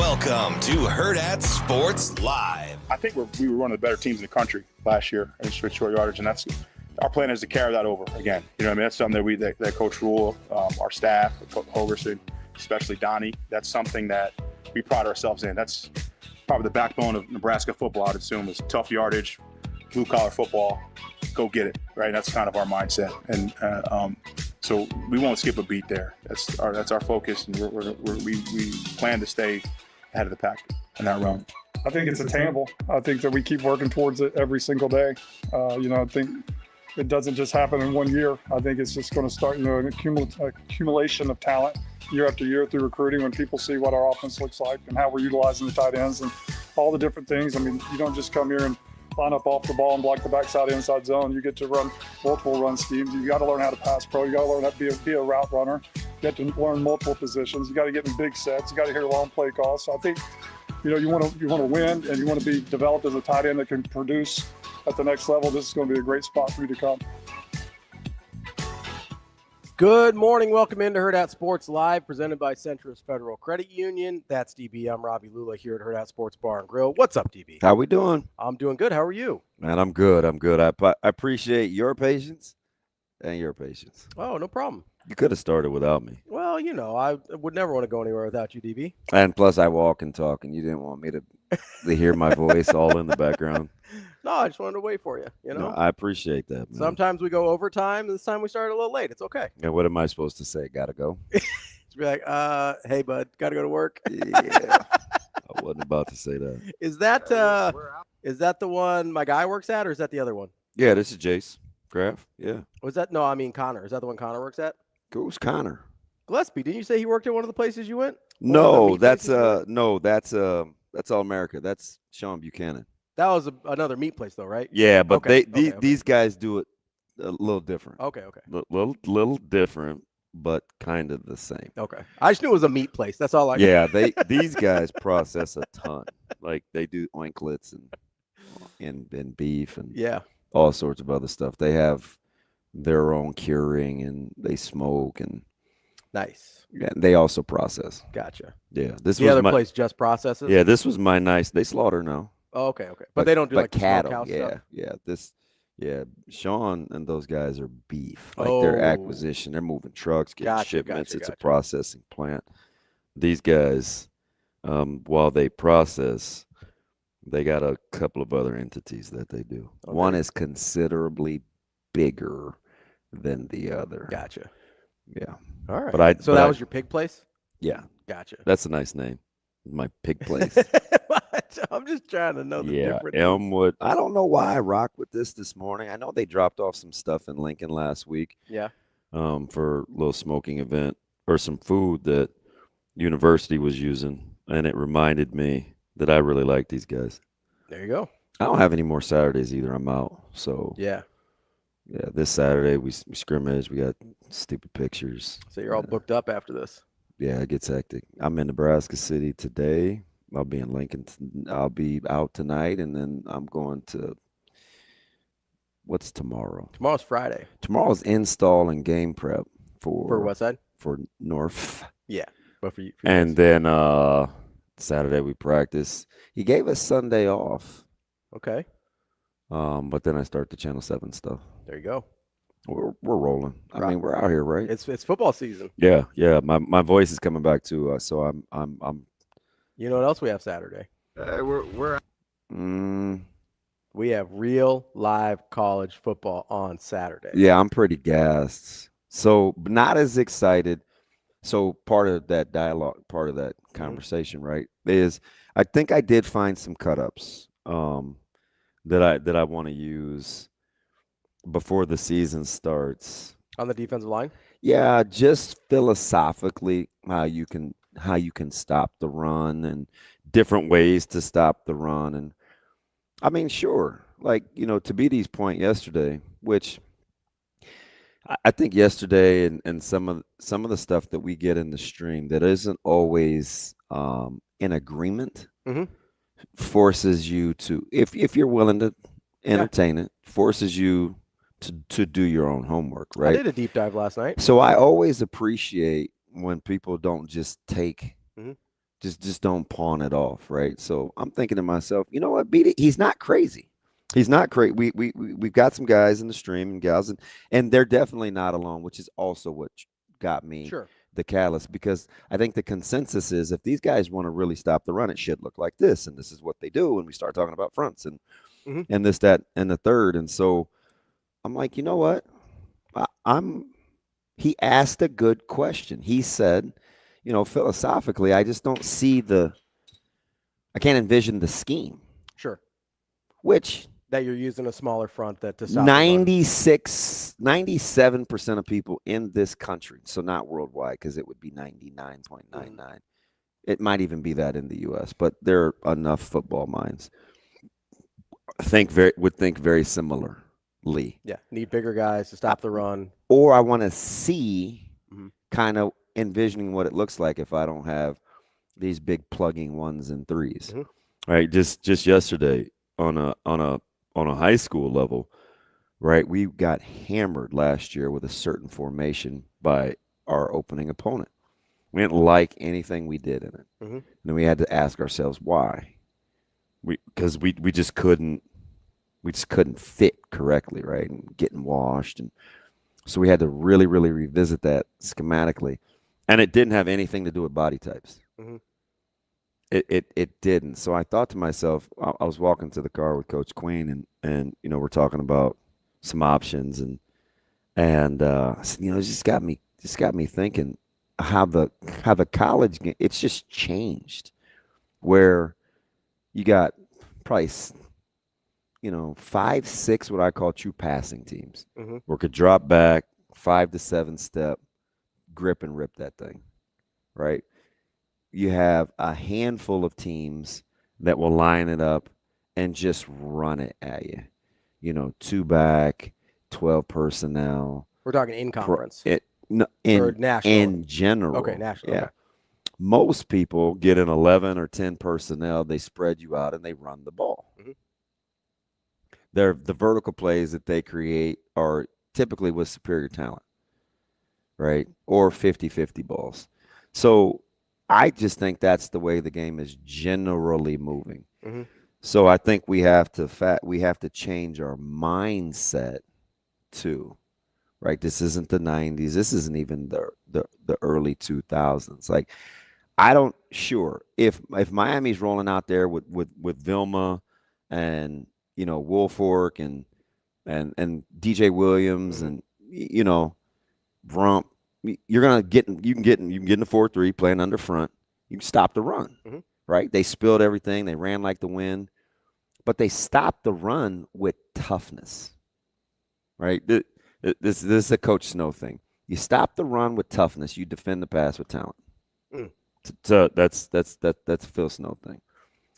Welcome to Hurrdat Sports Live. I think we were one of the better teams in the country last year in short yardage, and that's our plan is to carry that over again. You know what I mean? That's something that Coach Rule, our staff, Hogerson, especially Donnie, that's something that we pride ourselves in. That's probably the backbone of Nebraska football, I'd assume, is tough yardage, blue-collar football, go get it, right? That's kind of our mindset. And so we won't skip a beat there. That's our focus, and we plan to stay ahead of the pack in that realm. I think it's attainable. I think that we keep working towards it every single day. I think it doesn't just happen in 1 year. I think it's just going to start, an accumulation of talent year after year through recruiting when people see what our offense looks like and how we're utilizing the tight ends and all the different things. I mean, you don't just come here and line up off the ball and block the backside inside zone. You get to run multiple run schemes. You got to learn how to pass pro. You got to learn how to be a route runner. You got to learn multiple positions. You got to get in big sets. You got to hear long play calls. So I think, you want to win and you want to be developed as a tight end that can produce at the next level. This is going to be a great spot for you to come. Good morning. Welcome into Hurrdat Sports Live, presented by Centris Federal Credit Union. That's DB. I'm Ravi Lulla here at Hurrdat Sports Bar and Grill. What's up, DB? How we doing? I'm doing good. How are you? Man, I'm good. I appreciate your patience and your patience. Oh, no problem. You could have started without me. Well, I would never want to go anywhere without you, DB. And plus, I walk and talk, and you didn't want me to hear my voice all in the background. No, I just wanted to wait for you, No, I appreciate that, man. Sometimes we go overtime. This time we started a little late. It's okay. And what am I supposed to say? Gotta go? Just be like, hey, bud, got to go to work. Yeah. I wasn't about to say that. Is that the one my guy works at, or is that the other one? Yeah, this is Jace Graff. Yeah. Was that? No, I mean Connor. Is that the one Connor works at? Who's Connor? Gillespie. Didn't you say he worked at one of the places you went? No, that's All America. That's Sean Buchanan. That was another meat place, though, right? Yeah, but okay. These guys do it a little different. Okay. Little different, but kind of the same. Okay. I just knew it was a meat place. That's all I knew. Yeah, these guys process a ton. Like they do oinklets and beef and all sorts of other stuff. They have their own curing and they smoke and nice. Yeah, they also process. Gotcha. Yeah, the other place just processes. Yeah, this was my nice. They slaughter now. Oh, okay. But they don't do like cattle. Stuff? Sean and those guys are beef. Like their acquisition, they're moving trucks, getting shipments. It's a processing plant. These guys, while they process, they got a couple of other entities that they do. Okay. One is considerably bigger than the other. Gotcha. Yeah. All right. So that was your pig place? Yeah. Gotcha. That's a nice name. My pig place. I'm just trying to know the difference. Elmwood. I don't know why I rocked with this morning. I know they dropped off some stuff in Lincoln last week. Yeah. For a little smoking event or some food that university was using, and it reminded me that I really like these guys. There you go. I don't have any more Saturdays either. I'm out. So yeah. This Saturday we scrimmage. We got stupid pictures. So you're all booked up after this. Yeah, it gets hectic. I'm in Nebraska City today. I'll be in Lincoln. I'll be out tonight, and then I'm going to – what's tomorrow? Tomorrow's Friday. Tomorrow's install and game prep for what side? For North. Yeah. But for you and then Saturday we practice. He gave us Sunday off. Okay. But then I start the Channel 7 stuff. There you go. We're rolling. I mean, we're out here, right? It's football season. Yeah. My voice is coming back too. So I'm. You know what else we have Saturday? We have real live college football on Saturday. Yeah, I'm pretty gassed. So not as excited. So part of that dialogue, part of that conversation, right, is I think I did find some cut-ups that I want to use before the season starts. On the defensive line? Yeah, just philosophically how you can stop the run and different ways to stop the run. And I mean, sure, like, to BD's point yesterday, which I think yesterday and some of the stuff that we get in the stream that isn't always in agreement forces you to, if you're willing to entertain it, forces you to do your own homework, right? I did a deep dive last night. So I always appreciate when people don't just take Just don't pawn it off, right? So I'm thinking to myself, you know what, beat it. He's not crazy. He's not crazy. We've got some guys in the stream and gals, and they're definitely not alone, which is also what got me Sure. the catalyst, because I think the consensus is if these guys want to really stop the run, it should look like this, and this is what they do. And we start talking about fronts and and this, that, and the third. And so I'm like, you know what? He asked a good question. He said, you know, philosophically, I just don't see I can't envision the scheme. Sure. Which that you're using a smaller front that to stop 97% of people in this country, so not worldwide, because it would be 99.99. It might even be that in the U.S., but there are enough football minds would think very similarly. Yeah, need bigger guys to stop the run. Or I want to see kind of envisioning what it looks like if I don't have these big plugging ones and threes. Right, just yesterday on a high school level, right? We got hammered last year with a certain formation by our opening opponent. We didn't like anything we did in it. And then we had to ask ourselves why. Because we just couldn't fit correctly, right? And getting washed. And so we had to really, really revisit that schematically. And it didn't have anything to do with body types. It didn't. So I thought to myself, I was walking to the car with Coach Queen, and you know, we're talking about some options, and you know, it just got me thinking how the college game, it's just changed, where you got probably, you know, 5, 6 what I call true passing teams, where could drop back 5 to 7 step, grip and rip that thing, right? You have a handful of teams that will line it up and just run it at you. You know, 2 back, 12 personnel. We're talking in conference. Or national. In general. Okay, national. Yeah. Okay. Most people get an 11 or 10 personnel, they spread you out, and they run the ball. The vertical plays that they create are typically with superior talent, right? Or 50-50 balls. So I just think that's the way the game is generally moving. So I think we have to change our mindset too, right? This isn't the 90s. This isn't even the early 2000s. Like, if Miami's rolling out there with Vilma and, you know, Woolfolk and DJ Williams and, you know, Brump, you can get in the 4-3 playing under front. You can stop the run, right? They spilled everything. They ran like the wind, but they stopped the run with toughness, right? This is a Coach Snow thing. You stop the run with toughness. You defend the pass with talent. So that's a Phil Snow thing.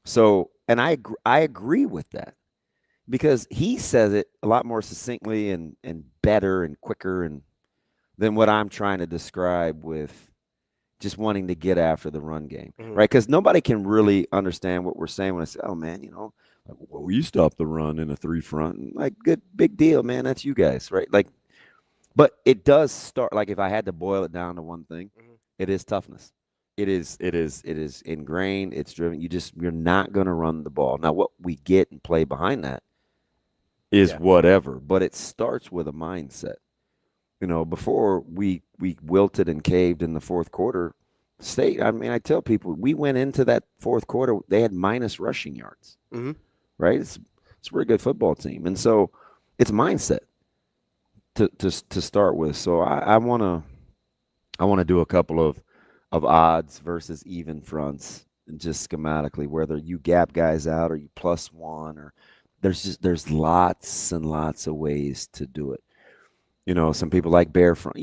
So, and I agree with that, because he says it a lot more succinctly and better and quicker than what I'm trying to describe with just wanting to get after the run game, right? Because nobody can really understand what we're saying when I say, oh, man, you know, like, well, you stop the run in a 3 front. And like, good, big deal, man. That's you guys, right? Like, but it does start, like, if I had to boil it down to one thing, it is toughness. It is ingrained. It's driven. You're not going to run the ball. Now, what we get and play behind that is whatever, but it starts with a mindset. You know, before we wilted and caved in the fourth quarter, I tell people, we went into that fourth quarter, they had minus rushing yards, right? It's a really good football team. And so it's mindset to start with. So I want to do a couple of odds versus even fronts, and just schematically, whether you gap guys out or you +1, or there's lots and lots of ways to do it. You know, some people like bare front.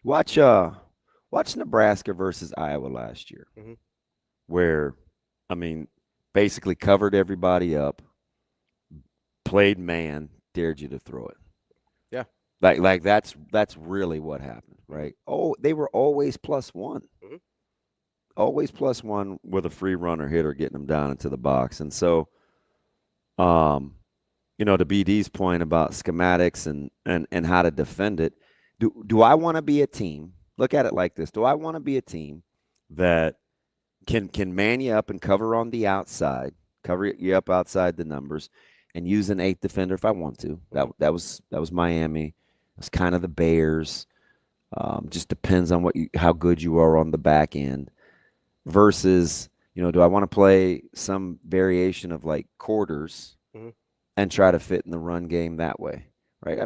Watch Nebraska versus Iowa last year, where, I mean, basically covered everybody up, played man, dared you to throw it. Yeah. Like that's really what happened, right? Oh, they were always +1. Always +1 with a free runner hitter getting them down into the box. And so, you know, to BD's point about schematics and how to defend it, do I want to be a team? Look at it like this. Do I want to be a team that can man you up and cover on the outside, cover you up outside the numbers, and use an 8th defender if I want to. That was Miami. It's kind of the Bears. Just depends on how good you are on the back end. Versus, do I want to play some variation of like quarters and try to fit in the run game that way, right?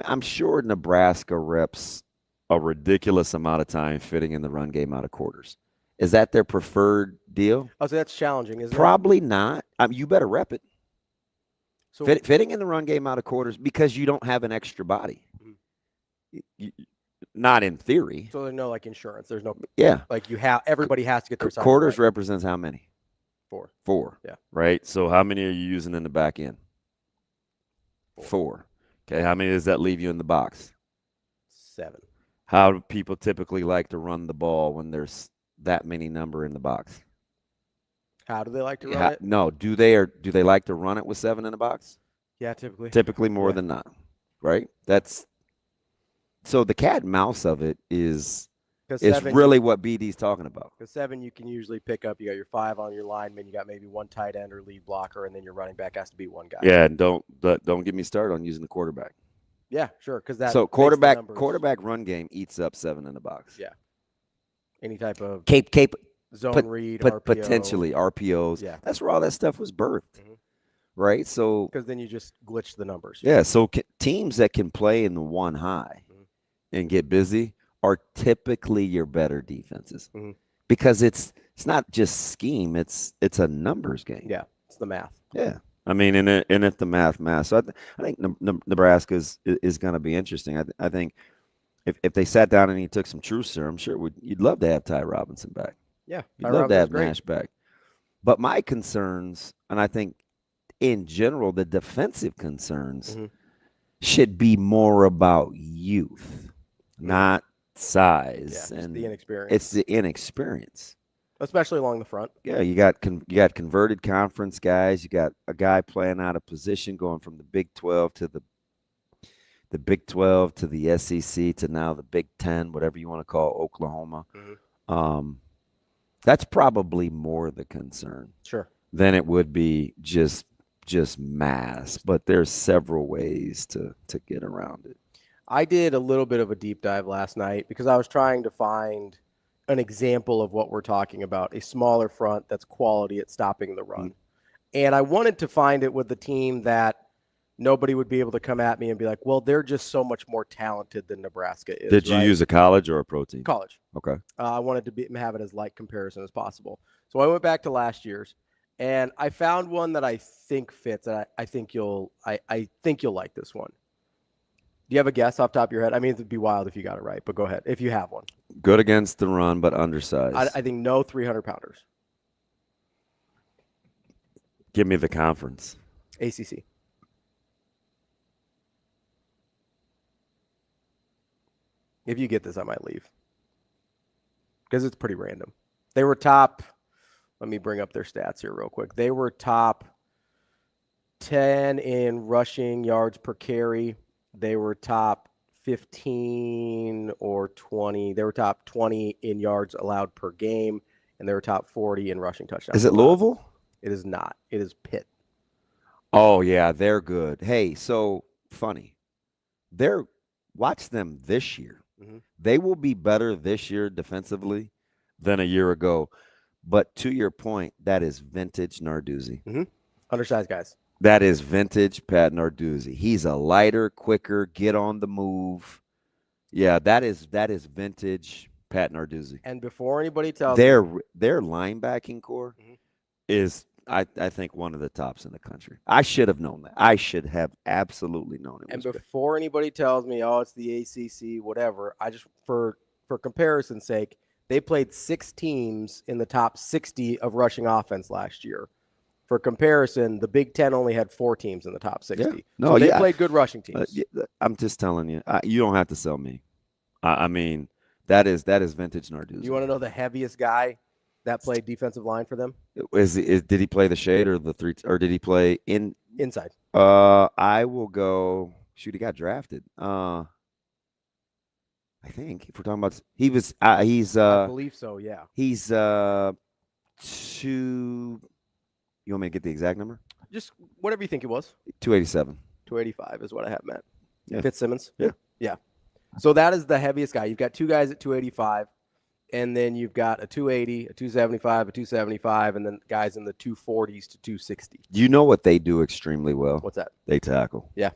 I'm sure Nebraska reps a ridiculous amount of time fitting in the run game out of quarters. Is that their preferred deal? Oh, so that's challenging, isn't it? Probably not. You better rep it. So Fitting in the run game out of quarters because you don't have an extra body. Not in theory. So there's no like insurance. There's no everybody has to get their side quarters right. represents how many? 4. Yeah. Right. So how many are you using in the back end? 4. Okay. How many does that leave you in the box? 7. How do people typically like to run the ball when there's that many number in the box? How do they like to run it? No. Do they like to run it with 7 in the box? Yeah, typically. Typically more than not. Right. So the cat and mouse of it is really what BD's talking about. Because 7 you can usually pick up. You got your 5 on your lineman. You got maybe 1 tight end or lead blocker, and then your running back has to be 1 guy. Yeah, and don't get me started on using the quarterback. Yeah, sure. Because that quarterback run game eats up 7 in the box. Yeah. Any type of zone read, RPO. potentially RPOs. Yeah, that's where all that stuff was birthed. Right. So because then you just glitch the numbers. Yeah. So teams that can play in the 1 high and get busy are typically your better defenses because it's not just scheme, it's a numbers game. Yeah, it's the math. Yeah, I mean, and if the math. So I think Nebraska is going to be interesting. I think if they sat down and he took some truths, I'm sure you'd love to have Ty Robinson back. Yeah, you'd love to have Nash back. But my concerns, and I think in general, the defensive concerns should be more about youth. Not size, and the inexperience. It's the inexperience, especially along the front. Yeah, you got converted conference guys. You got a guy playing out of position, going from the Big 12 to the Big 12 to the SEC to now the Big 10, whatever you want to call Oklahoma. That's probably more the concern, than it would be just mass. But there's several ways to get around it. I did a little bit of a deep dive last night because I was trying to find an example of what we're talking about, a smaller front that's quality at stopping the run. And I wanted to find it with the team that nobody would be able to come at me and be like, well, they're just so much more talented than Nebraska is. Did you use a college or a pro team? College. Okay. I wanted to have it as light comparison as possible. So I went back to last year's, and I found one that I think fits. And I think you'll like this one. Do you have a guess off the top of your head? I mean, it'd be wild if you got it right, but go ahead if you have one. Good against the run, but undersized. I think no 300-pounders. Give me the conference. ACC. If you get this, I might leave because it's pretty random. They were top. Let me bring up their stats here real quick. They were top 10 in rushing yards per carry. They were top 15 or 20. They were top 20 in yards allowed per game, and they were top 40 in rushing touchdowns. Is it Louisville? It is not. It is Pitt. Oh, yeah, they're good. Hey, so funny. Watch them this year. They will be better this year defensively than a year ago. But to your point, that is vintage Narduzzi. Undersized guys. That is vintage Pat Narduzzi. He's a lighter, quicker, get on the move. Yeah, that is vintage Pat Narduzzi. And before anybody tells their linebacking core is, I think, one of the tops in the country. I should have known that. I should have absolutely known it. And before anybody tells me, oh, it's the ACC, whatever, I just for comparison's sake, they played 6 teams in the top 60 of rushing offense last year. For comparison, the Big 10 only had 4 teams in the top 60. Yeah. No, so they played good rushing teams. I'm just telling you. You don't have to sell me. I mean, that is vintage Narduzzi. You want to know the heaviest guy that played defensive line for them? Did he play the shade or the 3, or did he play inside? I will go. Shoot, he got drafted. I think if we're talking about, he's. I believe so. Yeah. He's You want me to get the exact number? Just whatever you think it was. 287. 285 is what I have, Matt. Yeah. Fitzsimmons? Yeah. Yeah. So that is the heaviest guy. You've got two guys at 285, and then you've got a 280, a 275, a 275, and then guys in the 240s to 260. Do you know what they do extremely well? What's that? They tackle. Yeah.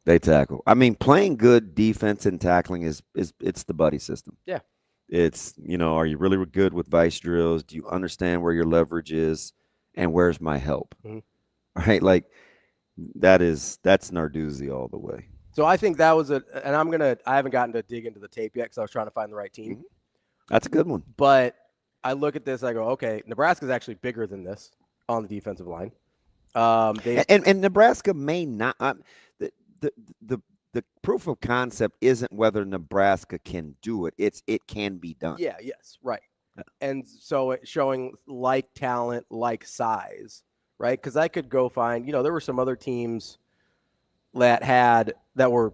They tackle. I mean, playing good defense and tackling is it's the buddy system. Yeah. It's, are you really good with vice drills? Do you understand where your leverage is and where's my help? Mm-hmm. Right? Like that's Narduzzi all the way. So I think that was I haven't gotten to dig into the tape yet because I was trying to find the right team. Mm-hmm. That's a good one. But I look at this, I go, okay, Nebraska's actually bigger than this on the defensive line. And Nebraska may not. The proof of concept isn't whether Nebraska can do it. It can be done. Yeah. Yes. Right. And so it's showing like talent, like size, right? Because I could go find, there were some other teams that were,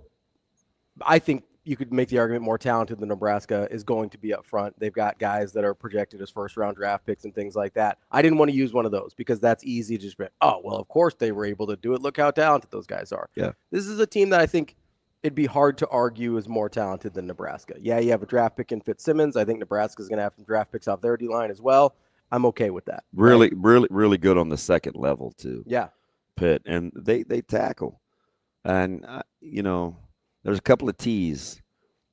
I think you could make the argument more talented than Nebraska is going to be up front. They've got guys that are projected as first-round draft picks and things like that. I didn't want to use one of those because that's easy to just be, oh, well, of course they were able to do it. Look how talented those guys are. Yeah. This is a team that I think it'd be hard to argue is more talented than Nebraska. Yeah, you have a draft pick in Fitzsimmons. I think Nebraska's going to have some draft picks off their D-line as well. I'm okay with that. Really, really, really good on the second level, too. Yeah. Pitt. And they tackle. And, there's a couple of T's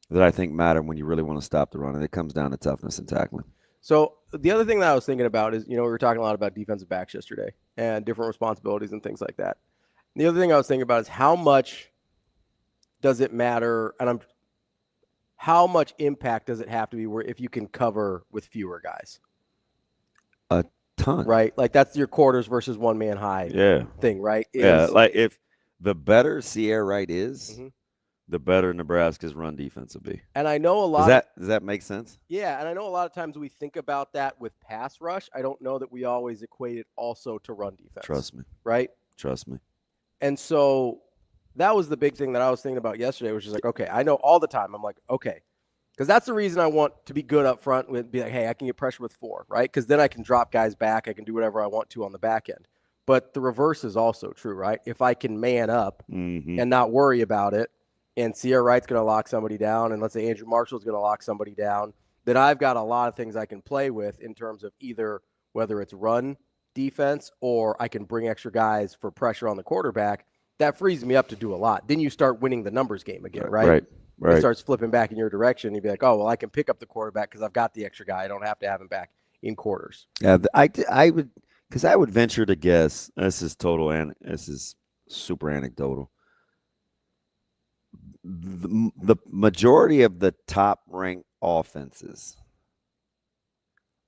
that I think matter when you really want to stop the run, and it comes down to toughness and tackling. So the other thing that I was thinking about is, we were talking a lot about defensive backs yesterday and different responsibilities and things like that. And the other thing I was thinking about is how much does it matter, and how much impact does it have to be where if you can cover with fewer guys? A ton. Right? Like that's your quarters versus one man high thing, right? Like if the better Sierra Wright is, the better Nebraska's run defense will be. And I know a lot. Does that make sense? Yeah, and I know a lot of times we think about that with pass rush. I don't know that we always equate it also to run defense. Trust me. Right? Trust me. And so that was the big thing that I was thinking about yesterday, which is like, okay, I know all the time. I'm like, okay, because that's the reason I want to be good up front with be like, hey, I can get pressure with 4, right? Because then I can drop guys back. I can do whatever I want to on the back end. But the reverse is also true, right? If I can man up and not worry about it, and Sierra Wright's going to lock somebody down, and let's say Andrew Marshall's going to lock somebody down, then I've got a lot of things I can play with in terms of either whether it's run defense or I can bring extra guys for pressure on the quarterback. That frees me up to do a lot. Then you start winning the numbers game again, right? Right. It starts flipping back in your direction. You'd be like, oh, well, I can pick up the quarterback because I've got the extra guy. I don't have to have him back in quarters. Yeah, I would venture to guess, this is super anecdotal. The majority of the top-ranked offenses,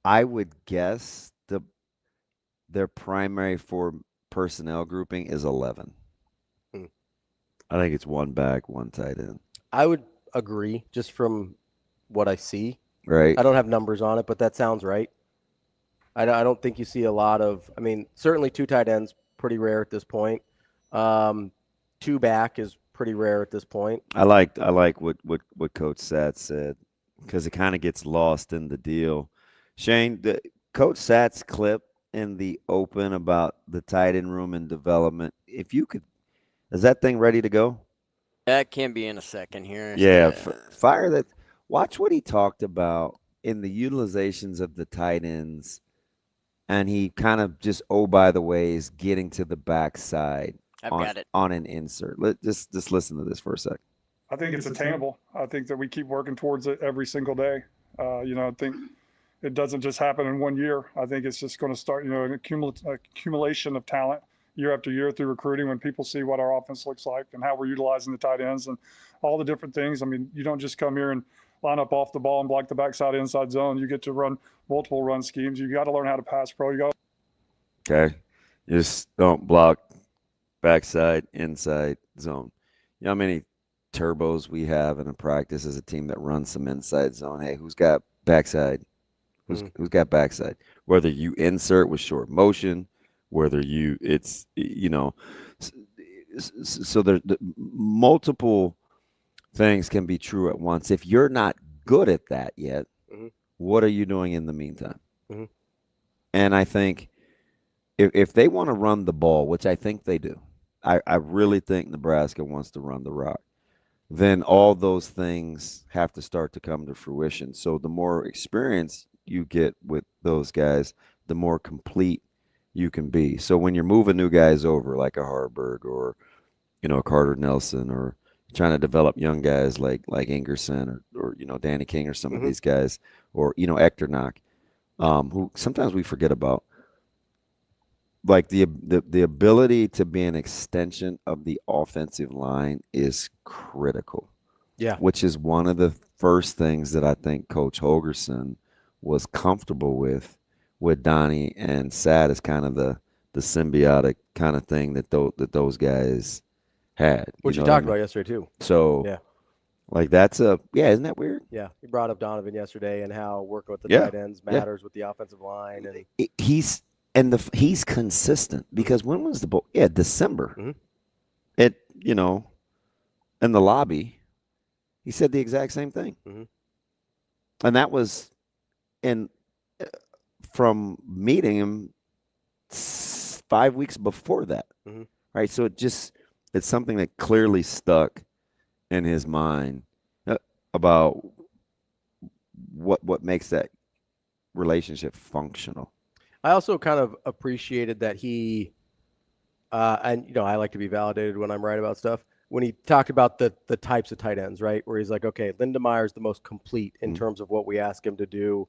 I would guess their primary for personnel grouping is 11. I think it's one back, one tight end. I would agree just from what I see. Right. I don't have numbers on it, but that sounds right. I don't think you see a lot of – I mean, certainly 2 tight ends, pretty rare at this point. 2 back is pretty rare at this point. I like what Coach Satz said because it kind of gets lost in the deal. Shane, Coach Satz clip in the open about the tight end room and development, if you could – is that thing ready to go? That can be in a second here. Yeah, fire that. Watch what he talked about in the utilizations of the tight ends, and he kind of just, by the way, is getting to the backside on an insert. Just listen to this for a sec. I think it's attainable. I think that we keep working towards it every single day. I think it doesn't just happen in 1 year. I think it's just going to start, an accumulation of talent year after year through recruiting when people see what our offense looks like and how we're utilizing the tight ends and all the different things. I mean, you don't just come here and line up off the ball and block the backside inside zone. You get to run multiple run schemes. You got to learn how to pass pro. Okay. Just don't block backside, inside zone. You know how many turbos we have in a practice as a team that runs some inside zone? Hey, who's got backside? Who's got backside? Whether you insert with short motion, whether so the multiple things can be true at once. If you're not good at that yet, what are you doing in the meantime? And I think if they want to run the ball, which I think they do, I really think Nebraska wants to run the rock, then all those things have to start to come to fruition. So the more experience you get with those guys, the more complete you can be. So when you're moving new guys over, like a Harburg or, a Carter Nelson, or trying to develop young guys like Ingerson or Danny King or some of these guys, or, Echternach, who sometimes we forget about. Like the ability to be an extension of the offensive line is critical. Yeah. Which is one of the first things that I think Coach Holgorsen was comfortable with Donnie and Sad, is kind of the symbiotic kind of thing that those guys had. Which you talked about yesterday too. So yeah. Like isn't that weird? Yeah. You brought up Donovan yesterday and how working with the tight ends matters with the offensive line, and he's consistent, because when was the bowl? Yeah, December. In the lobby, he said the exact same thing. And that was from meeting him 5 weeks before that. Right. So it's something that clearly stuck in his mind about what makes that relationship functional. I also kind of appreciated that he, and I like to be validated when I'm right about stuff. When he talked about the types of tight ends, right, where he's like, okay, Lindemeyer's the most complete in terms of what we ask him to do.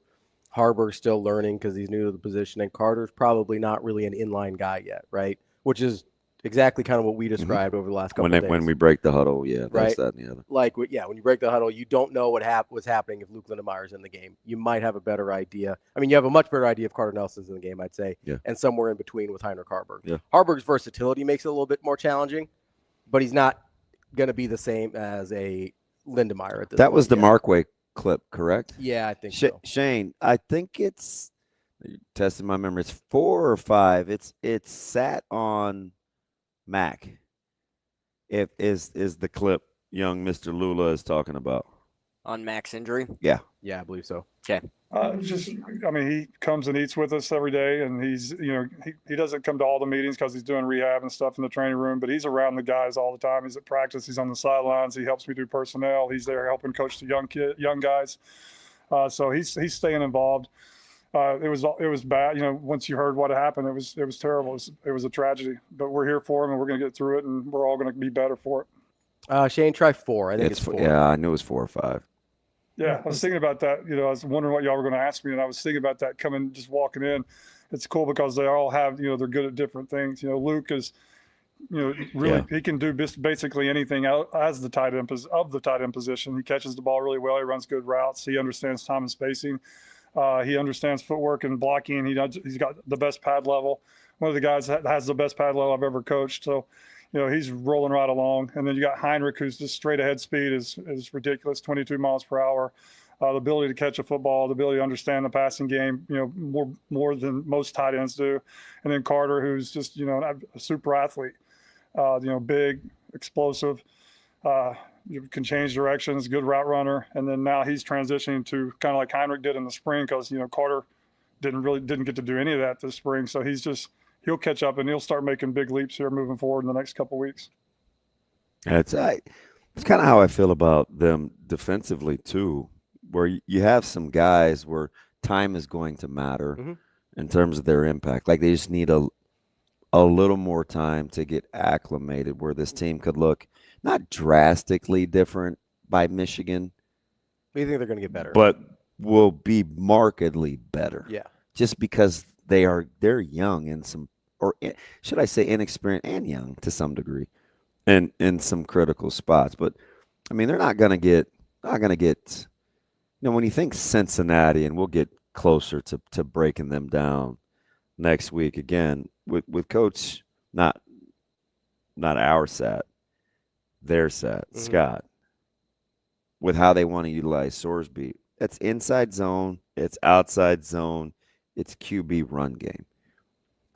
Harburg's still learning because he's new to the position, and Carter's probably not really an inline guy yet, right? Which is exactly kind of what we described over the last couple of days. When we break the huddle, that's right? that and the other. Like, when you break the huddle, you don't know what's happening if Luke Lindemeyer's in the game. You might have a better idea. I mean, you have a much better idea if Carter Nelson's in the game, I'd say, and somewhere in between with Heinrich Harburg. Yeah. Harburg's versatility makes it a little bit more challenging, but he's not going to be the same as a Lindemeyer at this point. That was the Markway clip, correct? Yeah, I think so. Shane, I think it's, testing my memory, it's 4 or 5. It's sat on Mac. Is the clip young Mr. Lulla is talking about. On Mac's injury? Yeah. Yeah, I believe so. Okay. He comes and eats with us every day, and he's, he doesn't come to all the meetings because he's doing rehab and stuff in the training room, but he's around the guys all the time. He's at practice. He's on the sidelines. He helps me do personnel. He's there helping coach the young guys. So he's staying involved. It was bad. Once you heard what happened, it was terrible. It was a tragedy, but we're here for him, and we're going to get through it, and we're all going to be better for it. Shane, try 4. I think it's 4. Yeah, I knew it was 4 or 5. Yeah, I was thinking about that. I was wondering what y'all were going to ask me, and I was thinking about that just walking in. It's cool because they all have, they're good at different things. Luke is, really, he can do basically anything as the tight end position. He catches the ball really well. He runs good routes. He understands time and spacing. He understands footwork and blocking. He's got the best pad level. One of the guys that has the best pad level I've ever coached. So, he's rolling right along. And then you got Heinrich, who's just straight ahead speed is ridiculous, 22 miles per hour. The ability to catch a football, the ability to understand the passing game, more than most tight ends do. And then Carter, who's just, a super athlete, big, explosive, can change directions, good route runner. And then now he's transitioning to kind of like Heinrich did in the spring, because, Carter didn't get to do any of that this spring. So he'll catch up, and he'll start making big leaps here moving forward in the next couple of weeks. It's kind of how I feel about them defensively too, where you have some guys where time is going to matter in terms of their impact. Like, they just need a little more time to get acclimated, where this team could look not drastically different by Michigan. But you think they're going to get better? But will be markedly better. Yeah. Just because they're young and or should I say inexperienced and young to some degree, and in some critical spots. But I mean, they're not going to get. When you think Cincinnati, and we'll get closer to breaking them down next week again with Coach not our set, their set, Scott, with how they want to utilize Sorsby. That's inside zone. It's outside zone. It's QB run game.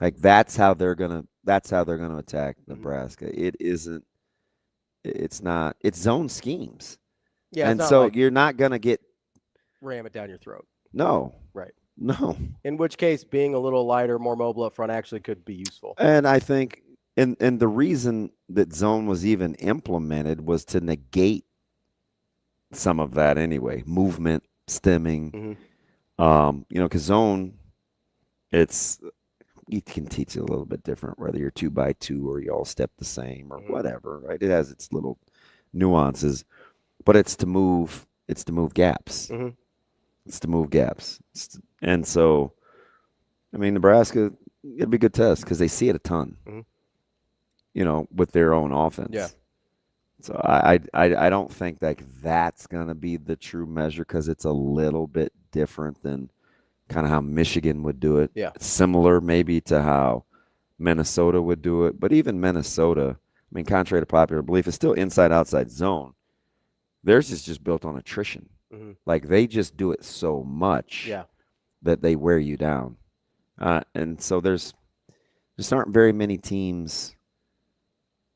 Like, that's how they're gonna attack Nebraska. It's zone schemes. Yeah. And so you're not gonna get ram it down your throat. No. Right. No. In which case, being a little lighter, more mobile up front actually could be useful. And I think, and the reason that zone was even implemented was to negate some of that anyway. Movement, stemming, because zone, you can teach it a little bit different, whether you're 2x2 or you all step the same or whatever, right? It has its little nuances, but it's to move gaps. It's to move gaps. And so, I mean, Nebraska, it'd be a good test because they see it a ton, with their own offense. Yeah. So I don't think that's going to be the true measure because it's a little bit different than kind of how Michigan would do it. Yeah. Similar maybe to how Minnesota would do it. But even Minnesota, I mean, contrary to popular belief, is still inside-outside zone. Theirs is just built on attrition. Like, they just do it so much that they wear you down. And so there's just aren't very many teams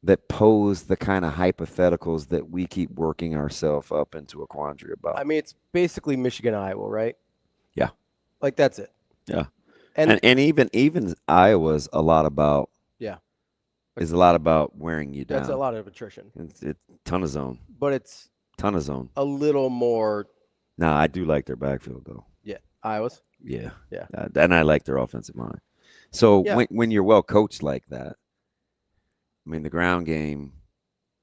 that pose the kind of hypotheticals that we keep working ourselves up into a quandary about. I mean, it's basically Michigan, Iowa, right? Yeah. Like, that's it. Yeah. And even Iowa's a lot about is a lot about wearing you down. that's a lot of attrition. It's ton of zone. But it's Ton of zone. a little more. Nah, I do like their backfield though. Yeah. Iowa's. Yeah. Yeah. And I like their offensive line. So Yeah. when you're well coached like that, I mean, the ground game,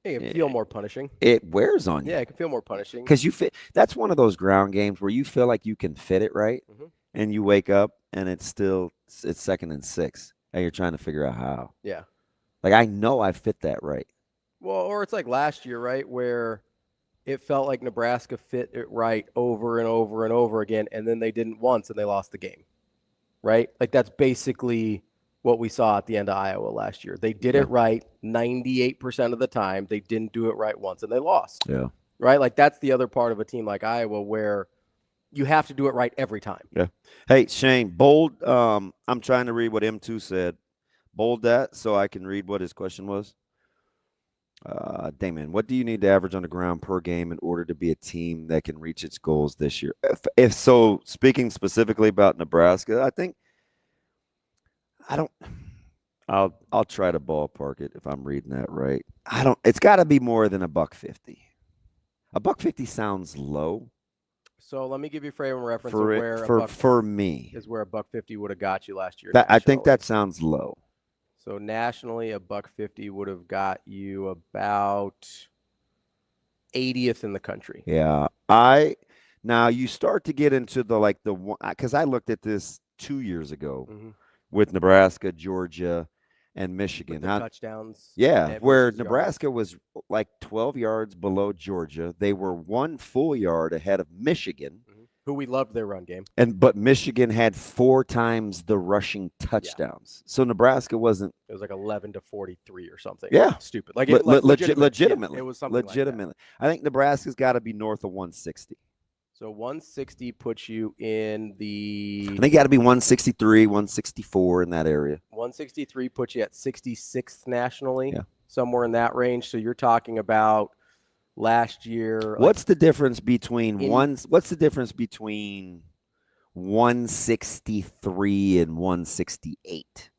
It can feel more punishing. it wears on you. Yeah, it can feel more punishing. Because you fit. That's one of those ground games where you feel like you can fit it right, and you wake up and it's 2nd and 6, and you're trying to figure out how. Yeah. Like, I know I fit that right. Well, or it's like last year, right, where it felt like Nebraska fit it right over and over and over again, and then they didn't once and they lost the game, right? Like, that's basically what we saw at the end of Iowa last year. They did it right 98% of the time. They didn't do it right once, and they lost. Yeah. Right? Like, that's the other part of a team like Iowa where you have to do it right every time. Yeah. Hey, Shane, bold. I'm trying to read what M2 said. Bold that so I can read what his question was. Damon, what do you need to average on the ground per game in order to be a team that can reach its goals this year? If so, speaking specifically about Nebraska, I think I'll try to ballpark it if I'm reading that right. It's got to be more than $150. $150 sounds low. So let me give you a frame of reference For of where for me is where $150 would have got you last year. I think nationally. that sounds low. So nationally, $150 would have got you about 80th in the country. Yeah, now you start to get into the one because I looked at this 2 years ago with Nebraska, Georgia, and Michigan. With the touchdowns. Yeah, where versus Nebraska was like 12 yards below Georgia. They were 1 full yard ahead of Michigan. Who we loved their run game. But Michigan had 4 times the rushing touchdowns. So Nebraska wasn't. It was like 11-43 or something. Yeah. Stupid. Like, legitimately. Yeah, it was something legitimately. like I think Nebraska's got to be north of 160. So 160 puts you in the. I think got to be 163, 164 in that area. 163 puts you at 66th nationally. Yeah. Somewhere in that range. So you're talking about last year. What's the difference between 163 and 168?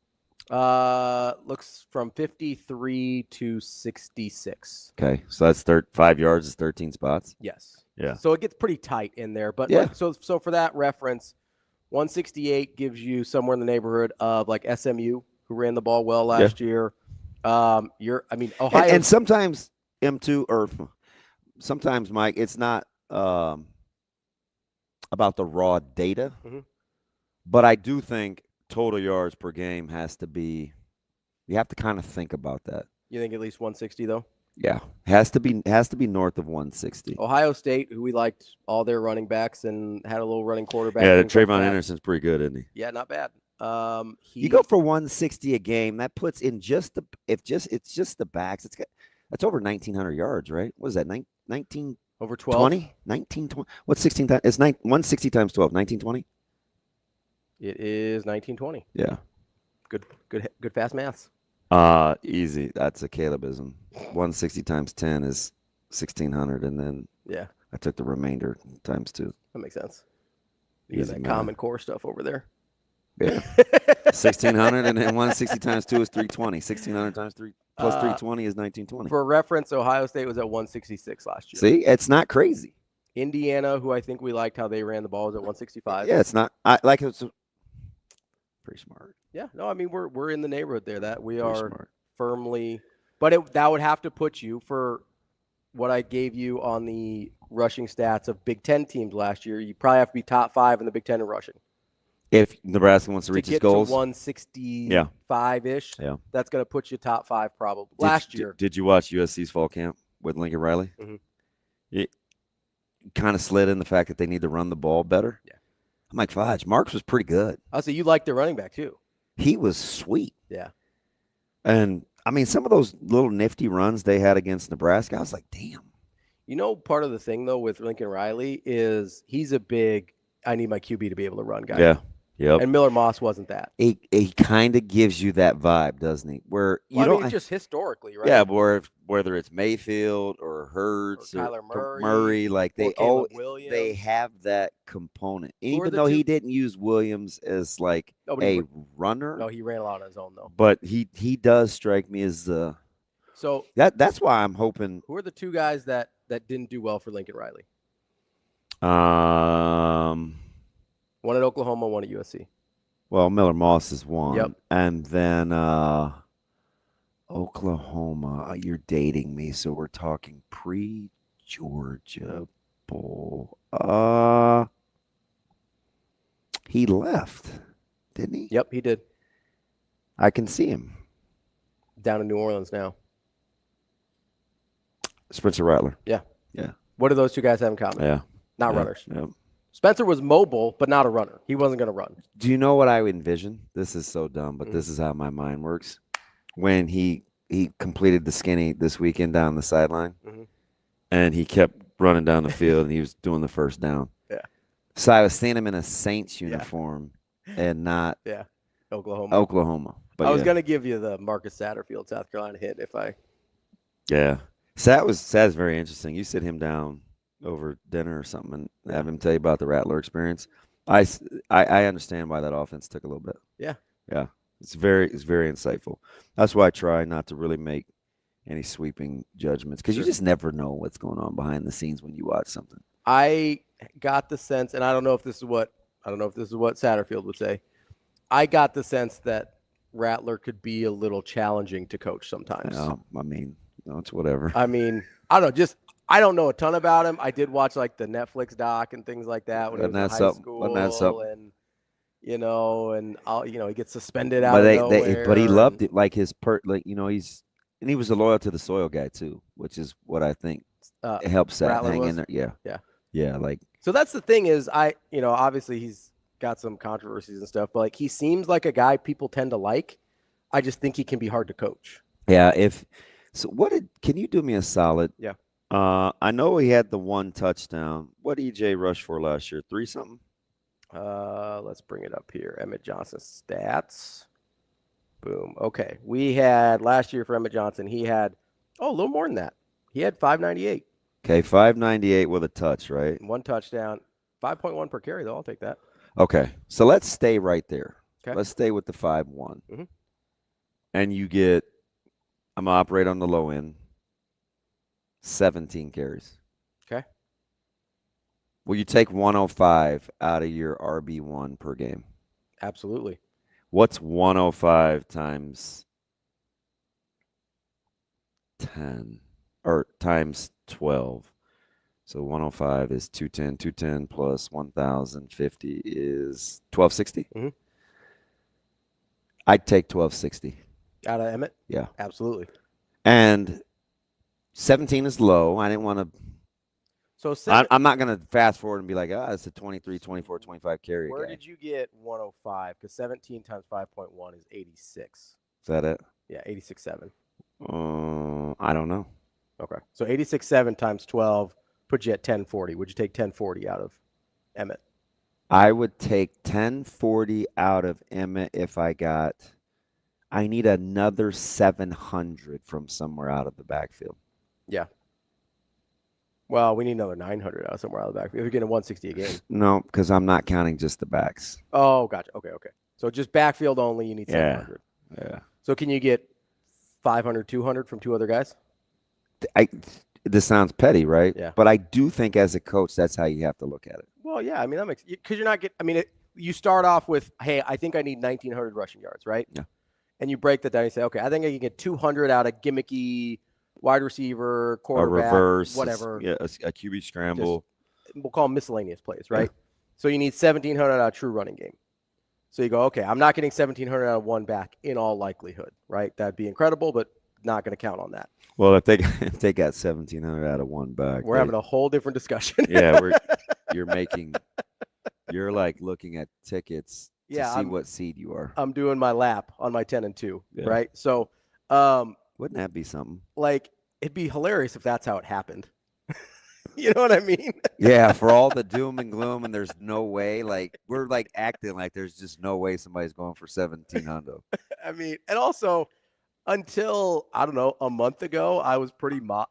Looks from 53 to 66. Okay, so that's 5 yards is 13 spots. Yes. Yeah. So it gets pretty tight in there, but Yeah. so for that reference, 168 gives you somewhere in the neighborhood of like SMU, who ran the ball well last year. Ohio, and sometimes M2 or sometimes Mike, it's not about the raw data, but I do think total yards per game has to be. You have to kind of think about that. You think at least 160 though? Yeah, has to be north of 160. Ohio State, who we liked all their running backs and had a little running quarterback. Yeah, Trayvon Anderson's pretty good, isn't he? Yeah, not bad. You go for 160 a game. That puts in just the backs. That's over 1,900 yards, right? What is that? 19 over 12. 20? 19 20. What's 16 times? It's 160 times 12. 1920. It is 1920. Yeah. Good fast maths. Easy. That's a Calebism. 160 times 10 is 1,600, and then yeah, I took the remainder times 2. That makes sense. You got Easy that math. Common Core stuff over there. Yeah. 1,600 and then 160 times 2 is 320. 1,600 times 3 plus 320 is 1920. For reference, Ohio State was at 166 last year. See, it's not crazy. Indiana, who I think we liked how they ran the ball, was at 165. Yeah, it's not. I like it's pretty smart. Yeah, no, I mean we're in the neighborhood there. That we Pretty are smart. firmly, but that would have to put you for what I gave you on the rushing stats of Big Ten teams last year. You probably have to be top 5 in the Big Ten in rushing. If Nebraska wants to reach its goals, to 165-ish. Yeah. That's going to put you top 5 probably. Last year. Did you watch USC's fall camp with Lincoln Riley? Mhm. It kind of slid in the fact that they need to run the ball better. Yeah. I'm like, Fudge, Marks was pretty good. I'll say you liked their running back too. He was sweet. Yeah. And, I mean, some of those little nifty runs they had against Nebraska, I was like, damn. You know, part of the thing, though, with Lincoln Riley is he's a big, I need my QB to be able to run guy. Yeah. Yep. And Miller Moss wasn't that. He kind of gives you that vibe, doesn't he? Where you I mean, just historically, right? Yeah, whether it's Mayfield or Hurts or or Kyler Murray, like they Williams. they have that component. Who are Even the though two- he didn't use Williams as like a runner, No, he ran a lot on his own though. but he does strike me as So that's why I'm hoping. who are the two guys that didn't do well for Lincoln Riley? One at Oklahoma, one at USC. Well, Miller Moss is one. Yep. And then Oklahoma, you're dating me, so we're talking pre-Georgia Bowl. He left, didn't he? Yep, he did. I can see him. Down in New Orleans now. Spencer Rattler. Yeah. Yeah. What do those two guys have in common? Yeah. Not Yeah. runners. Yeah. Spencer was mobile, but not a runner. He wasn't going to run. Do you know what I envision? This is so dumb, but Mm-hmm. this is how my mind works. When he completed the skinny this weekend down the sideline, Mhm. and he kept running down the field, and he was doing the first down. Yeah. So I was seeing him in a Saints uniform and not Oklahoma. But I was going to give you the Marcus Satterfield, South Carolina hit if I. Yeah. Sat's very interesting. You sit him down over dinner or something and have him tell you about the Rattler experience. I understand why that offense took a little bit. Yeah. Yeah. It's very insightful. That's why I try not to really make any sweeping judgments because you just never know what's going on behind the scenes when you watch something. I got the sense, and I don't know if this is what Satterfield would say. I got the sense that Rattler could be a little challenging to coach sometimes. I mean, it's whatever. I mean, I don't know. I don't know a ton about him. I did watch like the Netflix doc and things like that when he was in high school, and he gets suspended out of nowhere. But he loved it, like his he was a loyal to the soil guy too, which is what I think helps that hang in there. Yeah. Like so that's the thing is obviously he's got some controversies and stuff, but like he seems like a guy people tend to like. I just think he can be hard to coach. Yeah. Can you do me a solid? Yeah. I know he had the one touchdown. What EJ rushed for last year? 3-something? Let's bring it up here. Emmett Johnson's stats. Boom. Okay. We had last year for Emmett Johnson, he had a little more than that. He had 598. Okay, 598 with a touch, right? One touchdown. 5.1 per carry, though. I'll take that. Okay. So let's stay right there. Okay. Let's stay with the 5-1. Mhm. And you get, I'm going to operate on the low end, 17 carries. Okay. Will you take 105 out of your RB1 per game? Absolutely. What's 105 times 10 or times 12? So 105 is 210. 210 plus 1,050 is 1,260? Mm-hmm. I'd take 1,260. Out of Emmett? Yeah. Absolutely. And 17 is low. I didn't want to. So I'm not going to fast forward and be like, it's a 23, 24, 25 carry. Where did you get 105? Because 17 times 5.1 is 86. Is that it? Yeah, 86.7. I don't know. Okay. So 86.7 times 12 puts you at 1040. Would you take 1040 out of Emmett? I would take 1040 out of Emmett if I need another 700 from somewhere out of the backfield. Yeah. Well, we need another 900 out of somewhere out of the backfield. If you're getting 160 a game. No, because I'm not counting just the backs. Oh, gotcha. Okay. So just backfield only, you need 700. Yeah. So can you get 500, 200 from 2 other guys? This sounds petty, right? Yeah. But I do think as a coach, that's how you have to look at it. Well, yeah. I mean, that makes – because you're not getting – I mean, you start off with, hey, I think I need 1,900 rushing yards, right? Yeah. And you break that down. You say, okay, I think I can get 200 out of gimmicky wide receiver, quarterback, a reverse, whatever. Yeah, a QB scramble. We'll call them miscellaneous plays, right? Yeah. So you need 1,700 out of true running game. So you go, okay, I'm not getting 1,700 out of one back in all likelihood, right? That'd be incredible, but not going to count on that. Well, if they got 1,700 out of one back, we're having a whole different discussion. Yeah, you're like looking at tickets to see what seed you are. I'm doing my lap on my 10 and 2, right? So, wouldn't that be something? Like, it'd be hilarious if that's how it happened. You know what I mean? Yeah, for all the doom and gloom, and there's no way. Like, we're like acting like there's just no way somebody's going for 1,700. I mean, and also, until I don't know, a month ago, I was pretty blah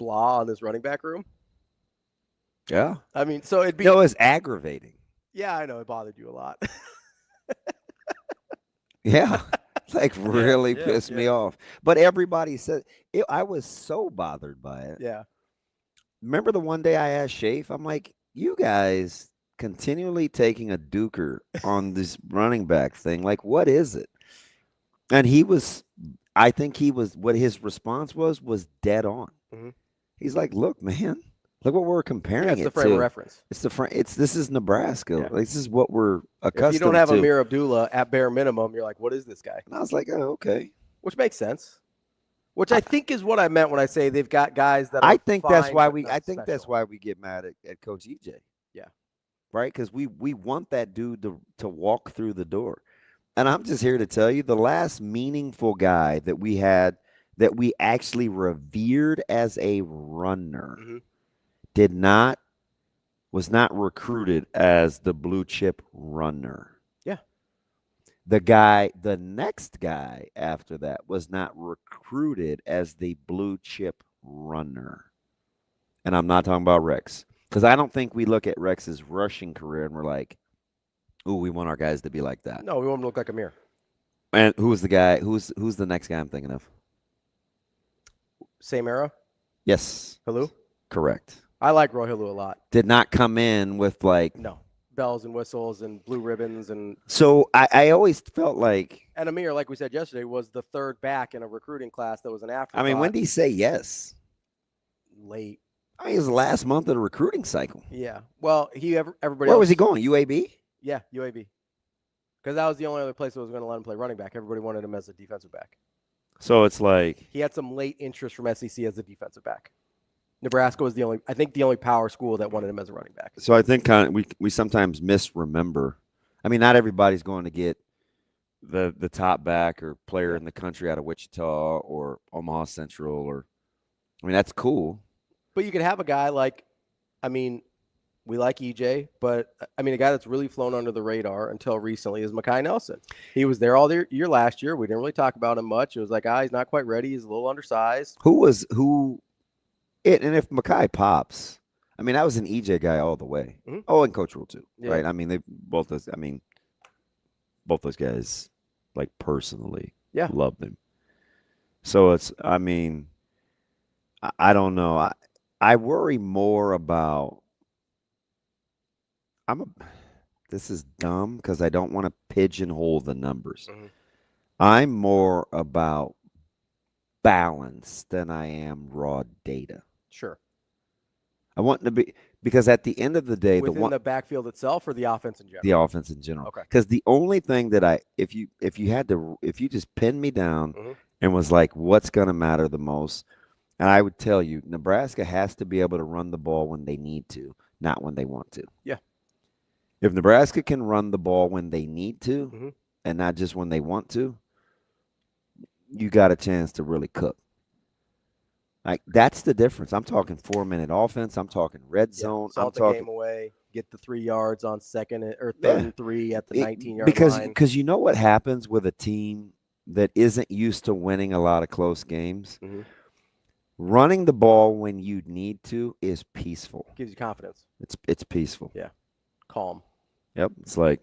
on this running back room. Yeah. I mean, so it'd be. No, it's aggravating. Yeah, I know it bothered you a lot. Yeah. Like really pissed me off. But everybody said I was so bothered by it. Yeah. Remember the one day I asked Shafe, I'm like, you guys continually taking a duker on this running back thing. Like, what is it? And I think what his response was dead on. Mm-hmm. He's like, look, man, look what we're comparing it to. It's the frame of reference. This is Nebraska. Yeah. Like, this is what we're accustomed to. If you don't have Amir Abdullah at bare minimum, you're like, what is this guy? And I was like, oh, okay. Which makes sense. Which I think is what I meant when I say they've got guys that are I think that's why we get mad at Coach EJ. Yeah. Right? Because we want that dude to walk through the door. And I'm just here to tell you, the last meaningful guy that we had that we actually revered as a runner was not recruited as the blue chip runner. Yeah. The next guy after that was not recruited as the blue chip runner. And I'm not talking about Rex. Because I don't think we look at Rex's rushing career and we're like, ooh, we want our guys to be like that. No, we want them to look like Amir. And who's the guy? Who's the next guy I'm thinking of? Same era? Yes. Halu? Correct. I like Roy Halu a lot. Did not come in with No. Bells and whistles and blue ribbons. And so I always felt like. And Amir, like we said yesterday, was the third back in a recruiting class that was an afterthought. I mean, when did he say yes? Late. I mean, it was the last month of the recruiting cycle. Yeah. Well, everybody. Where was he going? UAB? Yeah, UAB. Because that was the only other place that was going to let him play running back. Everybody wanted him as a defensive back. So it's like. He had some late interest from SEC as a defensive back. Nebraska was the only power school that wanted him as a running back. So I think we sometimes misremember. I mean, not everybody's going to get the top back or player in the country out of Wichita or Omaha Central that's cool. But you could have a guy like, we like EJ, but a guy that's really flown under the radar until recently is Mekhi Nelson. He was there all year last year. We didn't really talk about him much. It was like, he's not quite ready. He's a little undersized. And if Mekhi pops, I was an EJ guy all the way. Mm-hmm. Oh, and Coach Rule too, right? They both those guys, like, personally, loved him. So it's, I don't know. I worry more about. This is dumb because I don't want to pigeonhole the numbers. Mm-hmm. I'm more about balance than I am raw data. Sure. I want to be, because at the end of the day, the backfield itself or the offense in general? The offense in general. Okay. Because the only thing that if you just pinned me down and was like, what's going to matter the most? And I would tell you, Nebraska has to be able to run the ball when they need to, not when they want to. Yeah. If Nebraska can run the ball when they need to and not just when they want to, you got a chance to really cook. Like, that's the difference. I'm talking 4-minute offense. I'm talking red zone. I'm talking game away. Get the 3 yards on second or third and 3 at the 19-yard line. Because you know what happens with a team that isn't used to winning a lot of close games? Mm-hmm. Running the ball when you need to is peaceful. Gives you confidence. It's peaceful. Yeah. Calm. Yep. It's like,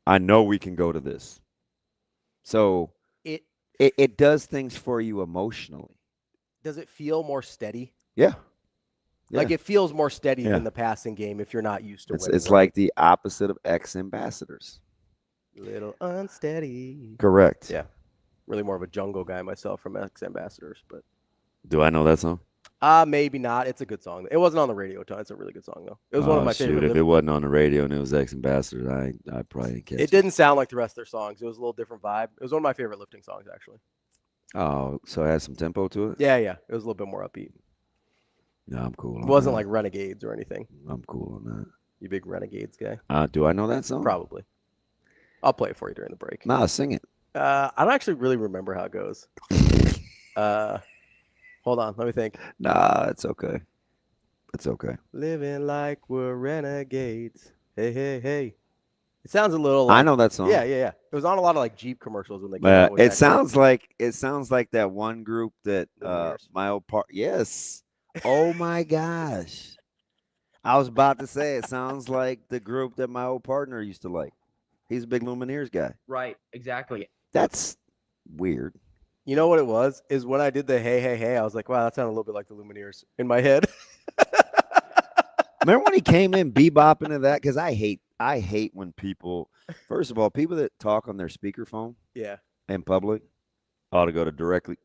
I know we can go to this. So it does things for you emotionally. Does it feel more steady? Yeah. Like it feels more steady Yeah. than the passing game if you're not used to winning. It's like the opposite of X Ambassadors. Little unsteady. Correct. Yeah. Really more of a jungle guy myself from X Ambassadors, but Do I know that song? maybe not. It's a good song. It wasn't on the radio time. It's a really good song though. It was one of my favorite. If it wasn't on the radio and it was X Ambassadors, I probably didn't catch it. It didn't sound like the rest of their songs. It was a little different vibe. It was one of my favorite lifting songs actually. Oh, so it has some tempo to it? Yeah. It was a little bit more upbeat. No, I'm cool on It wasn't that. like Renegades or anything. I'm cool on that. You big Renegades guy? Do I know that song? Probably. I'll play it for you during the break. Nah, sing it. I don't actually really remember how it goes. Hold on, let me think. Nah, it's okay. It's okay. Living like we're renegades. Hey, hey, hey. It sounds a little like, I know that song. Yeah. It was on a lot of like Jeep commercials when they came out with It that sounds like that one group that Lumineers. my old part. Yes. Oh my gosh. I was about to say it sounds like the group that my old partner used to like. He's a big Lumineers guy. Right, exactly. That's weird. You know what it was? Is when I did the hey, hey, hey, I was like, wow, that sounded a little bit like the Lumineers in my head. Remember when he came in bebopping to that? Because I hate when people, first of all, people that talk on their speakerphone Yeah. in public ought to go to directly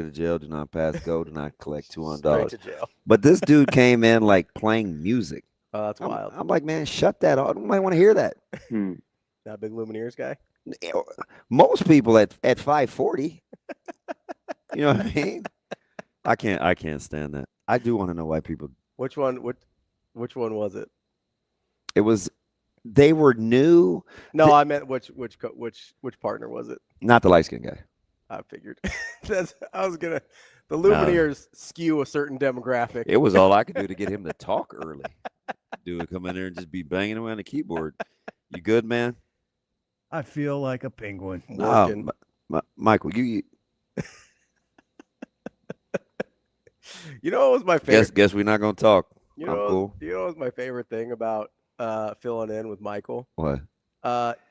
to jail. Do not pass go. Do not collect Straight $200. to jail. But this dude came in like playing music. Oh, that's wild. I'm like, man, shut that off. I don't want to hear that. Not a big Lumineers guy. Most people at 540. You know what I mean? I can't stand that. I do want to know why people. Which one was it? It was. They were new. No, I meant which partner was it? Not the light skinned guy. I figured. The Lumineers skew a certain demographic. It was all I could do to get him to talk early. Dude, come in there and just be banging away on the keyboard. You good, man? I feel like a penguin. Working. Michael, you You know what was my favorite? guess we're not gonna talk. You I'm know, cool. You know what was my favorite thing about filling in with Michael? What?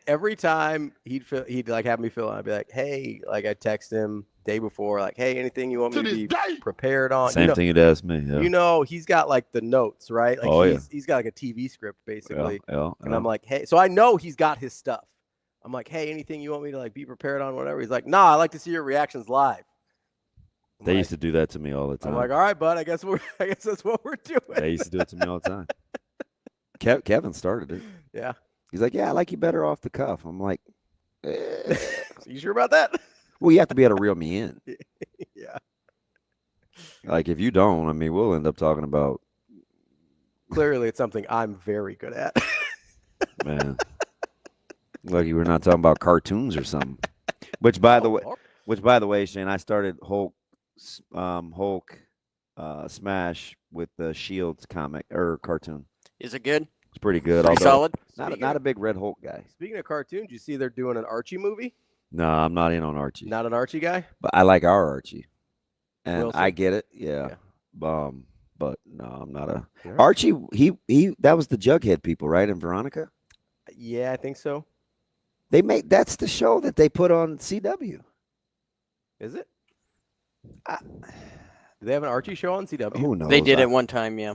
Every time he'd like have me fill in, I'd be like, hey, like I text him day before, like, hey, anything you want me to be prepared on? Same thing you'd ask me. Yeah. You know, he's got like the notes, right? Like he's got like a TV script basically. And I'm like, hey, so I know he's got his stuff. I'm like, hey, anything you want me to like be prepared on, whatever. He's like, nah, I like to see your reactions live. They used to do that to me all the time. I'm like, all right, bud, I guess that's what we're doing. They used to do it to me all the time. Kevin started it. Yeah. He's like, yeah, I like you better off the cuff. I'm like, You sure about that? well, you have to be able to reel me in. Yeah. Like, if you don't, I mean, we'll end up talking about. Clearly, it's something I'm very good at. Man. Lucky we're not talking about cartoons or something. Which, by the way, Shane, I started Hulk Smash with the Shields comic or cartoon. Is it good? It's pretty good. Pretty solid. Not a big Red Hulk guy. Speaking of cartoons, you see they're doing an Archie movie? No, I'm not in on Archie. Not an Archie guy? But I like our Archie. And Wilson? I get it. Yeah. But no, I'm not a Yeah. Archie. He that was the Jughead people, right? In Veronica. Yeah, I think so. That's the show that they put on CW. Is it? Do they have an Archie show on CW? Who knows? They did it one time, yeah.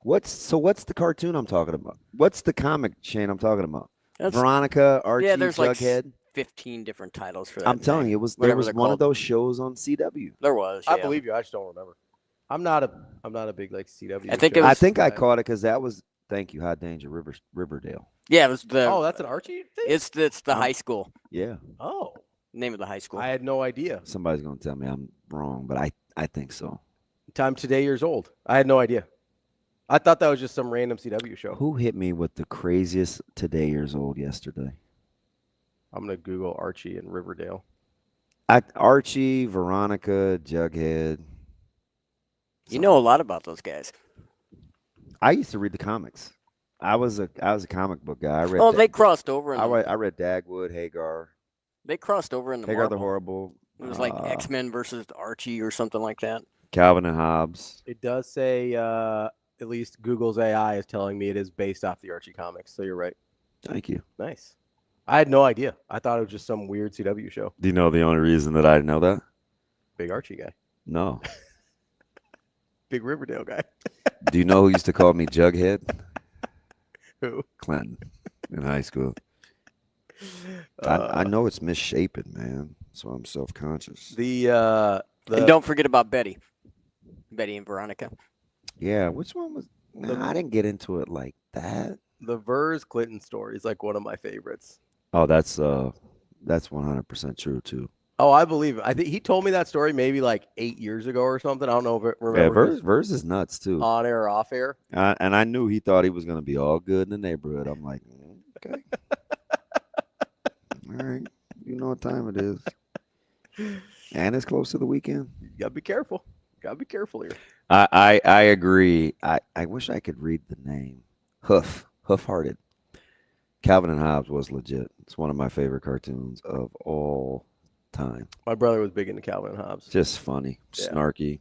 What's the cartoon I'm talking about? What's the comic, Shane, I'm talking about? That's, Veronica, Archie, yeah, there's like Jughead. 15 different titles for that. I'm telling you, there Whatever was they're one of called. those shows on CW. There was. I Yeah. believe you. I just don't remember. I'm not a big like CW. I think show it was- I think I guy. caught it because that was Thank You, High Danger, Riverdale. Yeah, it was the. Oh, that's an Archie thing? It's the high school. Yeah. Oh, Name of the high school. I had no idea. Somebody's gonna tell me I'm wrong, but I think so. I'm today years old. I had no idea. I thought that was just some random CW show. Who hit me with the craziest today years old yesterday? I'm gonna Google Archie and Riverdale. Archie, Veronica, Jughead. You know a lot about those guys. I used to read the comics. I was a comic book guy. I read. Oh, they crossed over. I read Dagwood, Hagar. They crossed over in the Hagar the Marvel. Horrible. It was like X-Men versus Archie or something like that. Calvin and Hobbes. It does say, at least Google's AI is telling me it is based off the Archie comics. So you're right. Thank you. Nice. I had no idea. I thought it was just some weird CW show. Do you know the only reason that I know that? Big Archie guy. No. Big Riverdale guy. Do you know who used to call me Jughead? Who? Clinton in high school. I know it's misshapen, man. So I'm self-conscious. And don't forget about Betty and Veronica. Yeah, which one was? Nah, I didn't get into it like that. The Vers Clinton story is like one of my favorites. Oh, that's 100% true too. Oh, I believe it. I think he told me that story maybe like 8 years ago or something. I don't know if it Yeah, Vers is nuts too. On air or off air. And I knew he thought he was going to be all good in the neighborhood. I'm like, okay. All right. You know what time it is. And it's close to the weekend. You got to be careful. Got to be careful here. I agree. I wish I could read the name. Hoof-hearted. Calvin and Hobbes was legit. It's one of my favorite cartoons of all time. My brother was big into Calvin and Hobbes. Just funny, Yeah. snarky.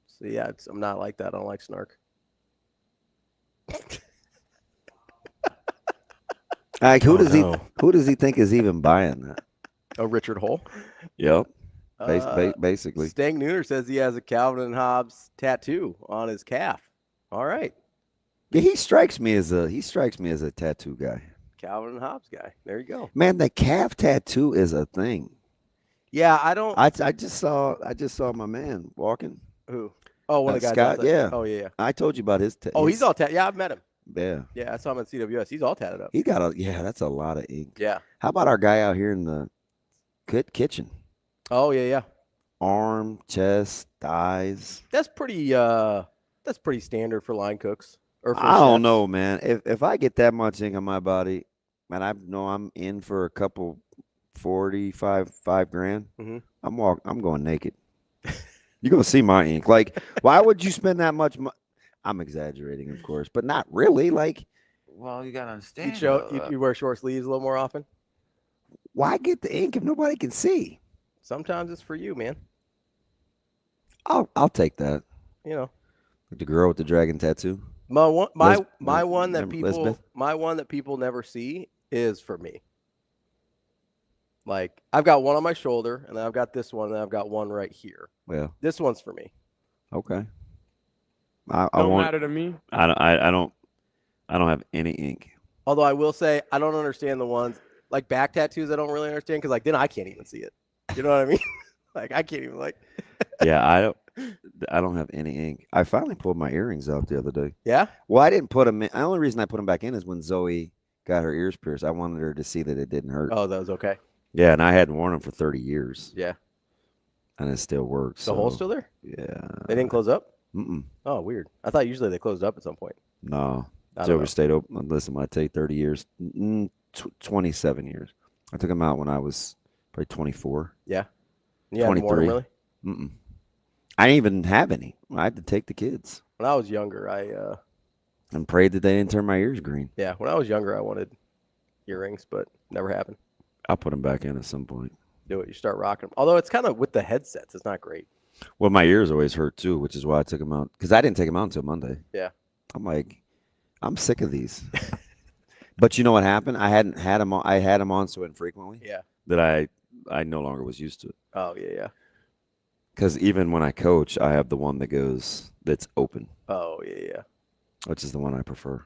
So yeah, I'm not like that. I don't like snark. Like who does he think is even buying that? Oh, Richard Hole. Yep. Basically. Stang Nooner says he has a Calvin and Hobbes tattoo on his calf. All right. Yeah, he strikes me as a tattoo guy. Calvin and Hobbes guy. There you go. Man, the calf tattoo is a thing. Yeah, I don't. I just saw my man walking. Who? Oh, one of the guys. Scott, yeah. Oh, yeah. I told you about his. He's all tatted. Yeah, I've met him. Yeah. Yeah, I saw him at CWS. He's all tatted up. He got that's a lot of ink. Yeah. How about our guy out here in the kitchen? Oh, yeah. Arm, chest, thighs. That's pretty standard for line cooks. Or for I don't chefs. know, man. If I get that much ink on my body, man, I know I'm in for a couple 5 grand. Mhm. I'm going naked. You're gonna see my ink. Like, why would you spend that much money? I'm exaggerating, of course, but not really. Like, Well, you gotta understand. You wear short sleeves a little more often? why get the ink if nobody can see? Sometimes it's for you, man. I'll take that. You know. The girl with the dragon tattoo. My one Elizabeth? that people never see is for me. Like I've got one on my shoulder, and then I've got this one, and I've got one right here. Well, This one's for me. okay. I Don't won't. matter to me. I don't have any ink. Although I will say I don't understand the ones like back tattoos. I don't really understand because like then I can't even see it. You know what I mean? Like I can't even like. Yeah, I don't have any ink. I finally pulled my earrings out the other day. Yeah. Well, I didn't put them in. The only reason I put them back in is when Zoe got her ears pierced. I wanted her to see that it didn't hurt. Oh, that was okay. Yeah, and I hadn't worn them for 30 years. Yeah. And it still works. The hole's still there? Yeah. They didn't close up? Mm-mm. Oh, weird. I thought usually they closed up at some point. No. I don't know. Zoe stayed open. Listen, when I tell you 30 years, 27 years. I took them out when I was probably 24. Yeah. Yeah. 23. Really? Mm-mm. I didn't even have any. I had to take the kids. When I was younger, and prayed that they didn't turn my ears green. Yeah, when I was younger, I wanted earrings, but never happened. I'll put them back in at some point. Do it. You start rocking them. Although it's kind of with the headsets, it's not great. Well, my ears always hurt too, which is why I took them out. Because I didn't take them out until Monday. Yeah. I'm like, I'm sick of these. But you know what happened? I hadn't had them on. I had them on so infrequently. Yeah. That I no longer was used to it. Oh yeah. Because even when I coach, I have the one that's open. Oh yeah. Which is the one I prefer.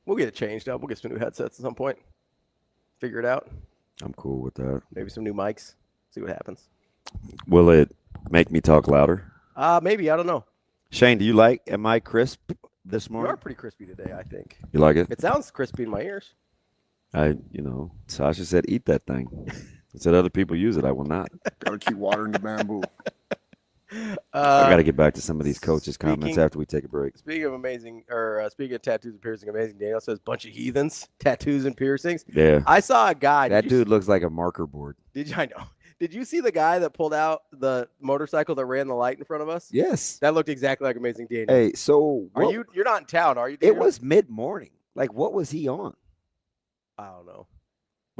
We'll get it changed up. We'll get some new headsets at some point. Figure it out. I'm cool with that. Maybe some new mics. See what happens. Will it make me talk louder? Maybe. I don't know. Shane, am I crisp this You morning? are pretty crispy today, I think. You like it? It sounds crispy in my ears. Sasha said, eat that thing. I said, other people use it. I will not. Gotta keep watering the bamboo. I got to get back to some of these coaches' comments after we take a break. Speaking of tattoos and piercing, amazing. Daniel says bunch of heathens, tattoos and piercings. Yeah. I saw a guy. That dude looks like a marker board. I know. Did you see the guy that pulled out the motorcycle that ran the light in front of us? Yes. That looked exactly like Amazing Daniel. Hey, so you're not in town, are you? It was mid-morning. Like, what was he on? I don't know.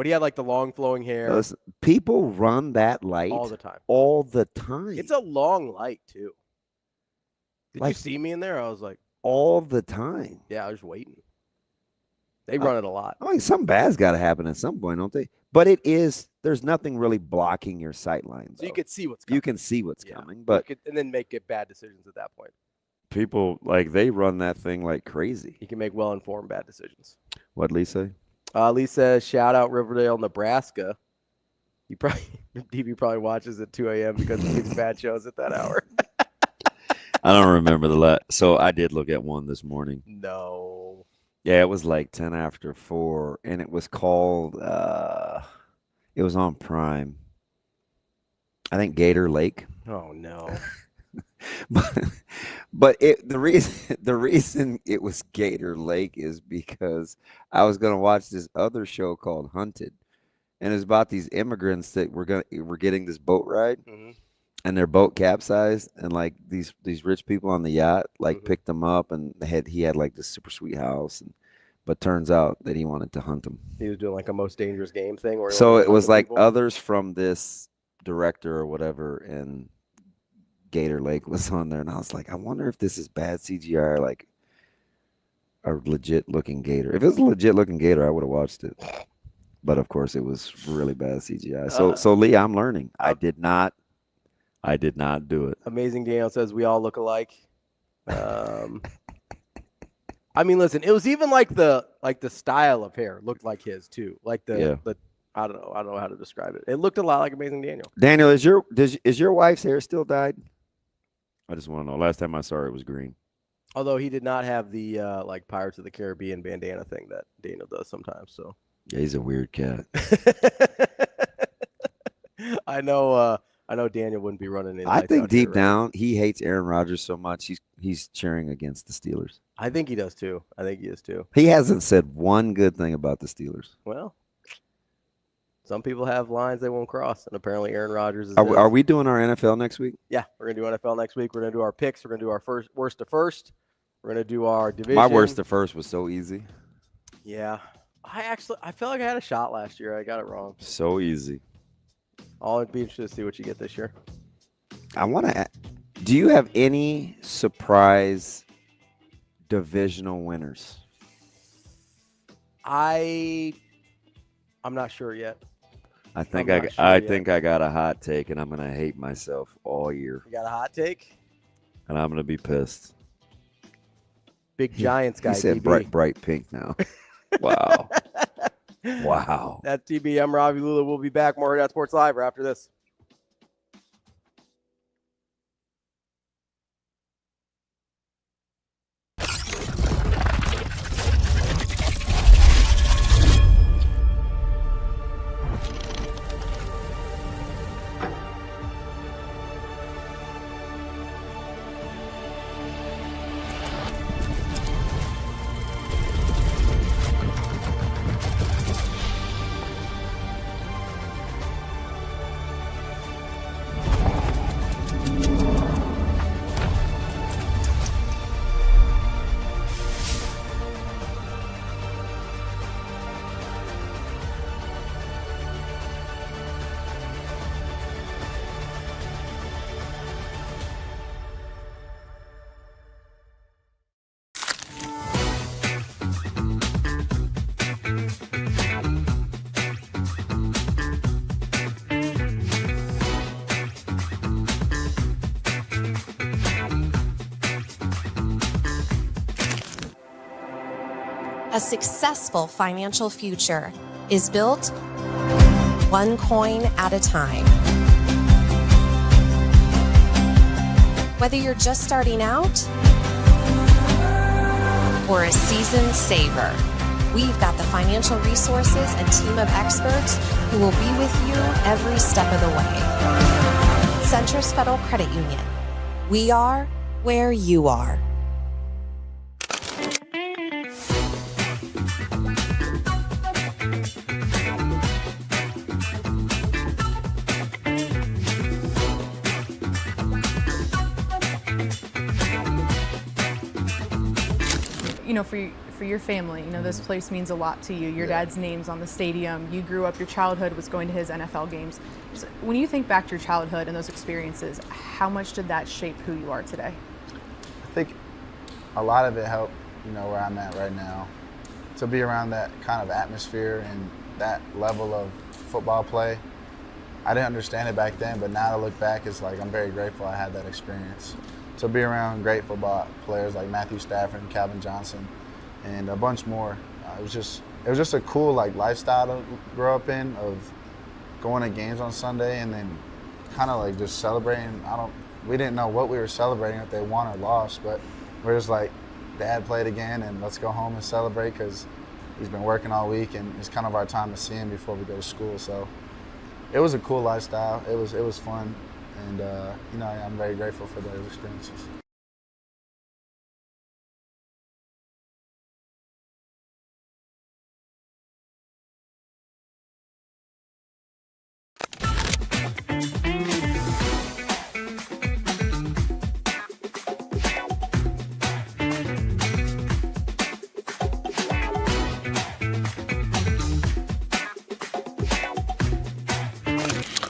But he had like the long flowing hair. Listen, people run that light all the time. All the time. It's a long light too. Did you Like- see me in there? I was like, all the time. yeah, I was waiting. They run it a lot. I mean, something bad's got to happen at some point, don't they? But there's nothing really blocking your sight lines. So you can see what's coming. You can see what's Yeah. coming, but and then make bad decisions at that point. people, like, they run that thing like crazy. You can make well-informed bad decisions. What'd Lee say? Lee says, shout out Riverdale, Nebraska. DB probably watches at 2 a.m. because he gets bad shows at that hour. I don't remember the last. So I did look at one this morning. No. Yeah, it was like 10 after 4, and it was called, it was on Prime. I think Gator Lake. Oh, no. But the reason it was Gator Lake is because I was going to watch this other show called Hunted, and it's about these immigrants that were getting this boat ride, and their boat capsized, and like these rich people on the yacht picked them up, and he had like this super sweet house, but turns out that he wanted to hunt them. He was doing like a most dangerous game thing. So it was like others from this director or whatever, and Gator Lake was on there, and I was like, I wonder if this is bad CGI or like a legit looking gator. If it was a legit looking gator, I would have watched it. But of course, it was really bad CGI. So Lee, I'm learning. I did not do it. Amazing Daniel says we all look alike. I mean, listen, it was even like the style of hair looked like his too. Like the I don't know how to describe it. It looked a lot like Amazing Daniel. Daniel, is your wife's hair still dyed? I just want to know. Last time I saw her, it was green. Although he did not have the like Pirates of the Caribbean bandana thing that Daniel does sometimes. So yeah, he's a weird cat. I know Daniel wouldn't be running in. I think deep down he hates Aaron Rodgers so much he's cheering against the Steelers. I think he does too. I think he is too. He hasn't said one good thing about the Steelers. Well, some people have lines they won't cross, and apparently Aaron Rodgers is. Are we doing our NFL next week? Yeah, we're gonna do NFL next week. We're gonna do our picks. We're gonna do our worst to first. We're gonna do our division. My worst to first was so easy. Yeah, I felt like I had a shot last year. I got it wrong. So easy. I'll be interested to see what you get this year. I want to. Do you have any surprise divisional winners? I'm not sure yet. I think I got a hot take, and I'm gonna hate myself all year. You got a hot take? And I'm gonna be pissed. Big Giants guy. He said DB. bright pink now. Wow. Wow. That's DB. I'm Ravi. Lulla. We'll be back. More Hurrdat Sports Live after this. A successful financial future is built one coin at a time. Whether you're just starting out or a seasoned saver, we've got the financial resources and team of experts who will be with you every step of the way. Centris Federal Credit Union. We are where you are. for your family. You know, this place means a lot to you. Your dad's name's on the stadium. You grew up, your childhood was going to his NFL games. So when you think back to your childhood and those experiences, how much did that shape who you are today? I think a lot of it helped, you know, where I'm at right now. To be around that kind of atmosphere and that level of football play, I didn't understand it back then, but now to look back, it's like I'm very grateful I had that experience. To be around great football players like Matthew Stafford and Calvin Johnson and a bunch more, it was just a cool like lifestyle to grow up in, of going to games on Sunday and then kind of like just celebrating. We didn't know what we were celebrating, if they won or lost, but we're just like, Dad played again and let's go home and celebrate, because he's been working all week and it's kind of our time to see him before we go to school. So it was a cool lifestyle. It was fun, and you know, I'm very grateful for those experiences.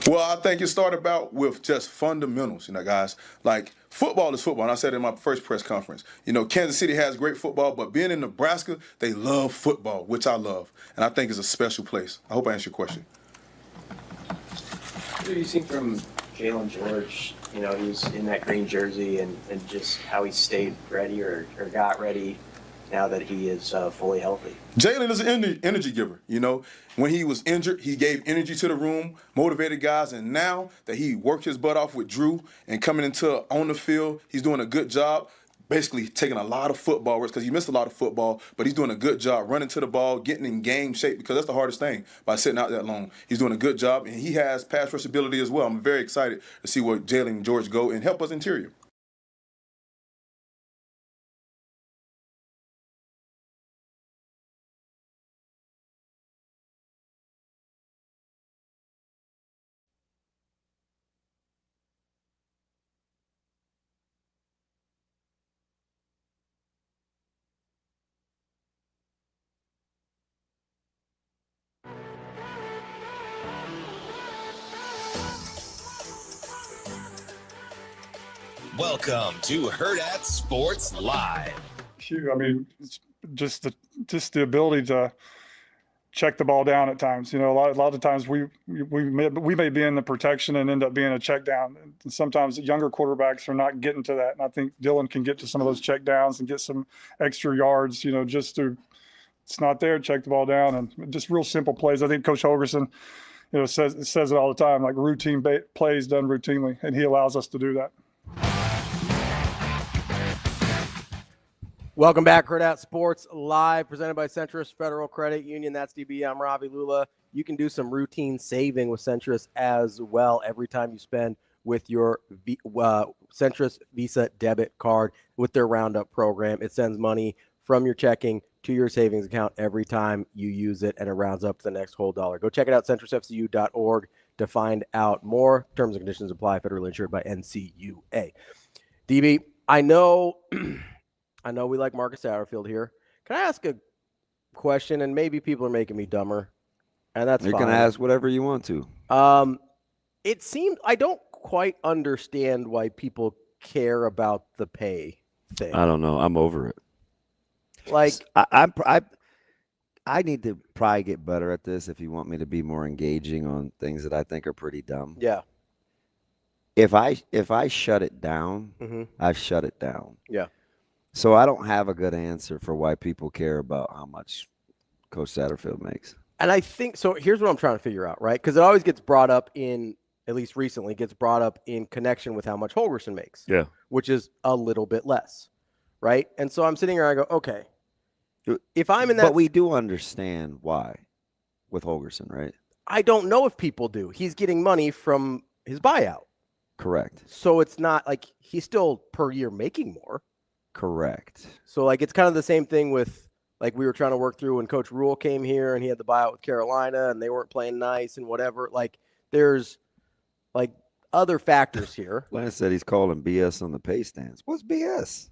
Well, I think it started out with just fundamentals, you know, guys. Like, football is football, and I said it in my first press conference. You know, Kansas City has great football, but being in Nebraska, they love football, which I love, and I think it's a special place. I hope I answered your question. What have you seen from Jalen George? You know, he's in that green jersey, and just how he stayed ready or got ready now that he is fully healthy. Jalen is an energy giver, you know. When he was injured, he gave energy to the room, motivated guys, and now that he worked his butt off with Drew and coming into on the field, he's doing a good job, basically taking a lot of football risks, because he missed a lot of football, but he's doing a good job running to the ball, getting in game shape, because that's the hardest thing by sitting out that long. He's doing a good job, and he has pass rush ability as well. I'm very excited to see where Jalen George go and help us interior. Welcome to Hurrdat Sports Live. I mean, it's just the ability to check the ball down at times. You know, a lot of times we may be in the protection and end up being a check down. And sometimes younger quarterbacks are not getting to that. And I think Dylan can get to some of those check downs and get some extra yards, you know, just to, it's not there, check the ball down, and just real simple plays. I think Coach Holgerson, you know, says it all the time, like routine plays done routinely, and he allows us to do that. Welcome back, Hurrdat Sports Live, presented by Centris Federal Credit Union. That's DB. I'm Ravi. Lulla. You can do some routine saving with Centris as well every time you spend with your Centris Visa debit card with their Roundup program. It sends money from your checking to your savings account every time you use it, and it rounds up to the next whole dollar. Go check it out, centrisfcu.org, to find out more. Terms and conditions apply. Federally insured by NCUA. DB, I know we like Marcus Satterfield here. Can I ask a question? And maybe people are making me dumber, and that's fine. You can ask whatever you want to. It seemed I don't quite understand why people care about the pay thing. I don't know. I'm over it. Like I need to probably get better at this if you want me to be more engaging on things that I think are pretty dumb. Yeah. If I shut it down, I've shut it down. Yeah. So I don't have a good answer for why people care about how much Coach Satterfield makes. And I think so. Here's what I'm trying to figure out, right? Because it always gets brought up in, at least recently, gets brought up in connection with how much Holgerson makes. Yeah. Which is a little bit less, right? And so I'm sitting here and I go, okay, if I'm in that. But we do understand why with Holgerson, right? I don't know if people do. He's getting money from his buyout. Correct. So it's not like he's still per year making more. Correct. So like it's kind of the same thing with like we were trying to work through when Coach Rule came here and he had the buyout with Carolina and they weren't playing nice and whatever. Like there's like other factors here. Lance said he's calling BS on the pay stance. What's BS?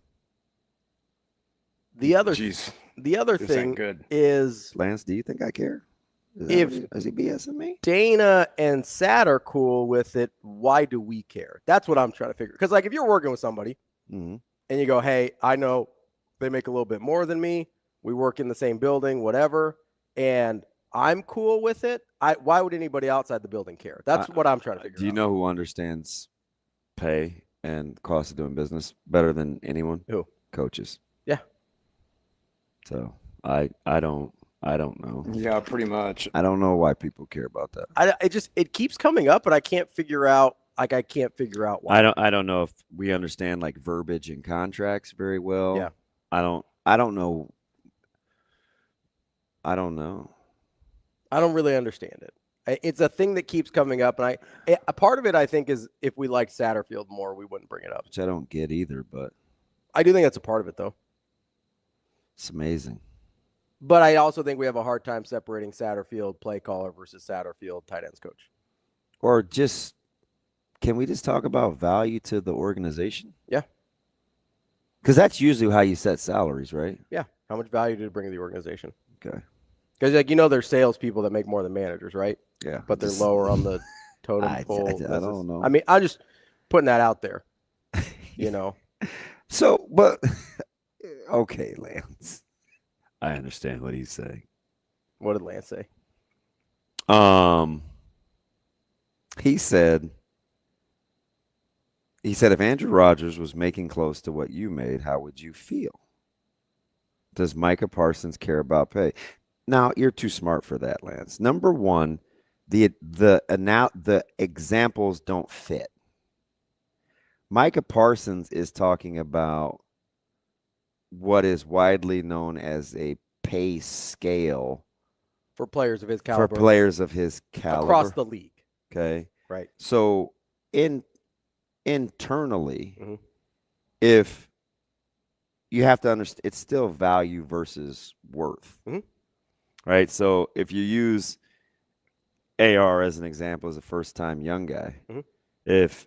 The other Jeez. the other This thing ain't good. is Lance, do you think I care? If is he BSing me? Dana and Sat are cool with it, why do we care? That's what I'm trying to figure. Because, like, if you're working with somebody and you go, hey, I know they make a little bit more than me. We work in the same building, whatever, and I'm cool with it. Why would anybody outside the building care? That's what I'm trying to figure out. Do you know who understands pay and cost of doing business better than anyone? Who? Coaches. Yeah. So I don't know. Yeah, pretty much. I don't know why people care about that. It keeps coming up, but I can't figure out why. I don't know if we understand like verbiage in contracts very well. Yeah. I don't know. I don't know. I don't really understand it. It's a thing that keeps coming up, and a part of it I think is if we liked Satterfield more, we wouldn't bring it up. Which I don't get either, but I do think that's a part of it, though. It's amazing. But I also think we have a hard time separating Satterfield play caller versus Satterfield tight ends coach. Or just, can we just talk about value to the organization? Yeah. Because that's usually how you set salaries, right? Yeah. How much value did it bring to the organization? Okay. Because, there's salespeople that make more than managers, right? Yeah. But they're lower on the totem pole. I don't know. I mean, I'm just putting that out there, So, but, okay, Lance. I understand what he's saying. What did Lance say? He said if Andrew Rodgers was making close to what you made, how would you feel? Does Micah Parsons care about pay? Now, you're too smart for that, Lance. Number one, the examples don't fit. Micah Parsons is talking about what is widely known as a pay scale for players of his caliber. Across the league. Okay. Right. So internally, if you have to understand, it's still value versus worth. Right. So if you use AR as an example as a first-time young guy, if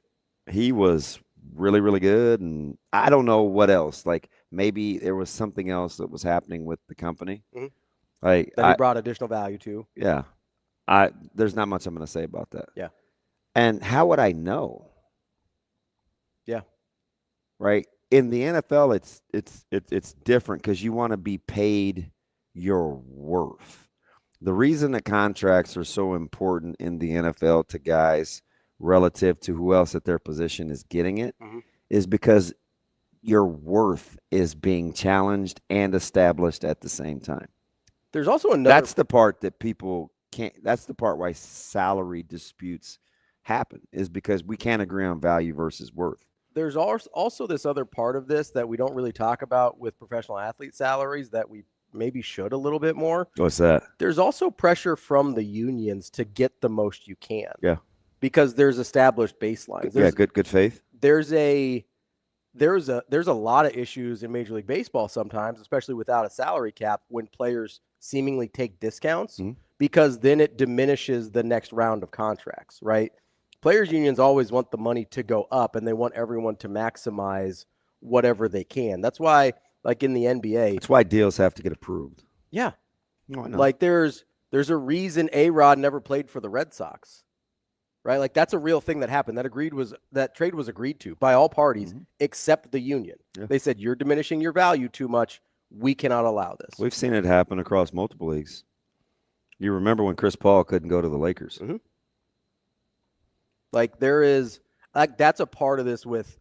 he was really, really good, and I don't know what else, like maybe there was something else that was happening with the company, like that he brought additional value to. Yeah, there's not much I'm going to say about that. Yeah, and how would I know? Yeah, right. In the NFL, it's different because you want to be paid your worth. The reason that contracts are so important in the NFL to guys relative to who else at their position is getting it is because your worth is being challenged and established at the same time. There's also another. That's the part that people can't. That's the part why salary disputes happen, is because we can't agree on value versus worth. There's also this other part of this that we don't really talk about with professional athlete salaries that we maybe should a little bit more. What's that? There's also pressure from the unions to get the most you can. Yeah. Because there's established baselines. Good faith. There's a lot of issues in Major League Baseball sometimes, especially without a salary cap, when players seemingly take discounts because then it diminishes the next round of contracts, right? Players unions always want the money to go up and they want everyone to maximize whatever they can. That's why, like in the NBA, that's why deals have to get approved. Yeah. No, I know. Like there's a reason A-Rod never played for the Red Sox. Right? Like that's a real thing that happened. That trade was agreed to by all parties except the union. Yeah. They said, you're diminishing your value too much. We cannot allow this. We've seen it happen across multiple leagues. You remember when Chris Paul couldn't go to the Lakers. Like that's a part of this with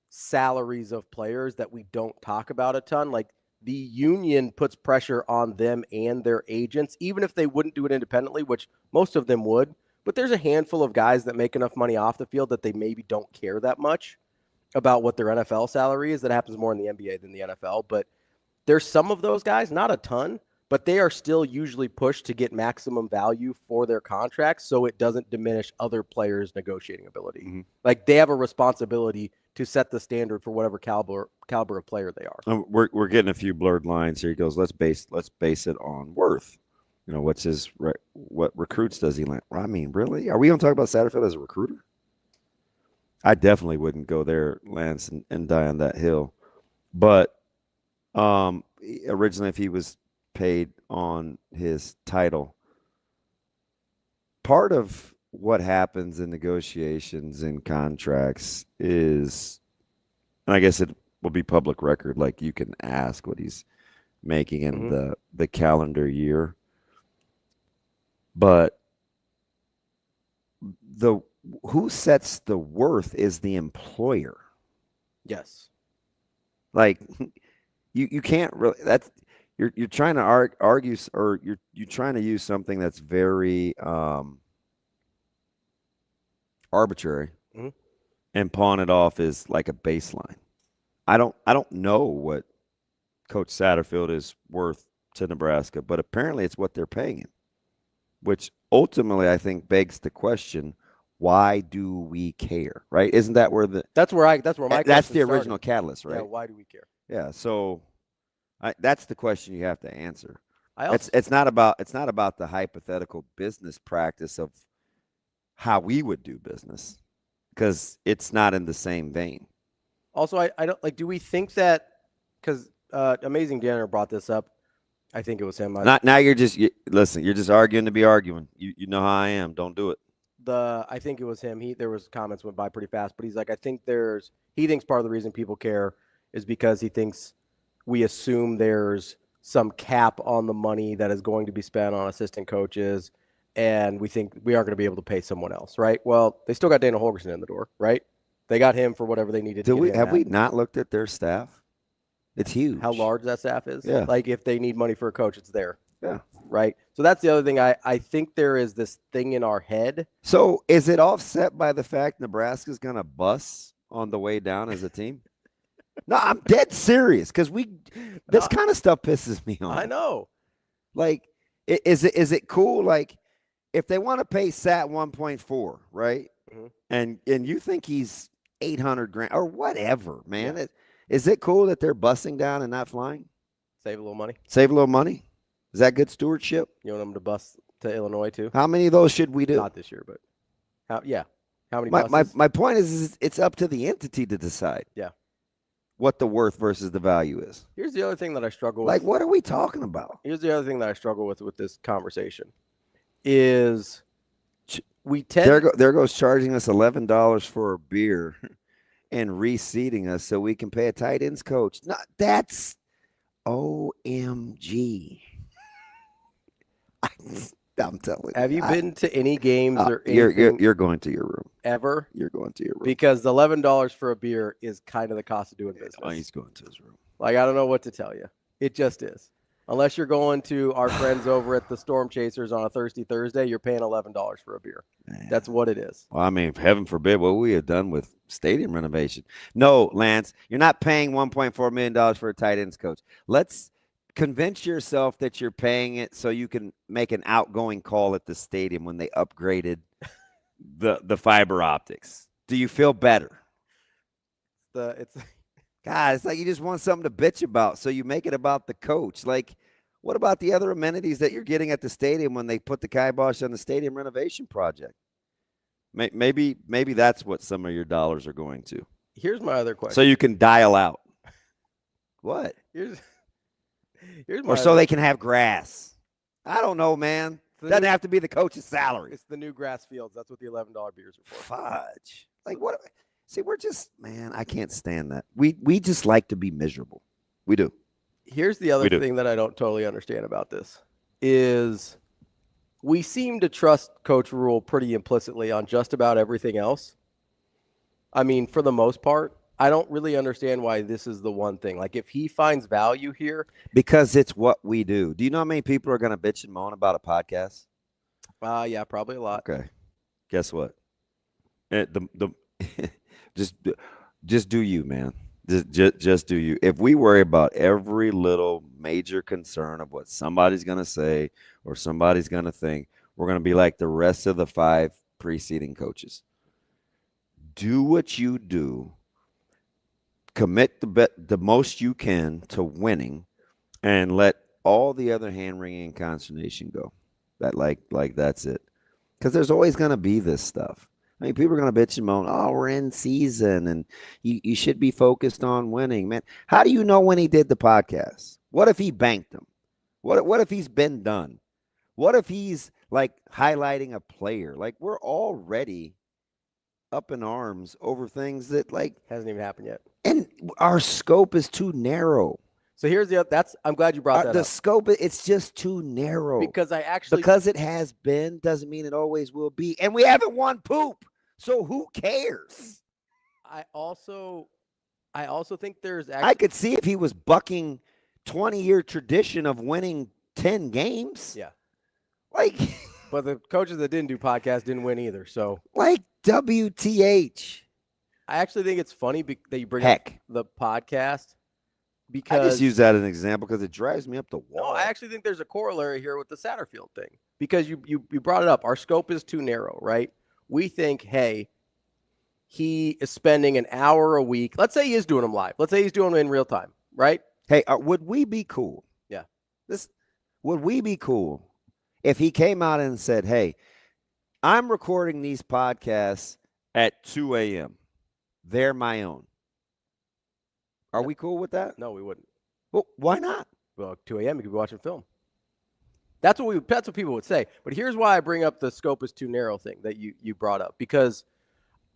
salaries of players that we don't talk about a ton. Like the union puts pressure on them and their agents, even if they wouldn't do it independently, which most of them would. But there's a handful of guys that make enough money off the field that they maybe don't care that much about what their NFL salary is. That happens more in the NBA than the NFL. But there's some of those guys, not a ton, but they are still usually pushed to get maximum value for their contracts so it doesn't diminish other players' negotiating ability. Like they have a responsibility to set the standard for whatever caliber of player they are. We're getting a few blurred lines here. He goes, let's base it on worth. You know, what recruits does he land? I mean, really? Are we going to talk about Satterfield as a recruiter? I definitely wouldn't go there, Lance, and die on that hill. But Originally, if he was paid on his title, part of what happens in negotiations and contracts is, and I guess it will be public record, like you can ask what he's making in the calendar year. But who sets the worth is the employer. Yes. Like you can't really, that's, you're trying to argue, or you're trying to use something that's very arbitrary and pawn it off as like a baseline. I don't know what Coach Satterfield is worth to Nebraska, but apparently it's what they're paying him, which ultimately I think begs the question, why do we care? Right? Isn't that where that's where my that's the original catalyst, right? Yeah, why do we care? Yeah, so that's the question you have to answer. Also, it's not about the hypothetical business practice of how we would do business, because it's not in the same vein. Also, I don't like. Do we think that because Amazing Janitor brought this up? I think it was him. Now you're just listen. You're just arguing to be arguing. You know how I am. Don't do it. I think it was him. There was comments went by pretty fast, but he's like, I think he thinks part of the reason people care is because he thinks we assume there's some cap on the money that is going to be spent on assistant coaches, and we think we are going to be able to pay someone else, right? Well, they still got Dana Holgorsen in the door, right? They got him for whatever they needed. Have we not looked at their staff? It's huge. How large that staff is? Yeah. Like if they need money for a coach, it's there. Yeah. Right. So that's the other thing. I think there is this thing in our head. So is it offset by the fact Nebraska's going to bust on the way down as a team? No, I'm dead serious, because this kind of stuff pisses me off. I know. Like, is it cool? Like, if they want to pay Sat 1.4, right? And you think he's $800,000 or whatever, man. Yeah. Is it cool that they're busting down and not flying? Save a little money. Save a little money. Is that good stewardship? You want them to bus to Illinois too? How many of those should we do? Not this year, but how many buses? My point is it's up to the entity to decide. Yeah. What the worth versus the value is. Here's the other thing that I struggle with. Like, what are we talking about? Here's the other thing that I struggle with this conversation is we tend there goes charging us $11 for a beer and reseating us so we can pay a tight ends coach. No, that's OMG. I'm telling you. Have you been to any games or anything? You're going to your room. Ever? You're going to your room. Because the $11 for a beer is kind of the cost of doing business. Oh, he's going to his room. Like, I don't know what to tell you. It just is. Unless you're going to our friends over at the Storm Chasers on a Thirsty Thursday, you're paying $11 for a beer. Man. That's what it is. Well, I mean, heaven forbid what we have done with stadium renovation. No, Lance, you're not paying $1.4 million for a tight ends coach. Let's convince yourself that you're paying it so you can make an outgoing call at the stadium when they upgraded the fiber optics. Do you feel better? God, it's like you just want something to bitch about, so you make it about the coach. Like, what about the other amenities that you're getting at the stadium when they put the kibosh on the stadium renovation project? Maybe that's what some of your dollars are going to. Here's my other question. So you can dial out. What? So they can have grass. I don't know, man. Doesn't have to be the coach's salary. It's the new grass fields. That's what the $11 beers are for. Fudge. Like, what? See, we're just, man, I can't stand that. We just like to be miserable. We do. Here's the other thing that I don't totally understand about this is we seem to trust Coach Rule pretty implicitly on just about everything else. I mean, for the most part, I don't really understand why this is the one thing. Like, if he finds value here. Because it's what we do. Do you know how many people are going to bitch and moan about a podcast? Yeah, probably a lot. Okay. Guess what? Just do you, man. Just do you. If we worry about every little major concern of what somebody's going to say or somebody's going to think, we're going to be like the rest of the 5 preceding coaches. Do what you do. Commit the most you can to winning, and let all the other hand-wringing and consternation go. That's it. Because there's always going to be this stuff. I mean, people are going to bitch and moan, oh, we're in season and you should be focused on winning, man. How do you know when he did the podcast? What if he banked them? What if he's been done? What if he's like highlighting a player? Like, we're already up in arms over things that like hasn't even happened yet. And our scope is too narrow. So here's I'm glad you brought that the up. The scope, it's just too narrow. Because it has been doesn't mean it always will be. And we haven't won poop. So who cares? I also think there's I could see if he was bucking 20-year tradition of winning 10 games. Yeah. Like, but the coaches that didn't do podcasts didn't win either. So like WTH. I actually think it's funny that you bring up the podcast. Because I just use that as an example because it drives me up the wall. No, I actually think there's a corollary here with the Satterfield thing because you brought it up. Our scope is too narrow, right? We think, hey, he is spending an hour a week. Let's say he is doing them live. Let's say he's doing them in real time, right? Hey, would we be cool? Yeah. Would we be cool if he came out and said, hey, I'm recording these podcasts at 2 a.m. They're my own. Are we cool with that? No, we wouldn't. Well, why not? Well, 2 a.m. you could be watching film. That's what people would say. But here's why I bring up the scope is too narrow thing that you brought up. Because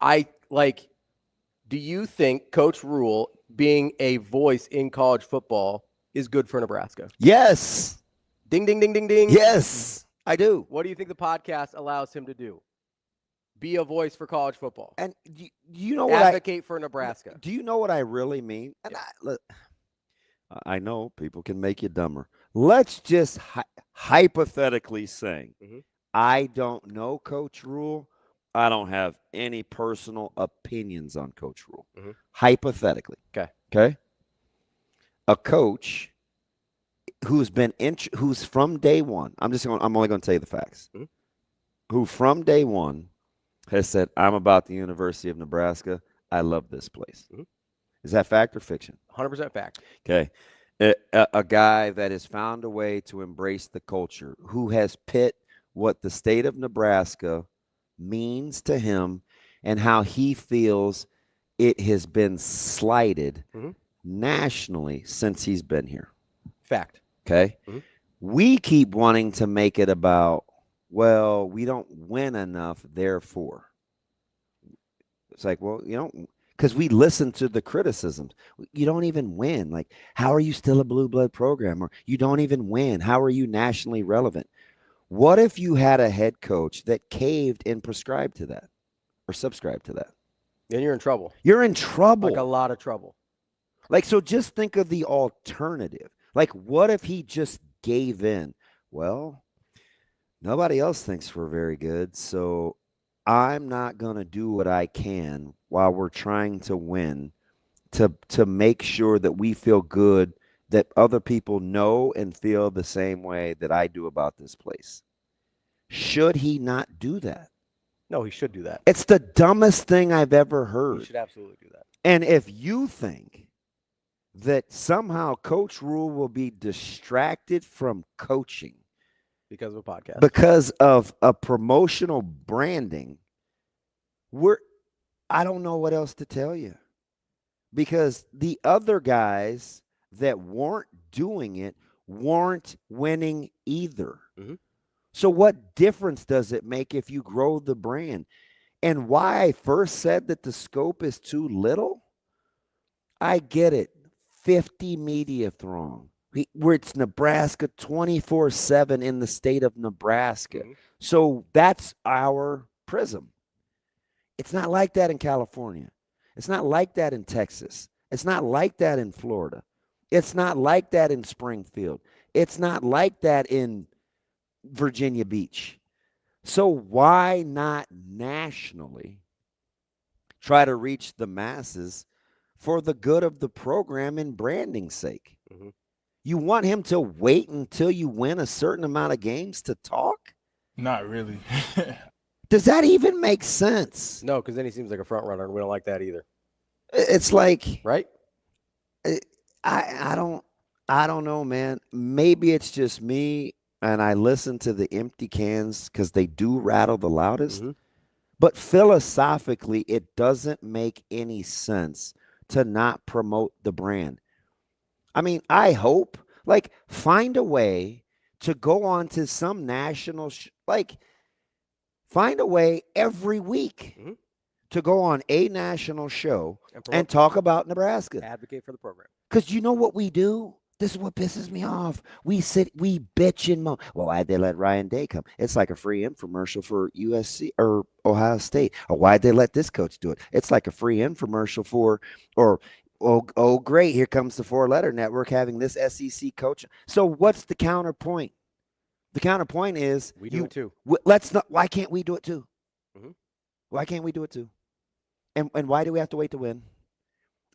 do you think Coach Rule being a voice in college football is good for Nebraska? Yes. Ding, ding, ding, ding, ding. Yes, I do. What do you think the podcast allows him to do? Be a voice for college football. And you know what? Advocate for Nebraska. Do you know what I really mean? And I know people can make you dumber. Let's just hypothetically say, I don't know Coach Rule. I don't have any personal opinions on Coach Rule. Hypothetically. Okay. A coach who's from day one. I'm only going to tell you the facts. Who from day one has said, I'm about the University of Nebraska. I love this place. Is that fact or fiction? 100% fact. Okay. A guy that has found a way to embrace the culture, who has put what the state of Nebraska means to him and how he feels it has been slighted nationally since he's been here. Fact. Okay. We keep wanting to make it about, well, we don't win enough, therefore. It's like, well, because we listen to the criticisms. You don't even win. Like, how are you still a blue blood program? Or you don't even win. How are you nationally relevant? What if you had a head coach that caved and prescribed to that or subscribed to that? Then you're in trouble. You're in trouble. Like a lot of trouble. Like, so just think of the alternative. Like, what if he just gave in? Well, nobody else thinks we're very good, so I'm not going to do what I can while we're trying to win to make sure that we feel good, that other people know and feel the same way that I do about this place. Should he not do that? No, he should do that. It's the dumbest thing I've ever heard. He should absolutely do that. And if you think that somehow Coach Rule will be distracted from coaching because of a podcast, because of a promotional branding, I don't know what else to tell you. Because the other guys that weren't doing it weren't winning either. So what difference does it make if you grow the brand? And why I first said that the scope is too little, I get it. 50 media throng. Where it's Nebraska 24/7 in the state of Nebraska. So that's our prism. It's not like that in California. It's not like that in Texas. It's not like that in Florida. It's not like that in Springfield. It's not like that in Virginia Beach. So why not nationally try to reach the masses for the good of the program and branding's sake? You want him to wait until you win a certain amount of games to talk? Not really. Does that even make sense? No, because then he seems like a front runner, and we don't like that either. It's like, right? I don't know, man. Maybe it's just me, and I listen to the empty cans because they do rattle the loudest. But philosophically, it doesn't make any sense to not promote the brand. I mean, I hope, like, find a way to go on to some national, find a way every week to go on a national show and talk about Nebraska. Advocate for the program. Because you know what we do? This is what pisses me off. We bitch and moan. Well, why'd they let Ryan Day come? It's like a free infomercial for USC or Ohio State. Or why'd they let this coach do it? It's like a free infomercial for, oh, great, here comes the 4-letter network having this SEC coach. So what's the counterpoint? The counterpoint is we do it too. Why can't we do it too? Why can't we do it too? And why do we have to wait to win?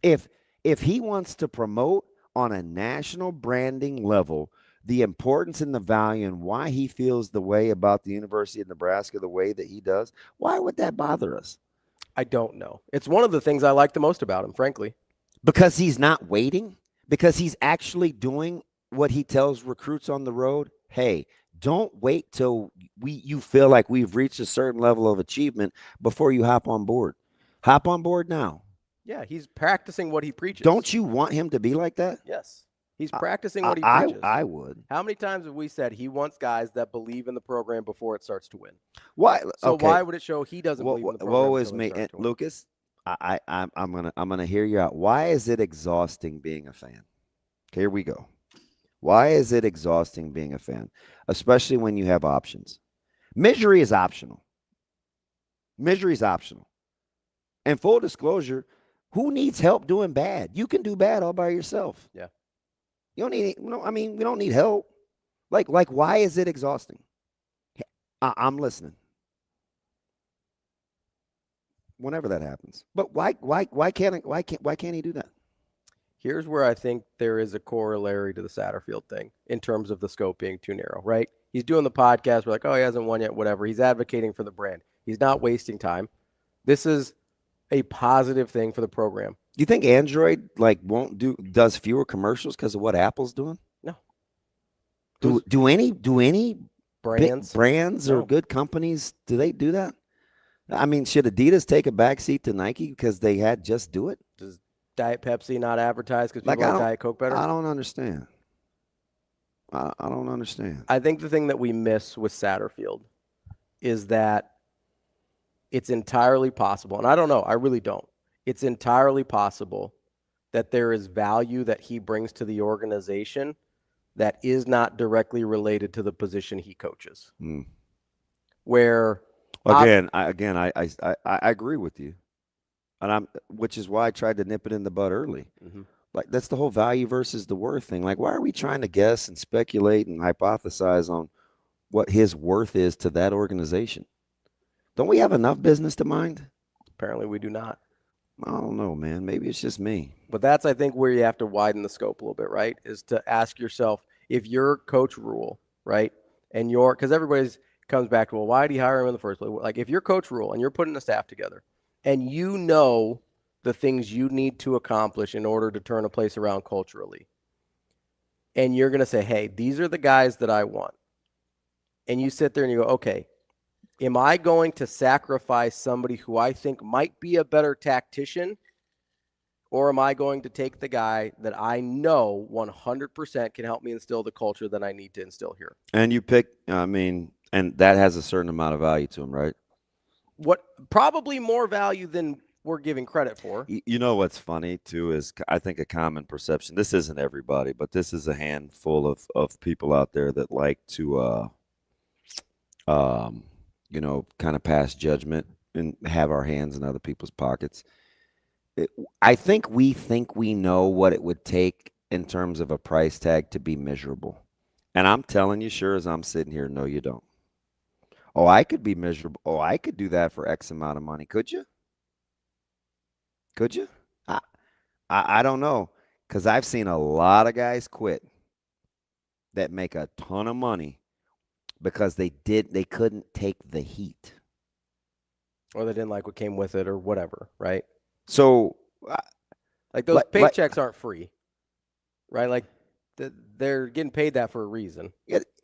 If he wants to promote on a national branding level the importance and the value and why he feels the way about the University of Nebraska the way that he does, why would that bother us? I don't know. It's one of the things I like the most about him, frankly. Because he's not waiting? Because he's actually doing what he tells recruits on the road? Hey, don't wait till you feel like we've reached a certain level of achievement before you hop on board. Hop on board now. Yeah, he's practicing what he preaches. Don't you want him to be like that? Yes. He's practicing what he preaches. I would. How many times have we said he wants guys that believe in the program before it starts to win? Why? So okay. why would it show he doesn't believe in the program? Woe is me, and Lucas. I'm gonna hear you out. Why is it exhausting being a fan? Okay, here we go. Why is it exhausting being a fan, especially when you have options? Misery is optional. Misery is optional. And full disclosure, who needs help doing bad? You can do bad all by yourself. Yeah. You don't need. We don't need help. Like, why is it exhausting? I'm listening. Whenever that happens, but why can't he do that? Here's where I think there is a corollary to the Satterfield thing in terms of the scope being too narrow, right? He's doing the podcast. We're like, oh, he hasn't won yet, whatever. He's advocating for the brand. He's not wasting time. This is a positive thing for the program. You think Android does fewer commercials because of what Apple's doing? No. Do any brands or good companies, do they do that? I mean, should Adidas take a backseat to Nike because they had Just Do It? Does Diet Pepsi not advertise because people like Diet Coke better? I don't understand. I don't understand. I think the thing that we miss with Satterfield is that it's entirely possible, and I don't know, I really don't. It's entirely possible that there is value that he brings to the organization that is not directly related to the position he coaches. Where I agree with you, and which is why I tried to nip it in the bud early. Like, that's the whole value versus the worth thing. Like, why are we trying to guess and speculate and hypothesize on what his worth is to that organization? Don't we have enough business to mind? Apparently, we do not. I don't know, man. Maybe it's just me. But that's, I think, where you have to widen the scope a little bit, right? Is to ask yourself, if you're Coach Rule, right, and because everybody's comes back to, well, why did he hire him in the first place? Like, if you're Coach Rule and you're putting a staff together and you know the things you need to accomplish in order to turn a place around culturally, and you're going to say, hey, these are the guys that I want, and you sit there and you go, okay, am I going to sacrifice somebody who I think might be a better tactician, or am I going to take the guy that I know 100% can help me instill the culture that I need to instill here? And you pick, and that has a certain amount of value to him, right? What probably more value than we're giving credit for. You know what's funny too is I think a common perception. This isn't everybody, but this is a handful of people out there that like to, kind of pass judgment and have our hands in other people's pockets. I think we know what it would take in terms of a price tag to be miserable. And I'm telling you, sure as I'm sitting here, no, you don't. Oh, I could be miserable. Oh, I could do that for X amount of money. Could you? Could you? I don't know, because I've seen a lot of guys quit that make a ton of money because they couldn't take the heat. Or they didn't like what came with it or whatever, right? So, like those paychecks aren't free, right? Like they're getting paid that for a reason.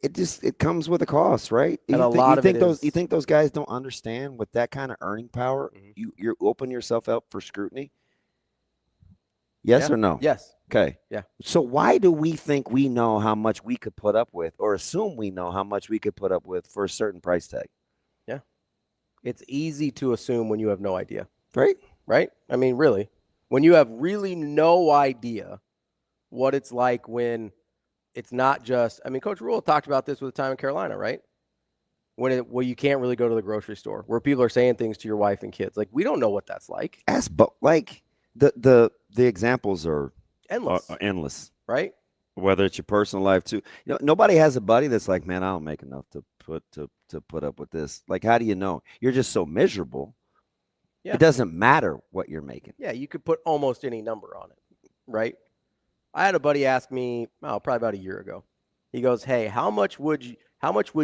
it comes with a cost, right? And you think those guys don't understand with that kind of earning power, you open yourself up for scrutiny? Yes or no? Yes. Okay. Yeah. So why do we think we know how much we could put up with, or assume we know how much we could put up with for a certain price tag? Yeah. It's easy to assume when you have no idea. Right? Right? I mean, really. When you have really no idea what it's like when it's not just, I mean, Coach Rule talked about this with the time in Carolina, right? When you can't really go to the grocery store, where people are saying things to your wife and kids. Like, we don't know what that's like. The examples are endless. Right? Whether it's your personal life too. You know, nobody has a buddy that's like, man, I don't make enough to put up with this. Like, how do you know? You're just so miserable. Yeah. It doesn't matter what you're making. Yeah, you could put almost any number on it, right? I had a buddy ask me, probably about a year ago. He goes, "Hey, how much would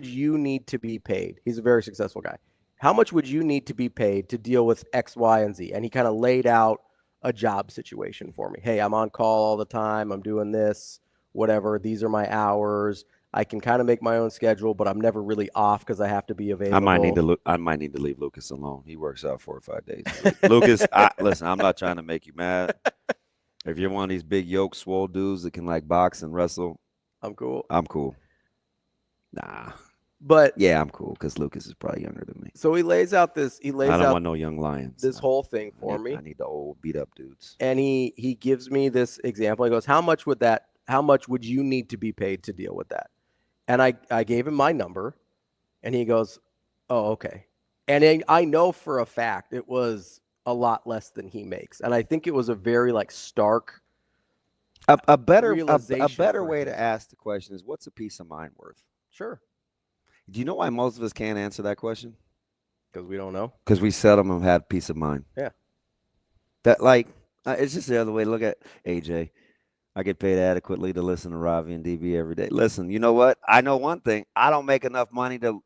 you need to be paid?" He's a very successful guy. "How much would you need to be paid to deal with X, Y, and Z?" And he kind of laid out a job situation for me. "Hey, I'm on call all the time. I'm doing this, whatever. These are my hours. I can kind of make my own schedule, but I'm never really off because I have to be available." I might need to leave Lucas alone. He works out 4 or 5 days. Lucas, listen, I'm not trying to make you mad. If you're one of these big yoke swole dudes that can like box and wrestle, I'm cool. I'm cool. Nah. But yeah, I'm cool because Lucas is probably younger than me. So he lays out this. I don't want no young lions. This whole thing for me. I need the old beat up dudes. And he gives me this example. He goes, "How much would you need to be paid to deal with that?" And I gave him my number, and he goes, "Oh, okay." And I know for a fact it was a lot less than he makes, and I think it was a very stark. A better way to ask the question is, what's a peace of mind worth? Sure. Do you know why most of us can't answer that question? Because we don't know. Because we seldom have had peace of mind. Yeah. That it's just the other way to look at AJ. I get paid adequately to listen to Ravi and DB every day. Listen, you know what? I know one thing. I don't make enough money to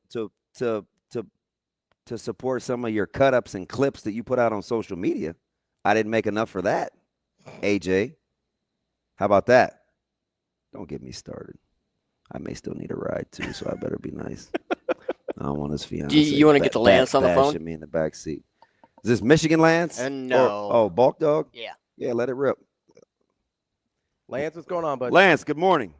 support some of your cut-ups and clips that you put out on social media. I didn't make enough for that, AJ. How about that? Don't get me started. I may still need a ride, too, so I better be nice. I don't want his fiance. You want to get the Lance on the phone? Me in the back seat. Is this Michigan Lance? No. Bulk Dog? Yeah. Yeah, let it rip. Lance, what's going on, bud? Lance, good morning.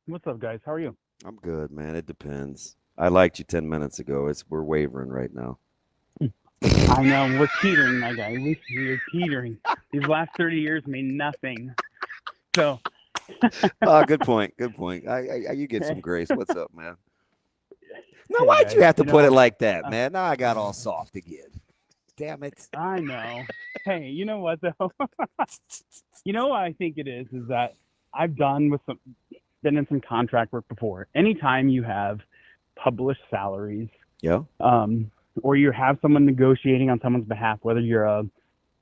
What's up, guys? How are you? I'm good, man. It depends. I liked you 10 minutes ago. We're wavering right now. I know. We're teetering, my guy. We're teetering. These last 30 years mean nothing. So. Good point. Good point. You get some grace. What's up, man? Now, why'd you have to put it like that, man? Now I got all soft again. Damn it. I know. Hey, you know what, though? You know what I think it is that I've been in some contract work before. Anytime you have published salaries, or you have someone negotiating on someone's behalf, whether you're an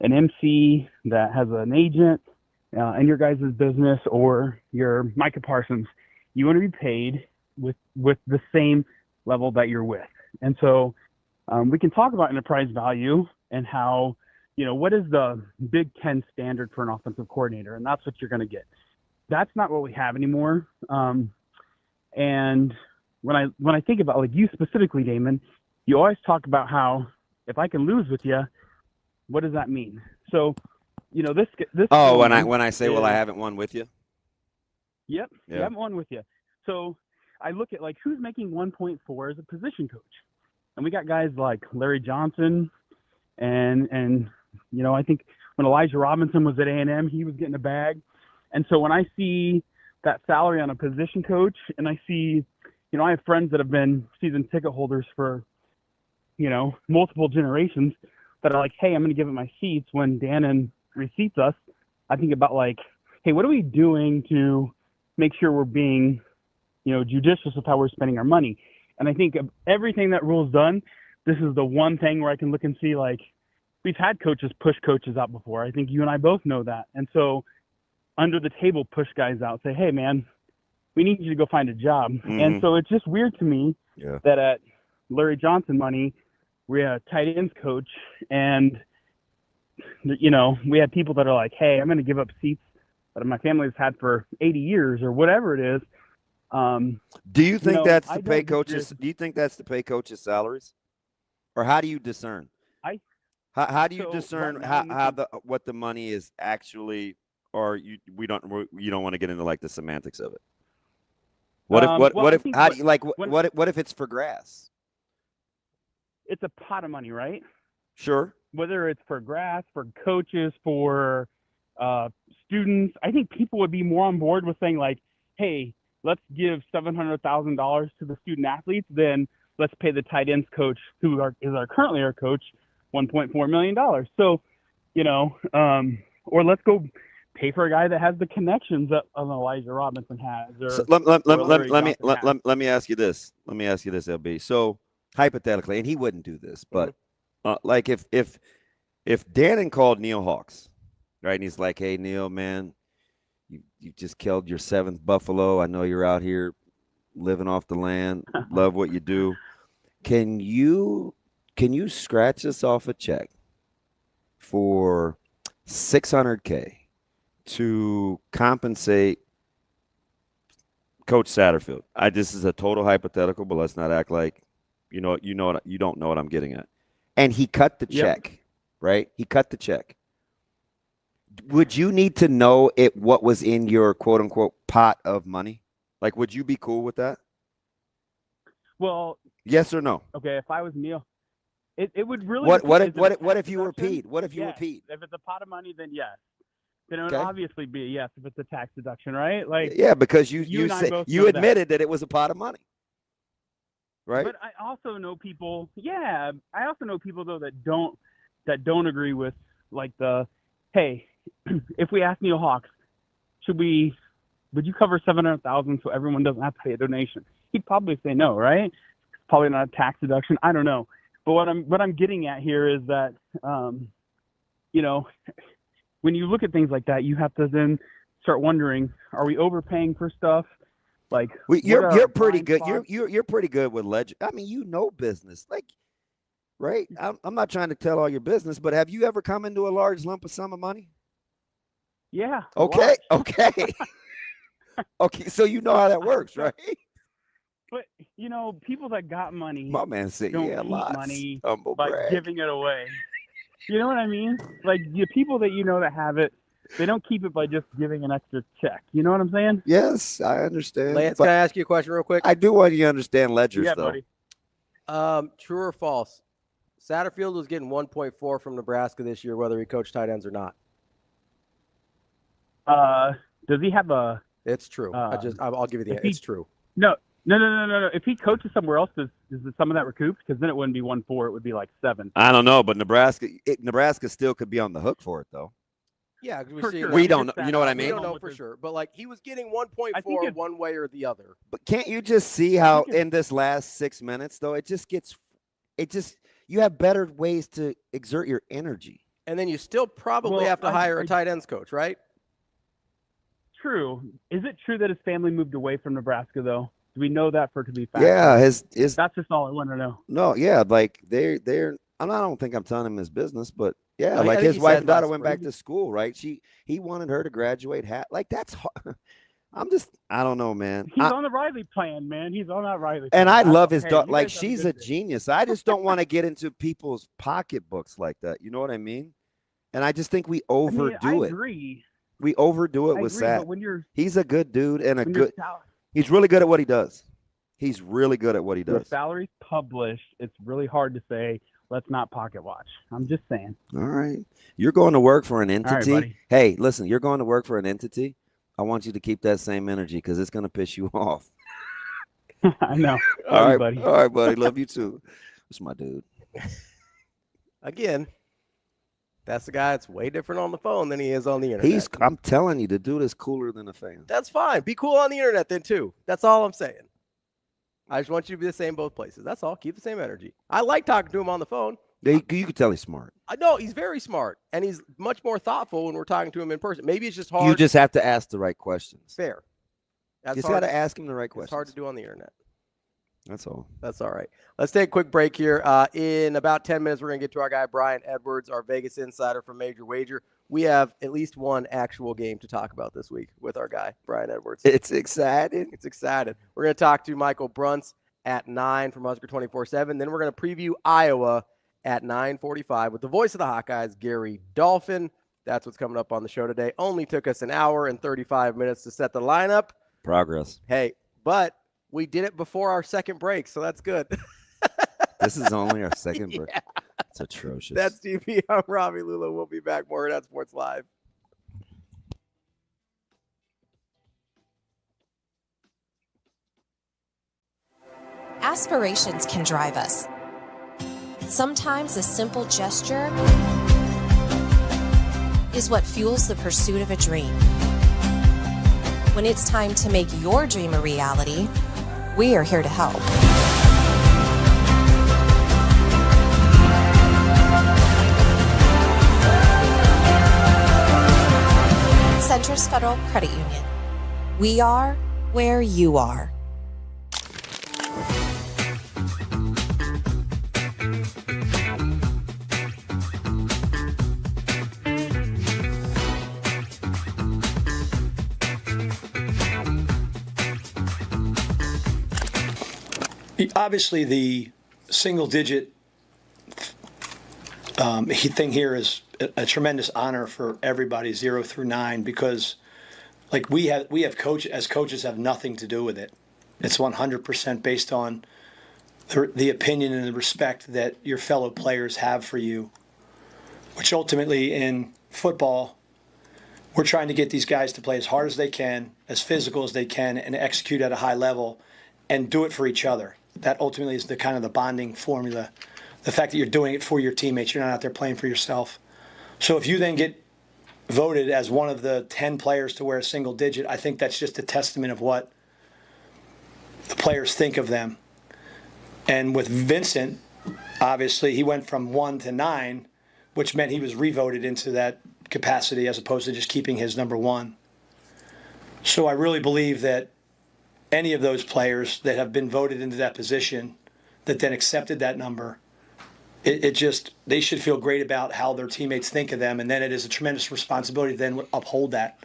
MC that has an agent in your guys' business, or you're Micah Parsons, you want to be paid with the same level that you're with. And so we can talk about enterprise value and how, what is the Big Ten standard for an offensive coordinator? And that's what you're going to get. That's not what we have anymore. And when I think about, like, you specifically, Damon, you always talk about how if I can lose with you, what does that mean? So, this. Oh, when I say, well, I haven't won with you. Yep, yeah. You haven't won with you. So I look at who's making 1.4 as a position coach, and we got guys like Larry Johnson, and I think when Elijah Robinson was at A&M, he was getting a bag. And so when I see that salary on a position coach, and I see, I have friends that have been season ticket holders for, multiple generations that are like, hey, I'm going to give it my seats when Dannon receipts us. I think about hey, what are we doing to make sure we're being, judicious with how we're spending our money? And I think of everything that Rule's done, this is the one thing where I can look and see, we've had coaches push coaches out before. I think you and I both know that. And so under the table, push guys out, say, hey, man, we need you to go find a job. Mm-hmm. And so it's just weird to me that at Larry Johnson money, we're a tight ends coach, and, we had people that are like, hey, I'm going to give up seats that my family has had for 80 years or whatever it is. Do you think that's I to pay don't coaches? Do you think that's to pay coaches' salaries, or how do you discern? How do you discern right now, what the money is actually, or you don't want to get into like the semantics of it? What if it's for grass? It's a pot of money, right? Sure. Whether it's for grass, for coaches, for students, I think people would be more on board with saying like, hey, let's give $700,000 to the student athletes, then let's pay the tight ends coach who is currently our coach $1.4 million. So, or let's go pay for a guy that has the connections that Elijah Robinson has. So let me ask you this. LB. So hypothetically, and he wouldn't do this, but like if Dannon called Neil Hawks, right, and he's like, hey, Neil, man, you just killed your 7th buffalo. I know you're out here living off the land. Love what you do. Can you scratch us off a check for $600K to compensate Coach Satterfield? This is a total hypothetical, but let's not act like you don't know what I'm getting at. And he cut the check, right? He cut the check. Would you need to know what was in your quote unquote pot of money? Like, would you be cool with that? Well, yes or no? Okay, if I was Neil, it would really. What if you were Pete? What if you were Pete? If it's a pot of money, then yes. Then it would obviously be a yes if it's a tax deduction, right? Like, yeah, because you admitted that it was a pot of money, right? But I also know people. Yeah, I also know people though that don't agree with like hey, if we ask Neil Hawks, would you cover $700,000 so everyone doesn't have to pay a donation? He'd probably say no, right? It's probably not a tax deduction. I don't know. But what I'm getting at here is that, when you look at things like that, you have to then start wondering: are we overpaying for stuff? Like, you're pretty good. You're pretty good with ledger. I mean, business, like, right? I'm not trying to tell all your business, but have you ever come into a large lump of sum of money? Yeah. Okay. Okay. So you know how that works, right? But people that got money, my man said, don't keep money by giving it away. You know what I mean? Like the people that that have it, they don't keep it by just giving an extra check. You know what I'm saying? Yes, I understand. Lance, can I ask you a question real quick? I do want you to understand ledgers, though. Buddy. True or false? Satterfield was getting 1.4 from Nebraska this year, whether he coached tight ends or not. Does he have a? It's true. I'll give you the. It's true. No. If he coaches somewhere else, is some of that recouped? Because then it wouldn't be 1.4; it would be like 7. I don't know, but Nebraska still could be on the hook for it, though. Yeah, we don't know. You know what I mean? We don't know for sure, but like he was getting 1.4 one way or the other. But can't you just see how in this last 6 minutes, though, you have better ways to exert your energy, and then you still probably have to hire a tight ends coach, right? True. Is it true that his family moved away from Nebraska, though? Do we know that for it to be fact? Yeah, his that's just all I want to know. No, yeah, like they're. I don't think I'm telling him his business, but yeah, like his wife and daughter went back to school, right? He wanted her to graduate. Like that's hard. I don't know, man. He's on the Riley plan, man. He's on that Riley plan. And I love his daughter. Like she's a genius. I just don't want to get into people's pocketbooks like that. You know what I mean? And I just think we overdo it. I agree. We overdo it with Sat. He's a good dude and he's really good at what he does. The salary's published. It's really hard to say, let's not pocket watch. I'm just saying. All right. You're going to work for an entity. Right, hey, listen, you're going to work for an entity. I want you to keep that same energy because it's going to piss you off. I know. All right, buddy. All right, buddy. Love you too. That's my dude. Again, that's the guy that's way different on the phone than he is on the internet. I'm telling you, the dude is cooler than a fan. That's fine. Be cool on the internet then too. That's all I'm saying. I just want you to be the same both places. That's all. Keep the same energy. I like talking to him on the phone. You can tell he's smart. I know he's very smart, and he's much more thoughtful when we're talking to him in person. Maybe it's just hard. You just have to ask the right questions. Fair. You just got to ask him the right questions. It's hard to do on the internet. That's all. That's all right. Let's take a quick break here. In about 10 minutes, we're going to get to our guy, Brian Edwards, our Vegas insider from Major Wager. We have at least one actual game to talk about this week with our guy, Brian Edwards. It's exciting. It's exciting. We're going to talk to Michael Bruntz at 9 from Husker247. Then we're going to preview Iowa at 9:45 with the voice of the Hawkeyes, Gary Dolphin. That's what's coming up on the show today. Only took us an hour and 35 minutes to set the lineup. Progress. Hey, but we did it before our second break, so that's good. This is only our second break. Yeah. It's atrocious. That's TV. I'm Ravi Lulla. We'll be back. More Hurrdat Sports Live. Aspirations can drive us. Sometimes a simple gesture is what fuels the pursuit of a dream. When it's time to make your dream a reality, we are here to help. Centris Federal Credit Union. We are where you are. Obviously, the single-digit thing here is a tremendous honor for everybody, 0 through 9, because, like, we have coaches have nothing to do with it. It's 100% based on the opinion and the respect that your fellow players have for you, which ultimately in football, we're trying to get these guys to play as hard as they can, as physical as they can, and execute at a high level, and do it for each other. That ultimately is the kind of the bonding formula. The fact that you're doing it for your teammates, you're not out there playing for yourself. So if you then get voted as one of the 10 players to wear a single digit, I think that's just a testament of what the players think of them. And with Vincent, obviously, he went from 1 to 9, which meant he was revoted into that capacity as opposed to just keeping his number 1. So I really believe that any of those players that have been voted into that position that then accepted that number, they should feel great about how their teammates think of them, and then it is a tremendous responsibility to then uphold that.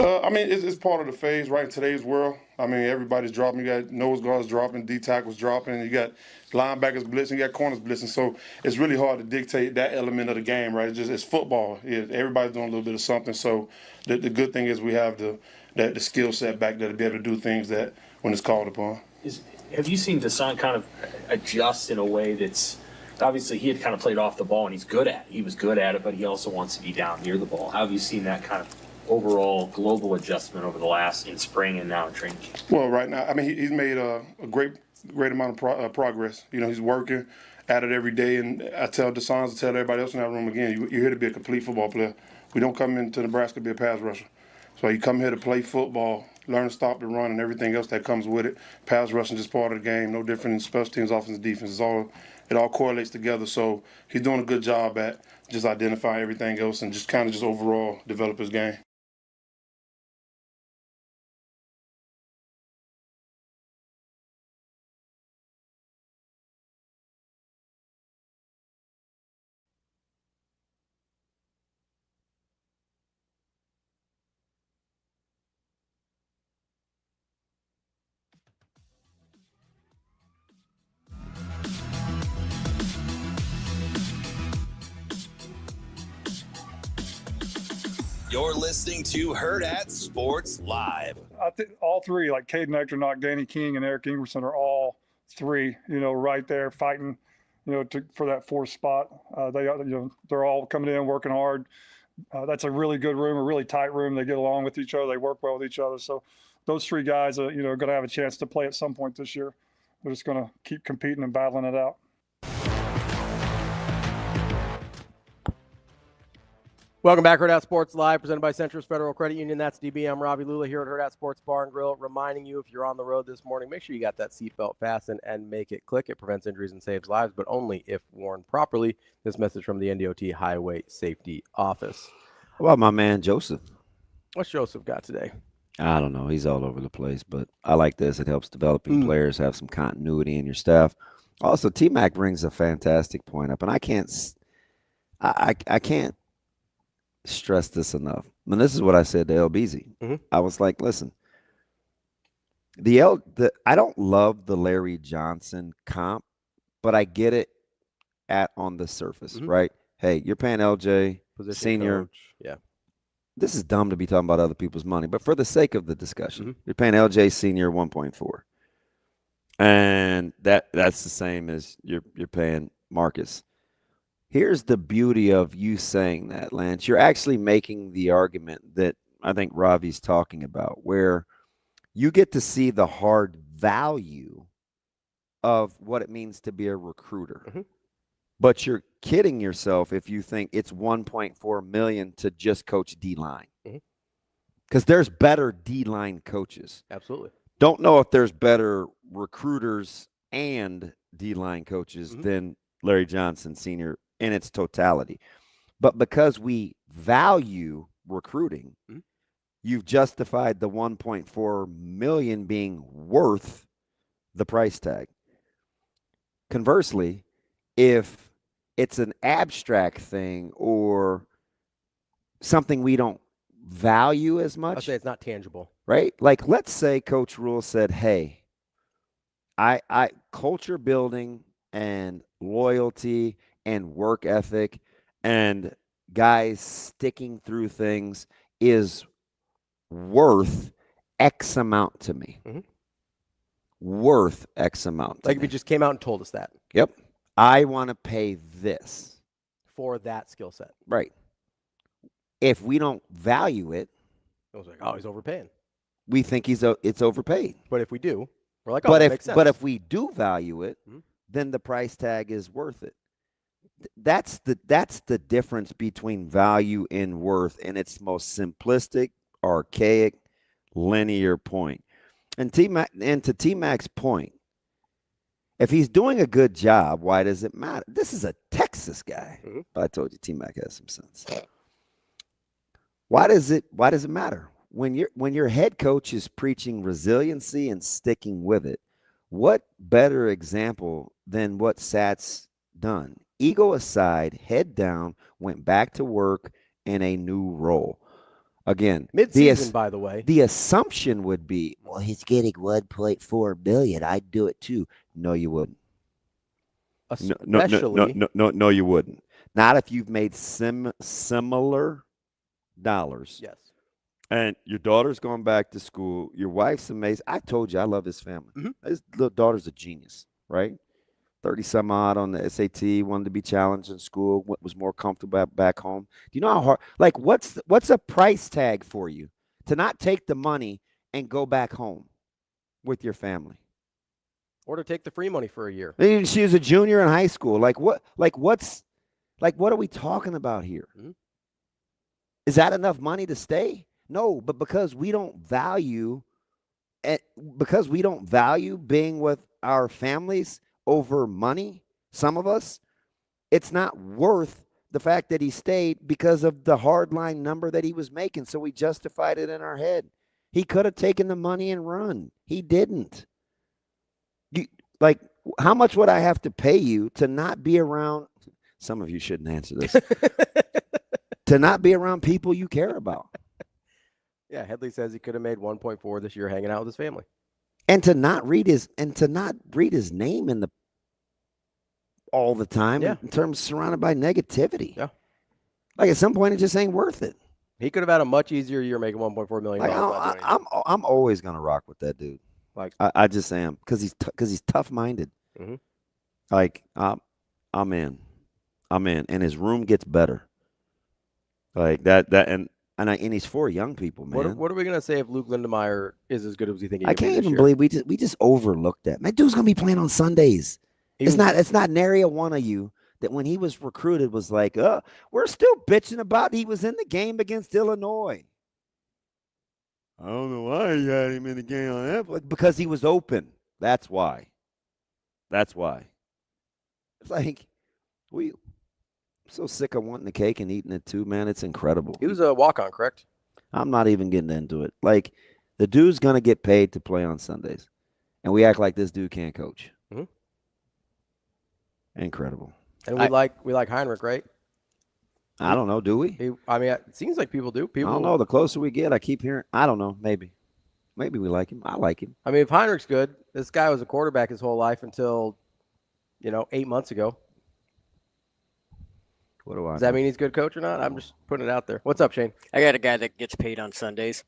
I mean, it's part of the phase, right, in today's world. I mean, everybody's dropping. You got nose guards dropping, D-tackles dropping, you got linebackers blitzing, you got corners blitzing. So it's really hard to dictate that element of the game, right? It's football. Everybody's doing a little bit of something. So the good thing is we have the skill set back there to be able to do things that when it's called upon. Have you seen Deshaun kind of adjust in a way that's obviously he had kind of played off the ball and he's good at it. He was good at it, but he also wants to be down near the ball. How have you seen that kind of overall global adjustment over the last in spring and now in training camp? Well, right now, I mean, he's made a great amount of progress. You know, he's working at it every day, and I tell Deshaun, I tell everybody else in that room again, you're here to be a complete football player. We don't come into Nebraska to be a pass rusher. So you come here to play football learn to stop the run and everything else that comes with it. Pass rushing just part of the game, no different than special teams, offense, and defense. It all correlates together. So he's doing a good job at just identifying everything else and just kind of just overall develop his game. You're listening to Hurrdat Sports Live. I think all three, like Caden Ectornock, Danny King, and Eric Ingerson, are all three, right there fighting, for that fourth spot. They're all coming in, working hard. That's a really good room, a really tight room. They get along with each other. They work well with each other. So those three guys are, going to have a chance to play at some point this year. They're just going to keep competing and battling it out. Welcome back, Hurrdat Sports Live, presented by Centris Federal Credit Union. That's DB. I'm Ravi Lulla here at Hurrdat Sports Bar and Grill, reminding you, if you're on the road this morning, make sure you got that seatbelt fastened and make it click. It prevents injuries and saves lives, but only if worn properly. This message from the NDOT Highway Safety Office. How about my man Joseph? What's Joseph got today? I don't know. He's all over the place, but I like this. It helps developing players have some continuity in your staff. Also, T-Mac brings a fantastic point up, and I can't stress this enough. And this is what I said to LBZ. I was like, listen, I don't love the Larry Johnson comp, but I get it on the surface, right? Hey, you're paying LJ, Position senior. coach. Yeah. This is dumb to be talking about other people's money, but for the sake of the discussion, you're paying LJ senior 1.4. And that's the same as you're paying Marcus. Here's the beauty of you saying that, Lance. You're actually making the argument that I think Ravi's talking about, where you get to see the hard value of what it means to be a recruiter. But you're kidding yourself if you think it's $1.4 million to just coach D-line. Because there's better D-line coaches. Absolutely. Don't know if there's better recruiters and D-line coaches than Larry Johnson Sr. in its totality. But because we value recruiting, you've justified the $1.4 million being worth the price tag. Conversely, if it's an abstract thing or something we don't value as much, I'll say it's not tangible. right? Like, let's say Coach Rule said, hey, I culture building and loyalty and work ethic and guys sticking through things is worth X amount to me. Worth X amount to Like me. if you just came out and told us that. Yep. I want to pay this. For that skill set. Right. If we don't value it, I was like, oh, he's overpaying. we think it's overpaid. But if we do, we're like, oh, that makes sense. But if we do value it, then the price tag is worth it. That's the difference between value and worth in its most simplistic, archaic, linear point. And to T-Mac's point, if he's doing a good job, why does it matter? This is a Texas guy. But I told you T-Mac has some sense. Why does it matter? When your head coach is preaching resiliency and sticking with it, what better example than what Sat's done? Ego aside, head down, went back to work in a new role. Again, mid-season, by the way. The assumption would be, well, he's getting $1.4 million. I'd do it too. No, you wouldn't. No, you wouldn't. Not if you've made similar dollars. Yes. And your daughter's going back to school. Your wife's amazing. I told you I love his family. His little daughter's a genius, right? 30-some odd on the SAT, wanted to be challenged in school, was more comfortable back home. Do you know how hard? Like, what's a price tag for you to not take the money and go back home with your family? Or to take the free money for a year. She was a junior in high school. What are we talking about here? Is that enough money to stay? No, but because we don't value because we don't value being with our families over money, some of us, it's not worth the fact that he stayed because of the hardline number that he was making. So we justified it in our head. He could have taken the money and run. He didn't. How much would I have to pay you to not be around? Some of you shouldn't answer this. To not be around people you care about. Yeah, Headley says he could have made 1.4 this year hanging out with his family. And to not read his name in the all the time in terms surrounded by negativity. Yeah. Like at some point it just ain't worth it. He could have had a much easier year making $1.4 million. I'm always gonna rock with that dude. Like I just am because he's tough minded. Mm-hmm. Like I'm in, and his room gets better. Like that and he's for young people, man. What are we gonna say if Luke Lindemeyer is as good as we think? I can't even believe we just overlooked that. Man, dude's gonna be playing on Sundays. It's not nary a one of you that when he was recruited was like, we're still bitching about he was in the game against Illinois. I don't know why you had him in the game on that. Because he was open. That's why. It's like I'm so sick of wanting the cake and eating it too, man. It's incredible. He was a walk-on, correct? I'm not even getting into it. Like, the dude's going to get paid to play on Sundays. And we act like this dude can't coach. Mm-hmm. Incredible. And we like Heinrich, right? I don't know. Do we? It seems like people do. I don't know. The closer we get, I keep hearing. I don't know. Maybe we like him. I like him. I mean, if Heinrich's good, this guy was a quarterback his whole life until, 8 months ago. What do I? Does that mean he's a good coach or not? I'm just putting it out there. What's up, Shane? I got a guy that gets paid on Sundays.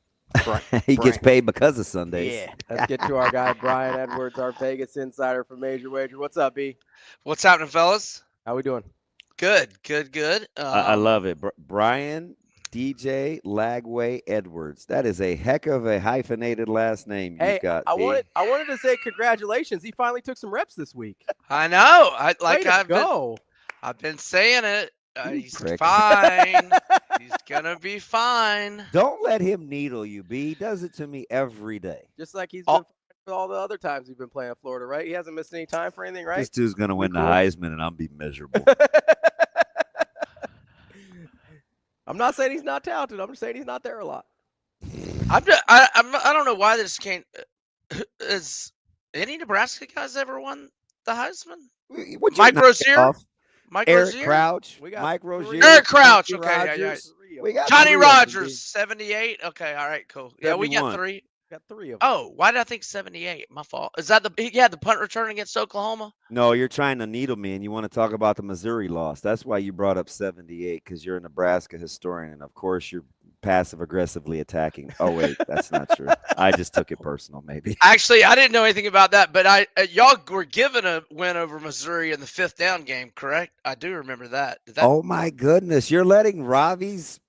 He gets paid because of Sundays. Yeah. Let's get to our guy, Brian Edwards, our Vegas insider from Major Wager. What's up, B? What's happening, fellas? How we doing? Good. I love it. Brian DJ Lagway Edwards. That is a heck of a hyphenated last name you've got. I wanted to say congratulations. He finally took some reps this week. I know. I've been saying it. He's fine. He's gonna be fine. Don't let him needle you, B. He does it to me every day. Just like he's been for all the other times he's been playing in Florida, right? He hasn't missed any time for anything, right? This dude's gonna win the Heisman, and I'm be miserable. I'm not saying he's not talented. I'm just saying he's not there a lot. I don't know why this can't. Has any Nebraska guys ever won the Heisman? Mike Rozier. Eric Crouch, Mike Rozier, Eric Crouch. Okay, yeah. We got Johnny Rogers, 78. Okay, all right, cool. Yeah, we got 3. Got 3 of them. Oh, why did I think 78? My fault. Is that the punt return against Oklahoma? No, you're trying to needle me, and you want to talk about the Missouri loss. That's why you brought up 78, because you're a Nebraska historian, and of course you're passive-aggressively attacking. Oh, wait, that's not true. I just took it personal, maybe. Actually, I didn't know anything about that, but y'all were given a win over Missouri in the 5th down game, correct? I do remember that. Oh, my goodness. You're letting Ravi's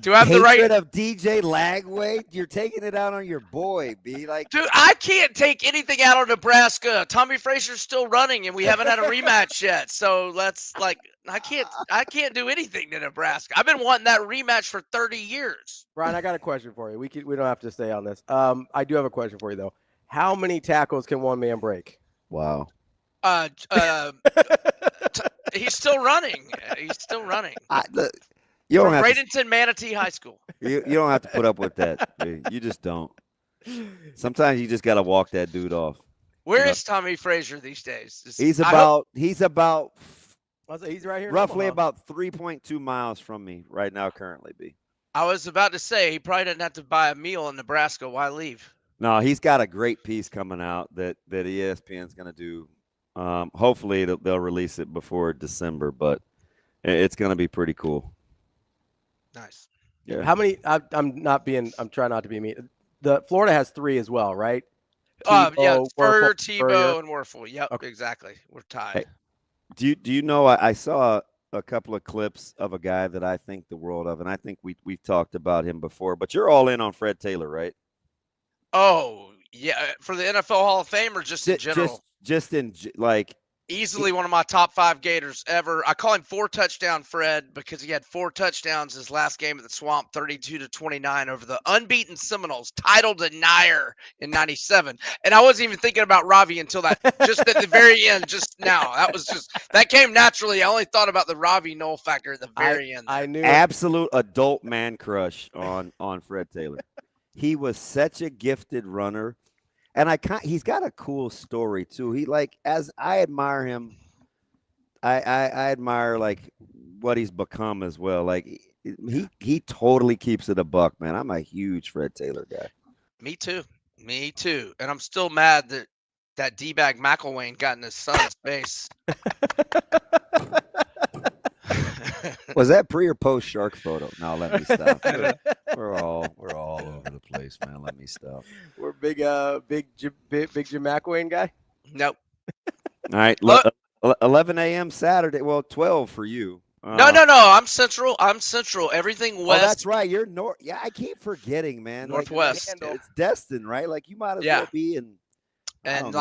do I have the right of DJ Lagway? You're taking it out on your boy, B. Dude, I can't take anything out on Nebraska. Tommy Frazier's still running, and we haven't had a rematch yet. So I can't do anything to Nebraska. I've been wanting that rematch for 30 years. Brian, I got a question for you. We don't have to stay on this. I do have a question for you though. How many tackles can one man break? Wow. He's still running. You don't From have Bradenton Manatee High School. You don't have to put up with that. You just don't. Sometimes you just got to walk that dude off. Where is Tommy Frazier these days? He's about he's right here. Roughly about 3.2 miles from me right now currently, B. I was about to say he probably doesn't have to buy a meal in Nebraska. Why leave? No, he's got a great piece coming out that ESPN's going to do. Hopefully they'll release it before December, but it's going to be pretty cool. Nice. Yeah. How many? I'm trying not to be mean. The Florida has 3 as well, right? Furter, Tebow, and Werfel. Yep, okay. Exactly. We're tied. Hey, do you know? I saw a couple of clips of a guy that I think the world of, and I think we've talked about him before. But you're all in on Fred Taylor, right? Oh yeah, for the NFL Hall of Fame or just in general? Just in like Easily one of my top 5 Gators ever. I call him 4-touchdown Fred because he had 4 touchdowns his last game at the Swamp, 32-29 over the unbeaten Seminoles, title denier in '97. And I wasn't even thinking about Ravi until just at the very end, just now. That came naturally. I only thought about the Ravi Knoll factor at the very end. I knew absolute adult man crush on Fred Taylor. He was such a gifted runner. And he's got a cool story too. As I admire him, I admire what he's become as well. He totally keeps it a buck, man. I'm a huge Fred Taylor guy. Me too. And I'm still mad that D-bag McElwain got in his son's face. Was that pre or post shark photo? No, let me stop. We're all over the place, man. Let me stop. We're big Jim McElwain guy. Nope. All right, 11 a.m. Saturday. Well, 12 for you. No. I'm central. Everything west. Oh, that's right. You're north. Yeah, I keep forgetting, man. Northwest. It's Destin, right? You might as well be in. And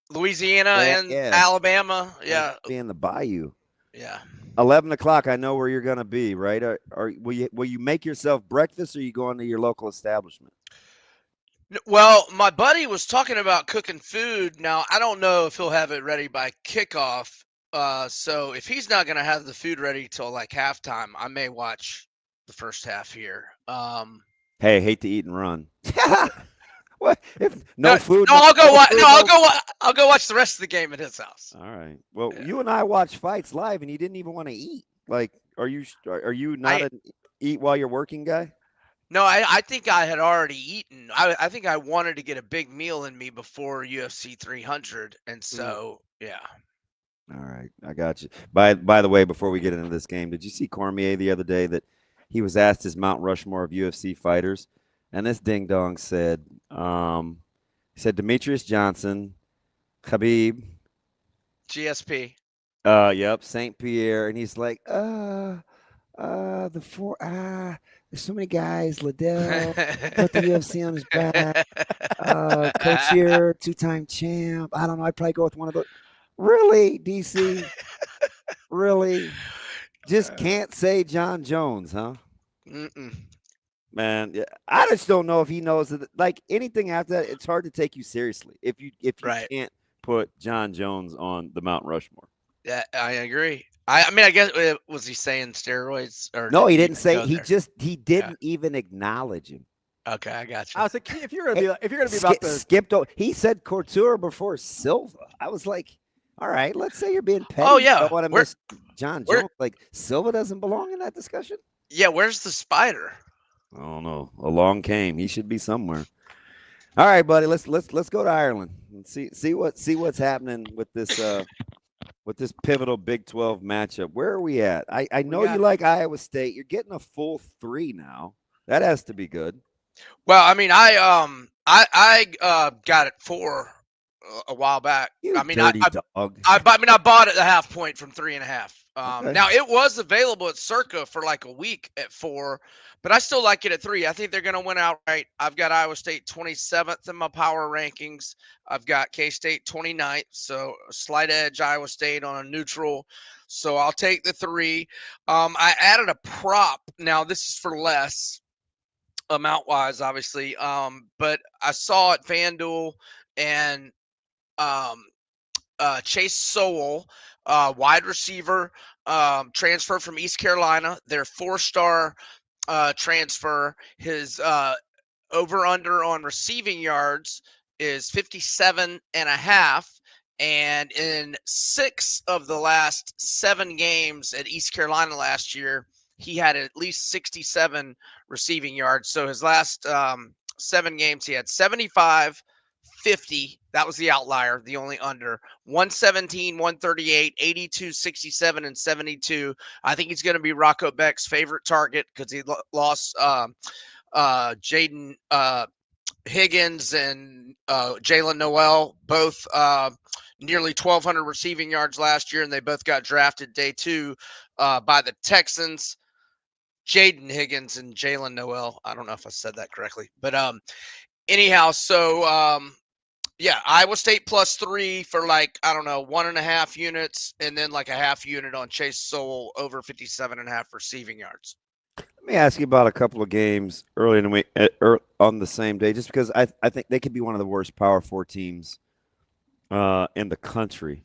Louisiana and Alabama. Yeah. Be in the bayou. Yeah. 11 o'clock. I know where you're going to be, right? Will you make yourself breakfast, or are you going to your local establishment? Well, my buddy was talking about cooking food. Now, I don't know if he'll have it ready by kickoff. So if he's not going to have the food ready till halftime, I may watch the first half here. Hey, hate to eat and run. What if food? No, I'll go watch. I'll go watch the rest of the game at his house. All right. Well, you and I watch fights live, and you didn't even want to eat. Are you not an eat while you're working guy? No, I think I had already eaten. I think I wanted to get a big meal in me before UFC 300, and so yeah. All right, I got you. By the way, before we get into this game, did you see Cormier the other day that he was asked his Mount Rushmore of UFC fighters? And this ding dong said, Demetrius Johnson, Khabib, GSP. Yep, St. Pierre, and he's like, there's so many guys. Liddell, put the UFC on his back. Coach here, 2-time champ. I don't know. I'd probably go with one of those. Really, DC? Really? Just can't say John Jones, huh? Mm-mm. Man, yeah, I just don't know if he knows that. Anything after that, it's hard to take you seriously if you can't put John Jones on the Mount Rushmore. Yeah, I agree. I mean, I guess was he saying steroids or no? He didn't say. He didn't even acknowledge him. Okay, I got you. I was like, if you're gonna be about the skipped. He said Couture before Silva. I was like, all right, let's say you're being petty. Oh yeah, I don't want to miss John Jones. Silva doesn't belong in that discussion. Yeah, where's the spider? I don't know. Along came. He should be somewhere. All right, buddy. Let's go to Ireland and see what's happening with this pivotal Big 12 matchup. Where are we at? I know you like Iowa State. You're getting a full 3 now. That has to be good. Well, I mean, I got it 4 a while back. I mean, I bought it a half point from 3.5. Okay. Now it was available at Circa for a week at 4, but I still like it at 3. I think they're going to win outright. I've got Iowa State 27th in my power rankings. I've got K-State 29th, so a slight edge Iowa State on a neutral. So I'll take the 3. I added a prop. Now this is for less amount-wise, obviously, but I saw at FanDuel and Chase Sowell, wide receiver, transfer from East Carolina. Their 4-star transfer. His over-under on receiving yards is 57.5. And in 6 of the last 7 games at East Carolina last year, he had at least 67 receiving yards. So his last 7 games, he had 75, 50. That was the outlier, the only under. 117, 138, 82, 67, and 72. I think he's going to be Rocco Beck's favorite target because he lost Jaden Higgins and Jalen Noel, both nearly 1,200 receiving yards last year, and they both got drafted day 2 by the Texans. Jaden Higgins and Jalen Noel. I don't know if I said that correctly, but anyhow, so Yeah, Iowa State +3 for like, I don't know, 1.5 units, and then like a half unit on Chase Sowell over 57.5 receiving yards. Let me ask you about a couple of games early in the week, on the same day, just because I think they could be one of the worst Power 4 teams in the country.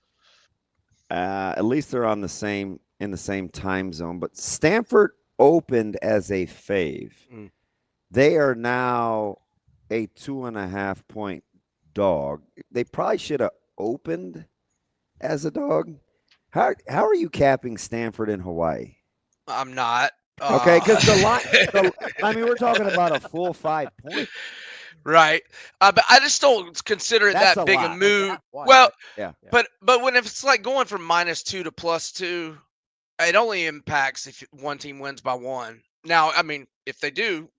At least they're in the same time zone. But Stanford opened as a fave. They are now a 2.5-point dog. They probably should have opened as a dog. How are you capping Stanford in Hawaii? I'm not. Okay, because the line. I mean, we're talking about a full 5 point. Right. But I just don't consider it That's that a big lot. a move. Why? Well, Yeah. but when it's like going from -2 to +2, it only impacts if one team wins by 1. Now, I mean, if they do,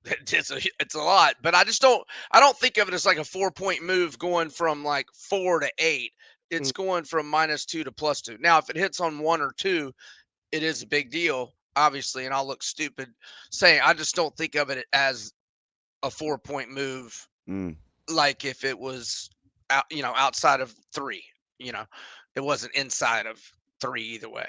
it's a lot. But I don't think of it as like a 4-point move going from like 4 to 8. It's going from -2 to +2. Now, if it hits on 1 or 2, it is a big deal, obviously, and I'll look stupid saying I just don't think of it as a 4-point move. Like if it was outside of 3, it wasn't inside of 3 either way.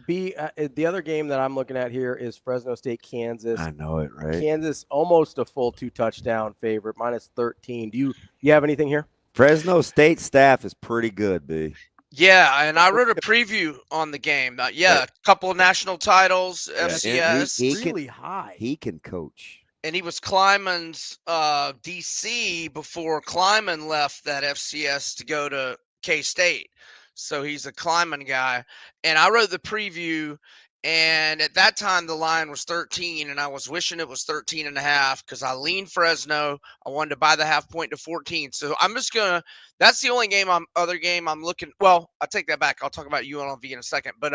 The other game that I'm looking at here is Fresno State, Kansas. I know it, right? Kansas almost a full 2-touchdown favorite, -13. Do you have anything here? Fresno State staff is pretty good, B. Yeah, and I wrote a preview on the game. A couple of national titles, FCS. Really high. He can coach. And he was Kleiman's DC before Kleiman left that FCS to go to K-State. So he's a Kleiman guy. And I wrote the preview, and at that time the line was 13, and I was wishing it was 13.5 because I leaned Fresno. I wanted to buy the half point to 14. So I'm just gonna. That's the only other game I'm looking. Well, I take that back. I'll talk about UNLV in a second. But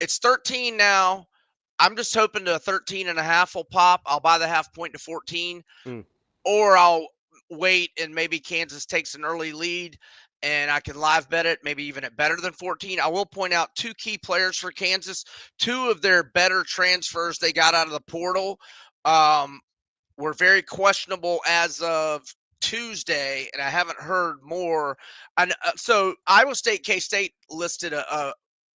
it's 13 now. I'm just hoping to 13.5 will pop. I'll buy the half point to 14, or I'll wait and maybe Kansas takes an early lead and I can live bet it, maybe even at better than 14. I will point out 2 key players for Kansas. 2 of their better transfers they got out of the portal were very questionable as of Tuesday, and I haven't heard more. So Iowa State, K-State listed a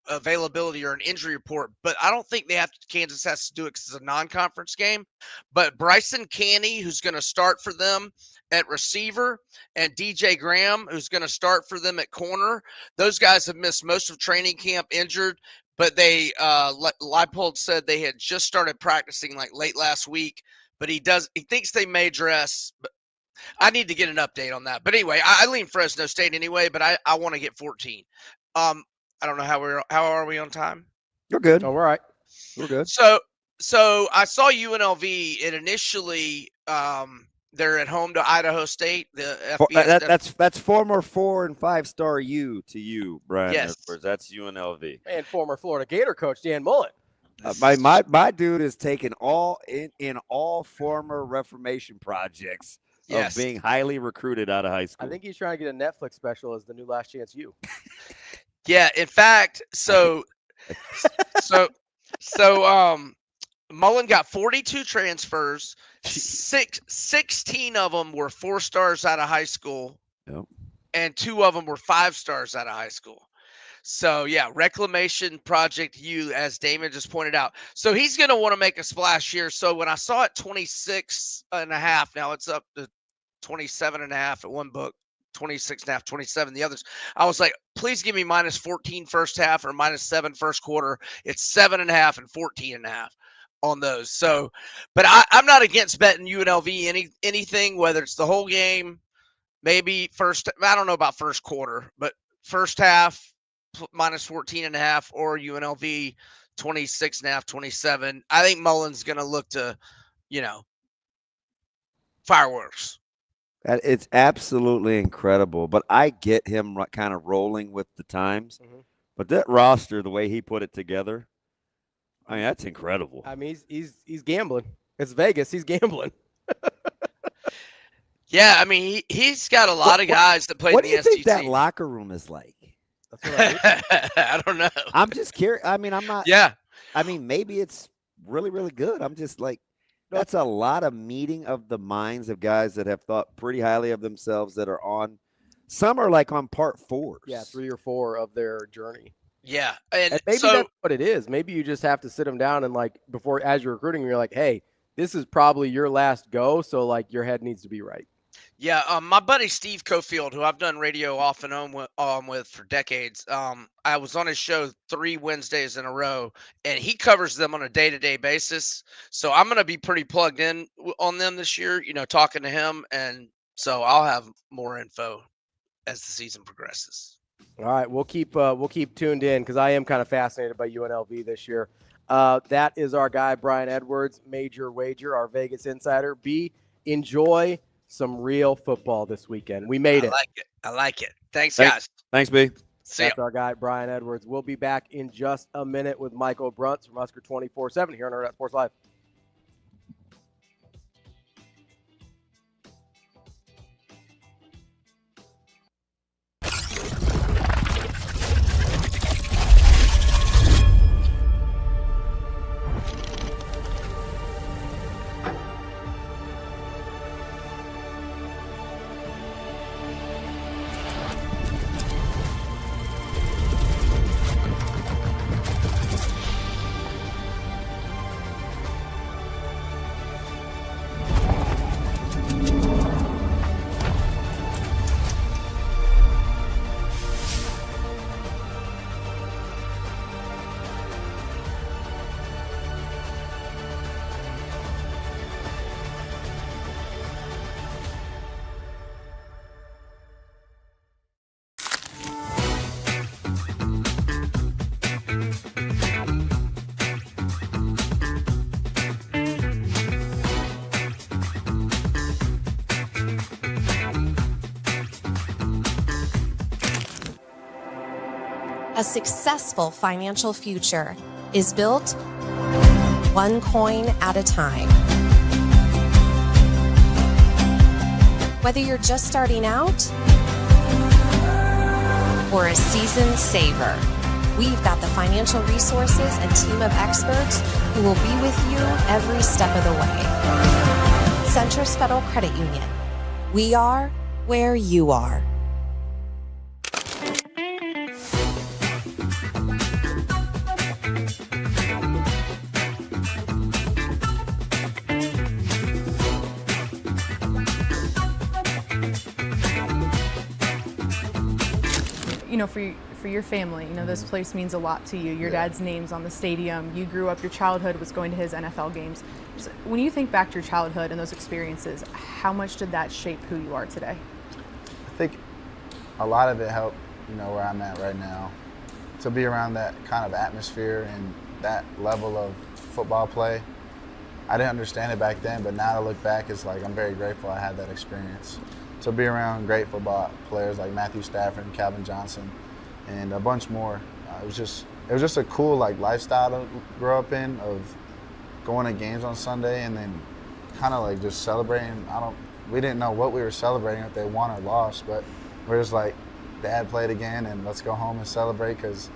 availability or an injury report, but I don't think Kansas has to do it because it's a non-conference game. But Bryson Canny, who's going to start for them at receiver, and DJ Graham, who's going to start for them at corner, those guys have missed most of training camp injured, but they Leipold said they had just started practicing like late last week, but he thinks they may dress, but I need to get an update on that. But anyway, I lean Fresno State anyway, but I want to get 14. I don't know how are we on time? You're good. Oh, all right. We're good. So I saw UNLV. It initially they're at home to Idaho State. The FBS. That's former 4- and 5-star U to you, Brian. Yes. That's UNLV. And former Florida Gator coach Dan Mullen. My dude is taking all former Reformation projects of being highly recruited out of high school. I think he's trying to get a Netflix special as the new Last Chance U. Yeah, in fact, so Mullen got 42 transfers. 16 of them were 4 stars out of high school, and 2 of them were 5 stars out of high school. So yeah, Reclamation Project U, as Damon just pointed out. So he's going to want to make a splash here. So when I saw it 26.5, now it's up to 27.5 at one book. 26.5, 27 the others. I was like, please give me -14 first half or -7 first quarter. It's 7.5 and 14.5 on those. So, but I'm not against betting UNLV anything, whether it's the whole game, maybe I don't know about first quarter, but first half -14.5 or UNLV 26.5, 27. I think Mullen's going to look to, fireworks. It's absolutely incredible, but I get him kind of rolling with the times. But that roster, the way he put it together, I mean, that's incredible. I mean, he's gambling. It's Vegas. He's gambling. Yeah, I mean, he's got a lot of guys that play in the SEC. What do you think that locker room is like? That's what I don't know. I'm just curious. I mean, I'm not. Yeah. I mean, maybe it's really, really good. I'm just like, That's a lot of meeting of the minds of guys that have thought pretty highly of themselves that are on. Some are like on part 4s. Yeah, 3 or 4 of their journey. Yeah, and maybe so, that's what it is. Maybe you just have to sit them down and like before, as you're recruiting, you're like, hey, this is probably your last go, so like your head needs to be right. Yeah, my buddy Steve Cofield, who I've done radio off and on with for decades, I was on his show 3 Wednesdays in a row, and he covers them on a day-to-day basis. So I'm going to be pretty plugged in on them this year, talking to him, and so I'll have more info as the season progresses. All right, we'll keep tuned in because I am kind of fascinated by UNLV this year. That is our guy Brian Edwards, Major Wager, our Vegas insider. Enjoy some real football this weekend. We made it. I like it. Thanks, guys. Thanks, B. That's our guy, Brian Edwards. We'll be back in just a minute with Michael Bruntz from Husker247 here on Hurrdat Sports Live. A successful financial future is built one coin at a time. Whether you're just starting out or a seasoned saver, we've got the financial resources and team of experts who will be with you every step of the way. Centris Federal Credit Union. We are where you are. For your family, this place means a lot to you. Your dad's name's on the stadium. You grew up, your childhood was going to his NFL games. So when you think back to your childhood and those experiences, how much did that shape who you are today? I think a lot of it helped, where I'm at right now. To be around that kind of atmosphere and that level of football play. I didn't understand it back then, but now to look back, it's like I'm very grateful I had that experience. To be around great football players like Matthew Stafford and Calvin Johnson and a bunch more. It was just a cool lifestyle to grow up in, of going to games on Sunday and then kind of just celebrating. We didn't know what we were celebrating, if they won or lost, but we're just like, Dad played again and let's go home and celebrate because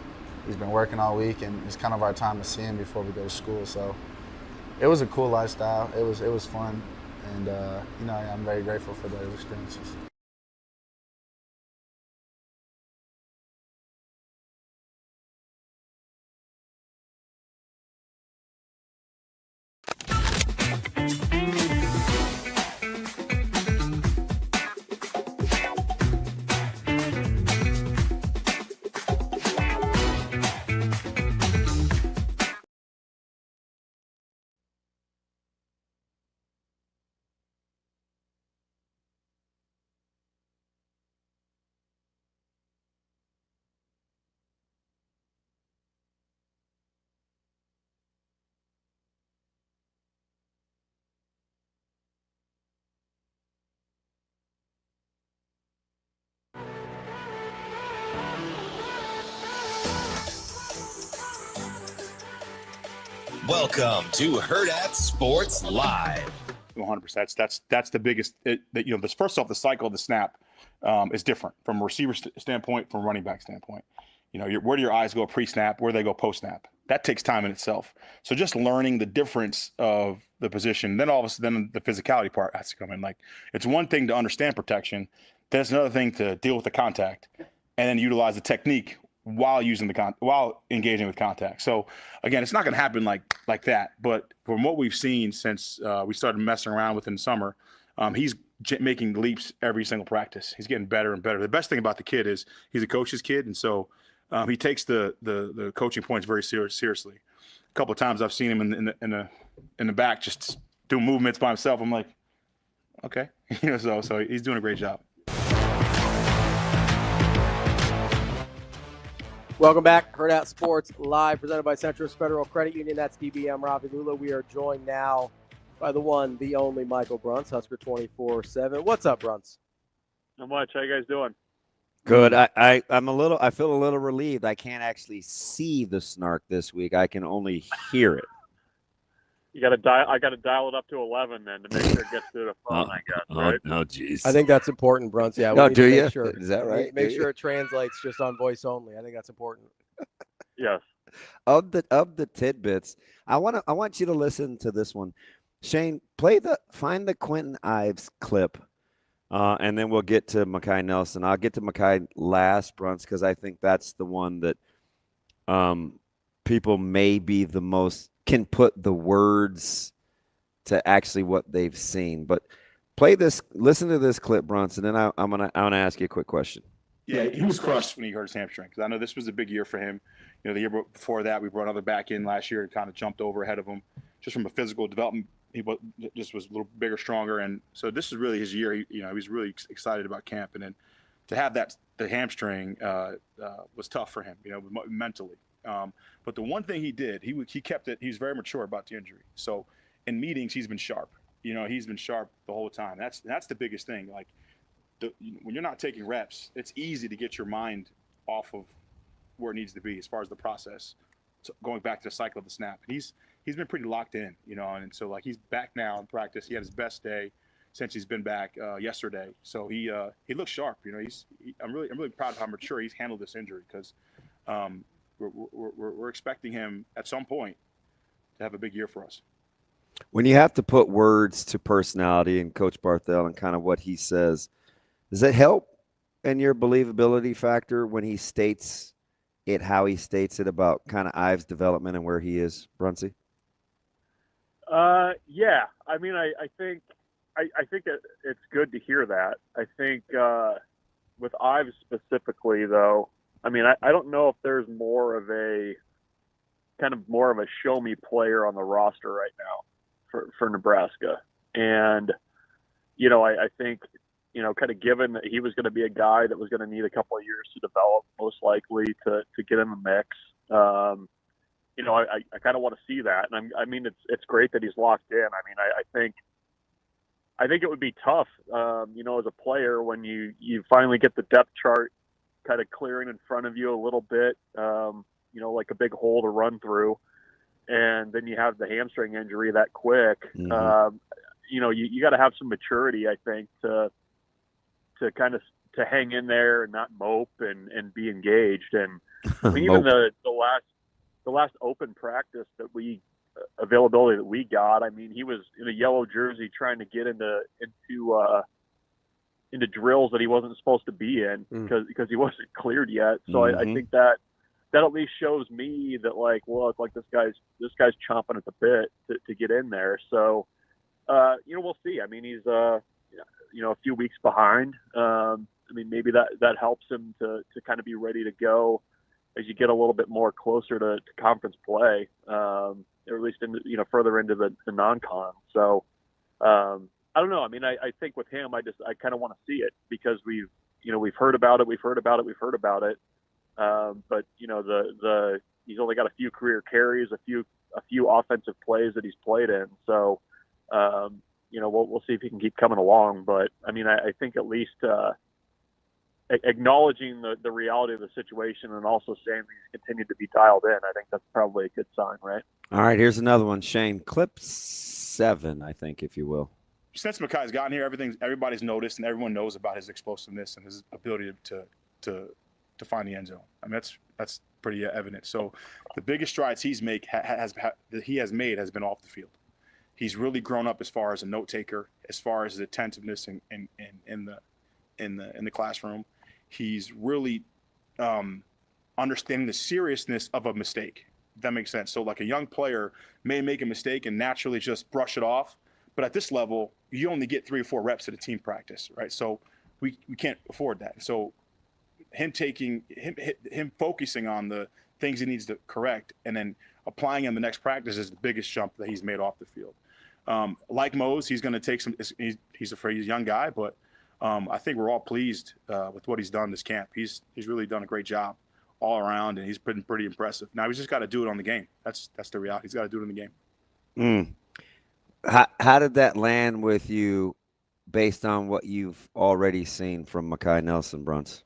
he's been working all week and it's kind of our time to see him before we go to school. So it was a cool lifestyle. It was fun. And, I'm very grateful for those experiences. Welcome to Hurrdat Sports Live. 100%. That's the biggest. This first off, the cycle of the snap is different from a receiver standpoint, from a running back standpoint. where do your eyes go pre-snap, where they go post-snap? That takes time in itself. So just learning the difference of the position, then all of a sudden the physicality part has to come in. Like, it's one thing to understand protection, then it's another thing to deal with the contact and then utilize the technique while engaging with contact. So again, it's not going to happen like that. But from what we've seen since we started messing around with in the summer, he's making leaps every single practice. He's getting better and better. The best thing about the kid is he's a coach's kid, and so he takes the coaching points very seriously. A couple of times I've seen him in the back just doing movements by himself. I'm like, okay, so he's doing a great job. Welcome back. Hurrdat Sports live, presented by Centris Federal Credit Union. That's DBM Ravi, Lulla. We are joined now by the one, the only Michael Bruntz, Husker247. What's up, Bruntz? Not much. How you guys doing? Good. I feel a little relieved. I can't actually see the snark this week. I can only hear it. I got to dial it up to 11 then to make sure it gets to the phone. I guess. Right? Oh, jeez. I think that's important, Bruntz. Yeah. No, do you? Sure. Is that right? Make sure it translates just on voice only. I think that's important. Yes. Of the tidbits, I want you to listen to this one. Shane, find the Quentin Ives clip, and then we'll get to Mekhi Nelson. I'll get to Mekhi last, Bruntz, because I think that's the one that people may be the most can put the words to actually what they've seen. But listen to this clip, Bruntz, and then I'm gonna ask you a quick question. Yeah, he was crushed when he hurt his hamstring, because I know this was a big year for him. The year before that, we brought another back in last year and kind of jumped over ahead of him just from a physical development. He just was a little bigger, stronger, and so this is really his year. He was really excited about camp, and then to have the hamstring was tough for him, mentally. But the one thing he did, he kept it. He's very mature about the injury. So in meetings, he's been sharp. He's been sharp the whole time. That's the biggest thing. Like, when you're not taking reps, it's easy to get your mind off of where it needs to be as far as the process, going back to the cycle of the snap. And he's been pretty locked in, and so like he's back now in practice. He had his best day since he's been back yesterday. So he looks sharp. I'm really proud of how mature he's handled this injury, because we're expecting him at some point to have a big year for us. When you have to put words to personality and Coach Barthel and kind of what he says, does it help in your believability factor when he states it how he states it about kind of Ives' development and where he is, Brunsey? Yeah. I mean, I think it's good to hear that. I think with Ives specifically, though, I mean, I don't know if there's more of a show me player on the roster right now for Nebraska. And, I think, kind of given that he was going to be a guy that was going to need a couple of years to develop, most likely to get in the mix. I kind of want to see that. And I mean, it's great that he's locked in. I mean, I think it would be tough, as a player when you finally get the depth chart kind of clearing in front of you a little bit, like a big hole to run through. And then you have the hamstring injury that quick. Mm-hmm. You got to have some maturity, I think, to hang in there and not mope and be engaged. And I mean, even the last open practice availability that we got, I mean, he was in a yellow jersey trying to get into drills that he wasn't supposed to be in because he wasn't cleared yet. So I think that at least shows me that, like, well, it's like this guy's chomping at the bit to get in there. So we'll see. I mean, he's a few weeks behind. I mean, maybe that helps him to kind of be ready to go as you get a little bit more closer to conference play, or at least further into the non-con. So I don't know. I mean, I think with him, I kind of want to see it, because we've heard about it. But he's only got a few career carries, a few offensive plays that he's played in. So we'll see if he can keep coming along. But I mean, I think at least acknowledging the reality of the situation and also saying he's continued to be dialed in, I think that's probably a good sign, right? All right, here's another one, Shane. Clip 7, I think, if you will. Since Mekhi's gotten here, everybody's noticed and everyone knows about his explosiveness and his ability to to find the end zone. I mean, that's pretty evident. So the biggest strides he has made has been off the field. He's really grown up as far as a note taker, as far as his attentiveness in the classroom. He's really understanding the seriousness of a mistake. If that makes sense. So like a young player may make a mistake and naturally just brush it off, but at this level, you only get 3 or 4 reps at a team practice, right? So we can't afford that. So him focusing on the things he needs to correct and then applying in the next practice is the biggest jump that he's made off the field. Like Mose, he's going to take some. He's a young guy, but I think we're all pleased with what he's done this camp. He's really done a great job all around, and he's been pretty impressive. Now he's just got to do it on the game. That's the reality. He's got to do it in the game. How did that land with you, based on what you've already seen from Mekhi Nelson, Bruntz?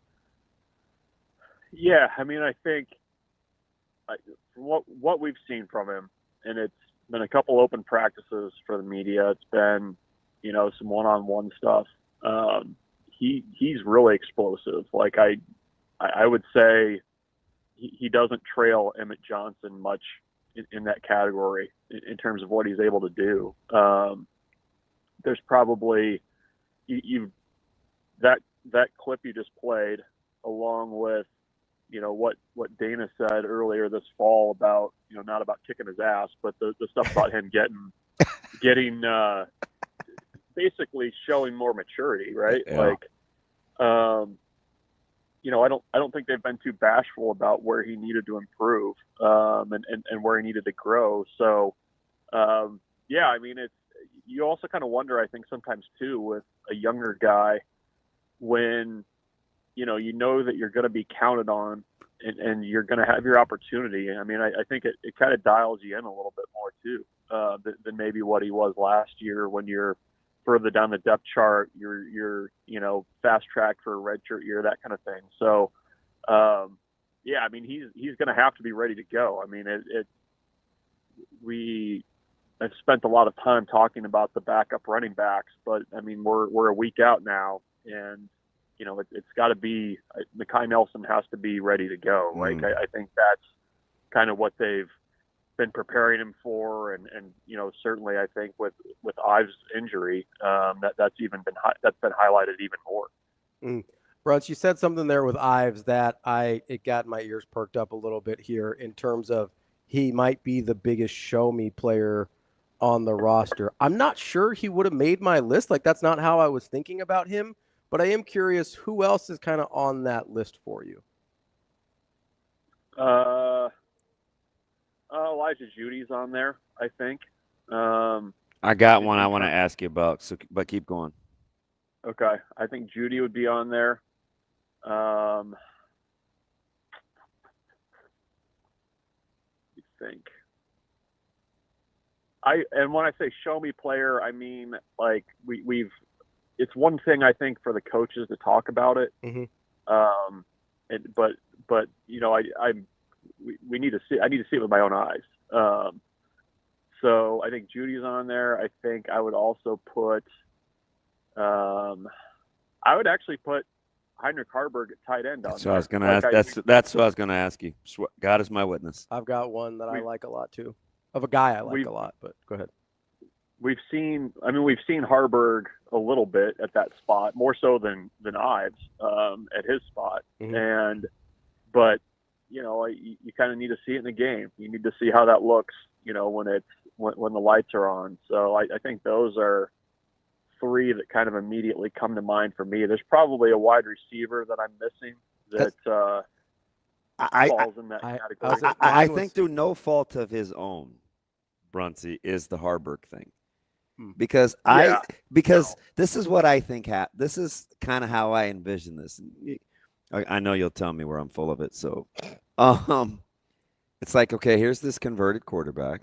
Yeah, I mean, I think what we've seen from him, and it's been a couple open practices for the media. It's been, some one-on-one stuff. He's really explosive. Like I would say he doesn't trail Emmett Johnson much in that category in terms of what he's able to do. There's probably that clip you just played, along with what Dana said earlier this fall about not about kicking his ass, but the stuff about him getting basically showing more maturity, right? Yeah. I don't think they've been too bashful about where he needed to improve and where he needed to grow. So yeah, I mean, you also kind of wonder, I think, sometimes too, with a younger guy, when you know that you're going to be counted on and you're going to have your opportunity. I mean, I think it kind of dials you in a little bit more too than maybe what he was last year, when you're further down the depth chart, you're fast track for a redshirt year, that kind of thing. So yeah, I mean, he's going to have to be ready to go. I mean, I've spent a lot of time talking about the backup running backs, but I mean, we're a week out now, and it's got to be, Mekhi Nelson has to be ready to go. Like, I think that's kind of what they've been preparing him for. And certainly I think with Ives' injury, that's been highlighted even more. Bruntz, you said something there with Ives that it got my ears perked up a little bit here, in terms of he might be the biggest show me player on the roster. I'm not sure he would have made my list. Like, that's not how I was thinking about him. But I am curious, who else is kind of on that list for you? Elijah Judy's on there, I think. I got one I want to ask you about, but keep going. Okay. I think Judy would be on there. You think? And when I say show me player, I mean, like, we've it's one thing, I think, for the coaches to talk about it. Mm-hmm. But we need to see. I need to see it with my own eyes. So I think Judy's on there. I think I would also put. I would actually put Heinrich Harburg at tight end on. That's what I was going to ask. That's what I was going to ask you. God is my witness. I've got one that I like a lot too, of a guy I like a lot. But go ahead. We've seen Harburg a little bit at that spot, more so than Ives at his spot. Mm-hmm. But you kind of need to see it in the game. You need to see how that looks, when the lights are on. So I think those are 3 that kind of immediately come to mind for me. There's probably a wide receiver that I'm missing that falls in that category. I think through no fault of his own, Bruntsy, is the Harburg thing. Because this is what I think this is kind of how I envision this. I know you'll tell me where I'm full of it. So it's like, okay, here's this converted quarterback.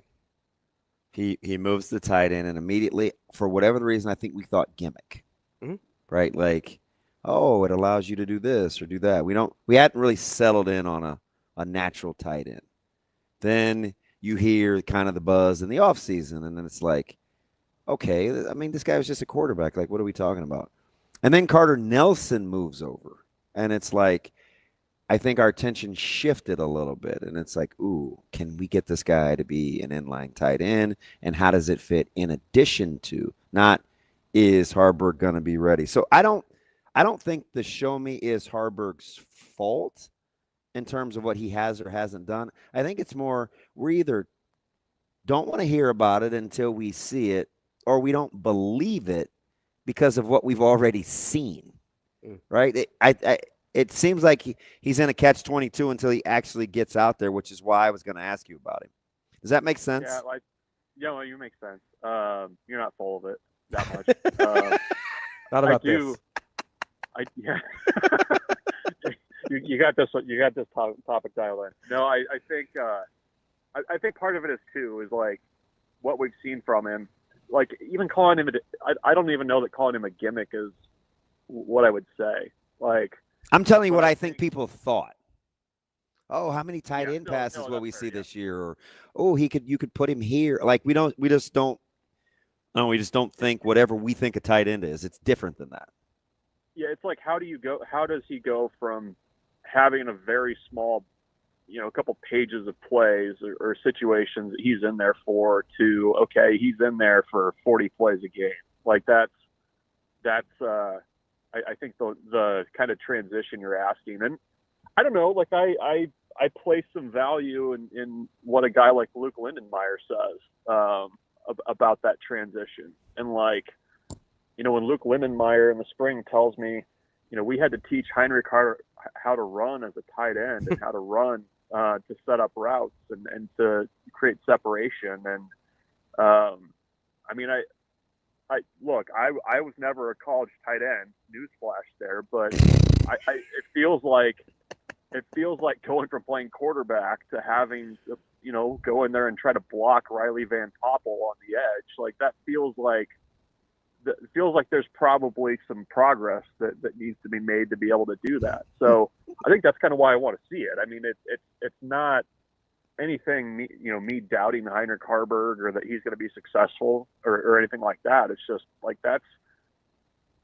He moves the tight end, and immediately, for whatever the reason, I think we thought gimmick. Mm-hmm. Right? Like, oh, it allows you to do this or do that. We hadn't really settled in on a natural tight end. Then you hear kind of the buzz in the offseason, and then it's like, okay, I mean, this guy was just a quarterback. Like, what are we talking about? And then Carter Nelson moves over, and it's like, I think our attention shifted a little bit, and it's like, ooh, can we get this guy to be an inline tight end, and how does it fit in addition to, not is Harburg going to be ready? So I don't think the show me is Harburg's fault in terms of what he has or hasn't done. I think it's more we either don't want to hear about it until we see it, or we don't believe it because of what we've already seen, right? It seems like he's in a catch-22 until he actually gets out there, which is why I was going to ask you about him. Does that make sense? Yeah, well, you make sense. You're not full of it that much. Not about this. Yeah. you got this. You got this topic dialed in. No, I think part of it is too is like what we've seen from him. Like even calling him, I don't even know that calling him a gimmick is what I would say. Like I'm telling you what I think people thought. Oh, how many tight end passes will we see this year? Or you could put him here. Like we just don't think whatever we think a tight end is. It's different than that. Yeah, it's like how does he go from having a very small, a couple pages of plays or situations that he's in there for to, okay, he's in there for 40 plays a game. Like that's I think the kind of transition you're asking. And I don't know, like I place some value in what a guy like Luke Lindenmeyer says about that transition. And like, when Luke Lindenmeyer in the spring tells me, we had to teach Heinrich how to run as a tight end and how to run to set up routes and to create separation. And I mean, I was never a college tight end, newsflash there, but it feels like going from playing quarterback to having go in there and try to block Riley Van Poppel on the edge. Like that feels like there's probably some progress that needs to be made to be able to do that. So I think that's kind of why I want to see it. I mean, it's not anything, me doubting Heinrich Harburg or that he's going to be successful or anything like that. It's just like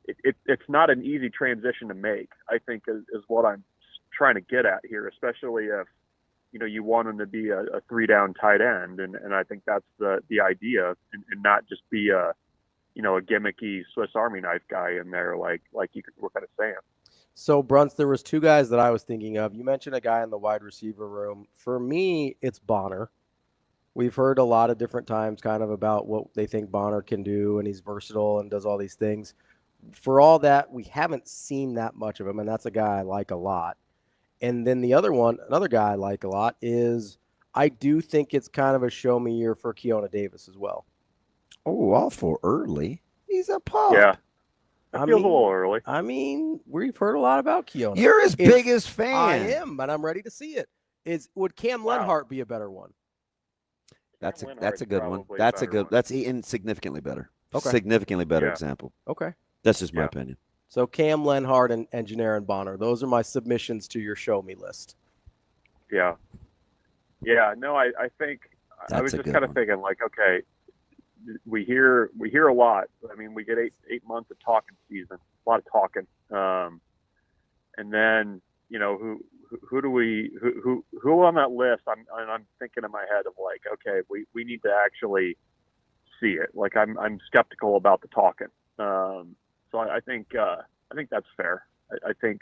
it's not an easy transition to make, I think is what I'm trying to get at here, especially if, you want him to be a 3-down tight end. And I think that's the idea and not just be a gimmicky Swiss Army knife guy in there, like you were kind of saying. So, Bruntz, there was two guys that I was thinking of. You mentioned a guy in the wide receiver room. For me, it's Bonner. We've heard a lot of different times kind of about what they think Bonner can do, and he's versatile and does all these things. For all that, we haven't seen that much of him, and that's a guy I like a lot. And then the another guy I like a lot is I do think it's kind of a show-me year for Keona Davis as well. Oh, awful early. He's a pup. Yeah. It feels a little early. I mean, we've heard a lot about Keona. You're his biggest fan. I am, but I'm ready to see it. Would Cam Lenhart be a better one? That's a good one. That's insignificantly better. Okay. Significantly better example. Okay. That's just my opinion. So Cam Lenhart and Janarin Bonner. Those are my submissions to your show me list. Yeah. Yeah. No, I think I was just kind of thinking like, okay, we hear a lot. I mean, we get eight months of talking season, a lot of talking. And then, who on that list? I'm thinking in my head of like, okay, we need to actually see it. Like I'm skeptical about the talking. So I think that's fair. I think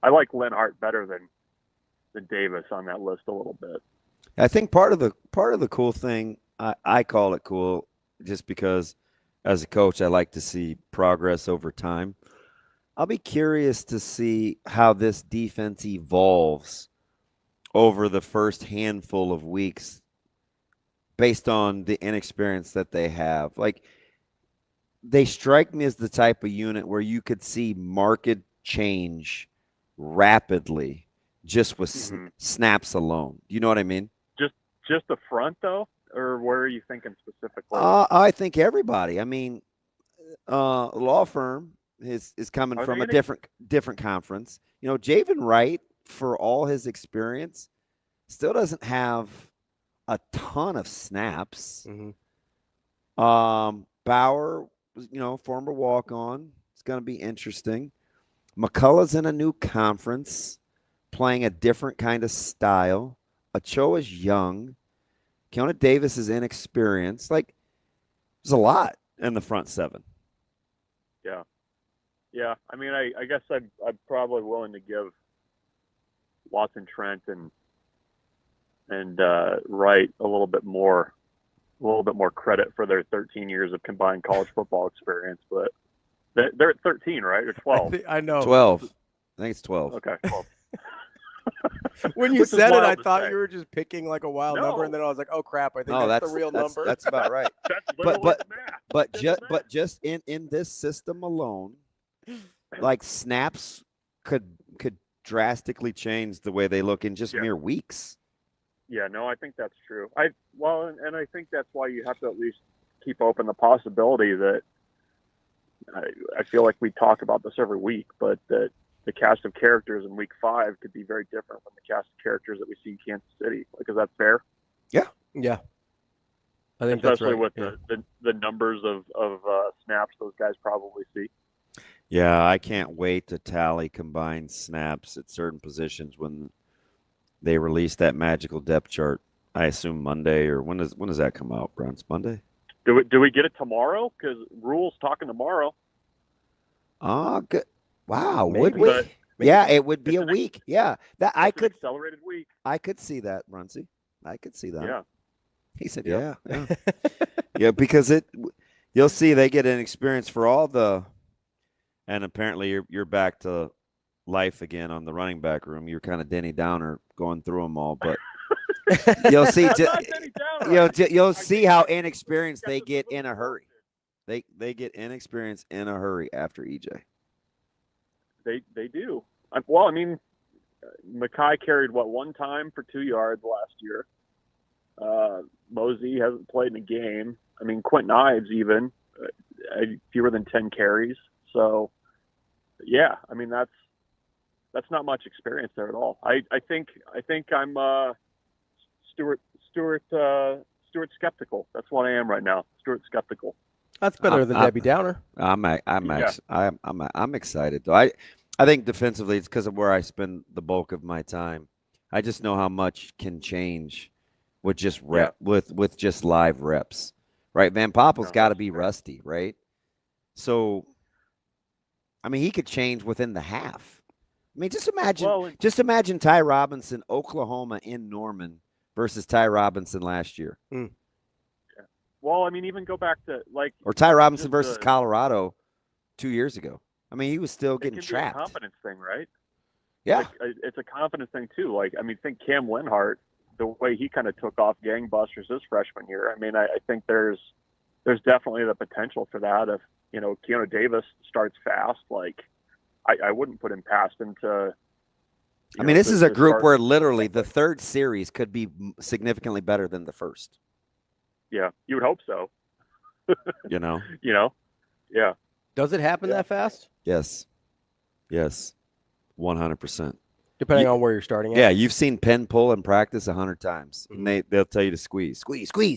I like Lenhart better than Davis on that list a little bit. I think part of the cool thing, I call it cool just because as a coach, I like to see progress over time. I'll be curious to see how this defense evolves over the first handful of weeks based on the inexperience that they have. Like, they strike me as the type of unit where you could see market change rapidly just with snaps alone. You know what I mean? Just the front, though? Or where are you thinking specifically? I think everybody. I mean, law firm is coming from a different conference. Javen Wright, for all his experience, still doesn't have a ton of snaps. Bauer, former walk-on. It's going to be interesting. McCullough's in a new conference. playing a different kind of style. Ochoa's young. Keona Davis is inexperienced. Like, there's a lot in the front seven. Yeah. Yeah. I mean, I guess I'm probably willing to give Watson Trent and Wright a little bit more credit for their 13 years of combined college football experience, but they're at 13, right? Or 12? I know. 12. I think it's 12. Okay, 12. When you Which is said it, wild I to thought say. you were just picking like a wild No. number, and then I was like, "Oh crap! I think No, that's the real number." That's about right. That's literally the math. But just in this system alone, like snaps could drastically change the way they look in just mere weeks. Yeah, no, I think that's true. And I think that's why you have to at least keep open the possibility that I feel like we talk about this every week, but that the cast of characters in week 5 could be very different from the cast of characters that we see in Kansas City. Like, is that fair? Yeah. Yeah. I think especially that's right. with the numbers of snaps those guys probably see. Yeah, I can't wait to tally combined snaps at certain positions when they release that magical depth chart. I assume Monday, or when does that come out, Bruntz? Monday? Do we get it tomorrow? Because Rule's talking tomorrow. Oh, good. Wow, Maybe. would we? But- Yeah, it would be a week. Yeah, that I It's an could. accelerated week. I could see that, Brunsey. I could see that. Yeah. He said, Yeah. "Yeah, yeah, because you'll see they get an experience for all the, and apparently you're back to life again on the running back room. You're kind of Denny Downer going through them all, but you'll see. You'll see how inexperienced they get in a hurry. They get inexperienced in a hurry after EJ. They do. Well, I mean, Mackay carried one time for 2 yards last year. Mosey hasn't played in a game. I mean, Quentin Ives even fewer than 10 carries. So, yeah, I mean that's not much experience there at all. I think I'm Stuart skeptical. That's what I am right now. Stuart skeptical. That's better than Debbie Downer. I'm excited though. I think defensively it's because of where I spend the bulk of my time. I just know how much can change with just with just live reps, right? Van Poppel's got to be rusty, right? So, I mean, he could change within the half. I mean, just imagine Ty Robinson, Oklahoma in Norman versus Ty Robinson last year. Well, I mean, even go back to or Ty Robinson versus Colorado 2 years ago. I mean, he was still getting trapped. Be a confidence thing, right? Yeah, it's a confidence thing too. Like, I mean, think Cam Winhart, the way he kind of took off gangbusters his freshman year. I mean, I think there's definitely the potential for that. If Keona Davis starts fast, like I wouldn't put him past him to. I mean, this is a group where literally the third series could be significantly better than the first. Yeah, you would hope so. Yeah. Does it happen that fast? Yes. 100%. Depending on where you're starting at. Yeah, you've seen Penn pull in practice 100 times. And they'll tell you to squeeze,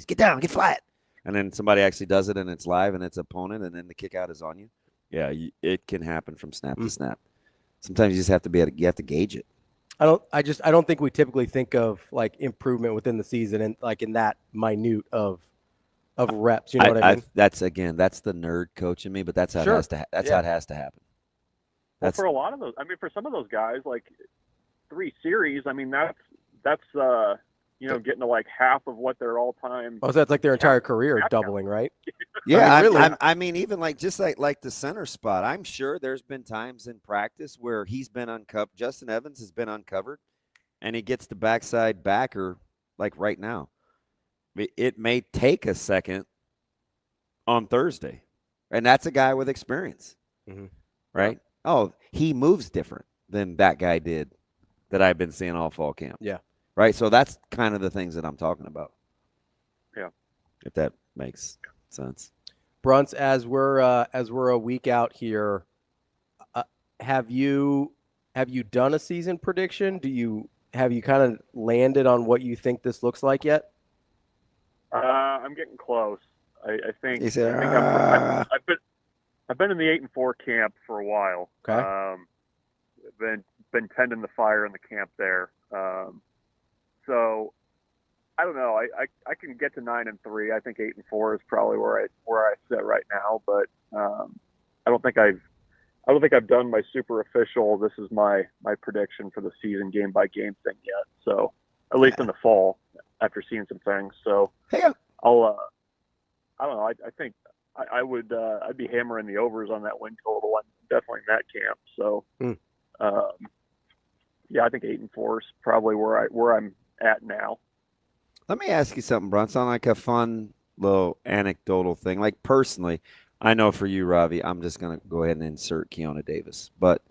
get down, get flat. And then somebody actually does it and it's live and it's opponent and then the kick out is on you. Yeah, it can happen from snap to snap. Sometimes you just have to you have to gauge it. I don't think we typically think of like improvement within the season and like in that minute of reps. You know what I mean? That's the nerd coach in me, but that's how it has to. How it has to happen. Well, for a lot of those, I mean, for some of those guys, like 3 series, I mean, that's getting to like half of what their all-time. Oh, so that's like their entire career doubling, right? Yeah, I mean, even like just like the center spot. I'm sure there's been times in practice where he's been uncovered. Justin Evans has been uncovered, and he gets the backside backer like right now. It may take a second on Thursday, and that's a guy with experience, right? Oh, he moves different than that guy did that I've been seeing all fall camp. Yeah. Right. So that's kind of the things that I'm talking about. Yeah. If that makes sense. Bruntz, as we're a week out here, have you done a season prediction? Have you kind of landed on what you think this looks like yet? I'm getting close. I think. He said, I've been in the 8-4 camp for a while. Okay. been tending the fire in the camp there. So I don't know. I can get to 9-3. I think 8-4 is probably where I sit right now. But I don't think I've done my super official. This is my prediction for the season game by game thing yet. So at least in the fall, after seeing some things. So I'll I don't know. I think I'd be hammering the overs on that win total. I'm definitely in that camp. So yeah, I think 8-4 is probably where I'm at now. Let me ask you something, Bruntz, on like a fun little anecdotal thing. Like personally, I know for you, Ravi, I'm just going to go ahead and insert Keona Davis. But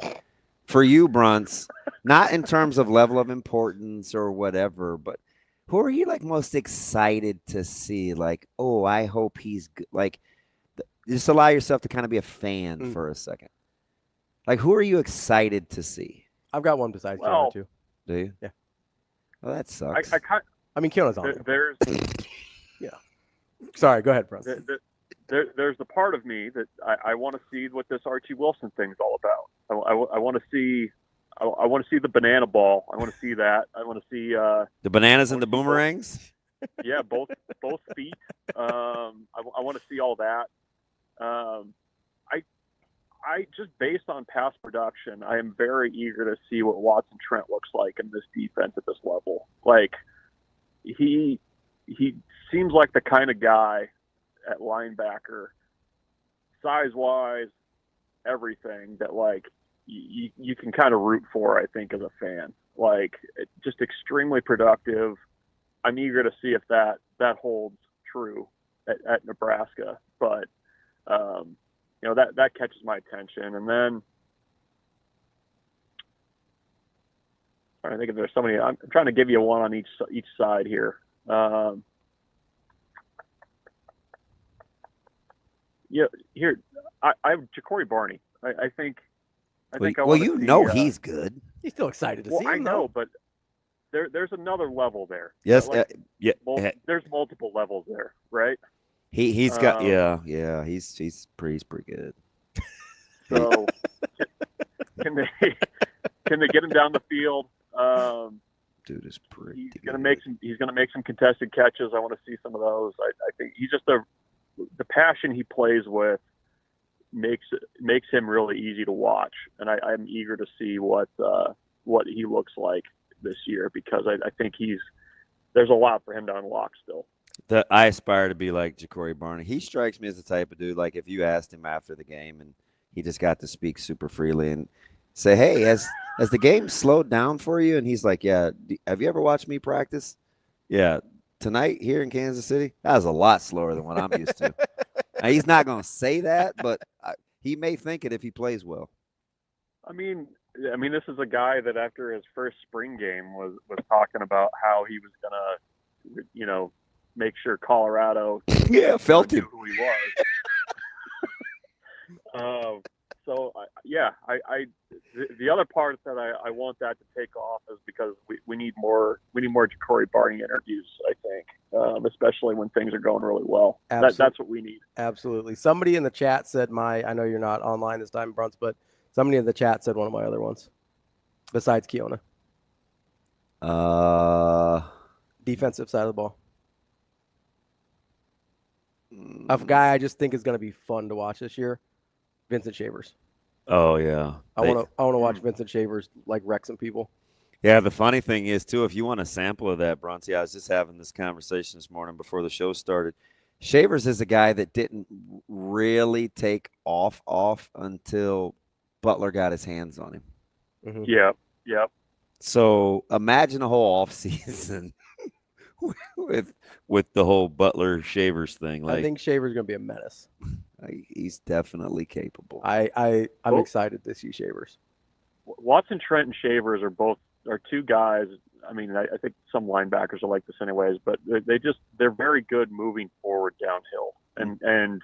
for you, Bruntz, not in terms of level of importance or whatever, but who are you like most excited to see? Like, oh, I hope he's good. Like, just allow yourself to kind of be a fan for a second. Like, who are you excited to see? I've got one besides Keona, too. Do you? Yeah. Well, that sucks. I mean, Keona's on there. Yeah. Sorry, go ahead, Bruntz. There's the part of me that I want to see what this Archie Wilson thing's all about. I want to see. I want to see the banana ball. I want to see that. I want to see the bananas and the boomerangs. Yeah, both feet. I want to see all that. I just based on past production, I am very eager to see what Watson Trent looks like in this defense at this level. Like he seems like the kind of guy at linebacker, size-wise, everything that like you can kind of root for, I think, as a fan. Like just extremely productive. I'm eager to see if that holds true at Nebraska, but you know, that catches my attention. And then I think if there's somebody, I'm trying to give you one on each side here. Yeah, here I have Ja'Cory Barney. I think. Well, you know he's good. He's still excited to see him. I know, but there's another level there. Yes, there's multiple levels there, right? He's got he's pretty good. So can they get him down the field? Dude is pretty. He's gonna make some contested catches. I want to see some of those. I think he's just the passion he plays with makes him really easy to watch, and I'm eager to see what he looks like this year, because I think there's a lot for him to unlock still. I aspire to be like Ja'Cory Barney. He strikes me as the type of dude, like if you asked him after the game and he just got to speak super freely and say, hey, has the game slowed down for you? And he's like, yeah. Have you ever watched me practice? Yeah. Tonight here in Kansas City, that was a lot slower than what I'm used to. Now, he's not going to say that, but he may think it if he plays well. I mean, this is a guy that after his first spring game was talking about how he was going to, make sure Colorado felt him who he was. The other part that I want that to take off is because we need more Ja'Cory Barney interviews, I think, especially when things are going really well. That's what we need. Absolutely. Somebody in the chat said I know you're not online this time, Bruntz, but somebody in the chat said one of my other ones besides Keona. Defensive side of the ball. A guy I just think is going to be fun to watch this year, Vincent Shavers. Oh yeah, I want to watch Vincent Shavers like wreck some people. Yeah, the funny thing is too, if you want a sample of that, Bruntz, I was just having this conversation this morning before the show started. Shavers is a guy that didn't really take off until Butler got his hands on him. Mm-hmm. Yep. So imagine a whole off season with the whole Butler Shavers thing. Like, I think Shavers going to be a menace. He's definitely capable. I'm excited to see Shavers. Watson Trent and Shavers are two guys. I mean, I think some linebackers are like this anyways, but they're very good moving forward downhill, and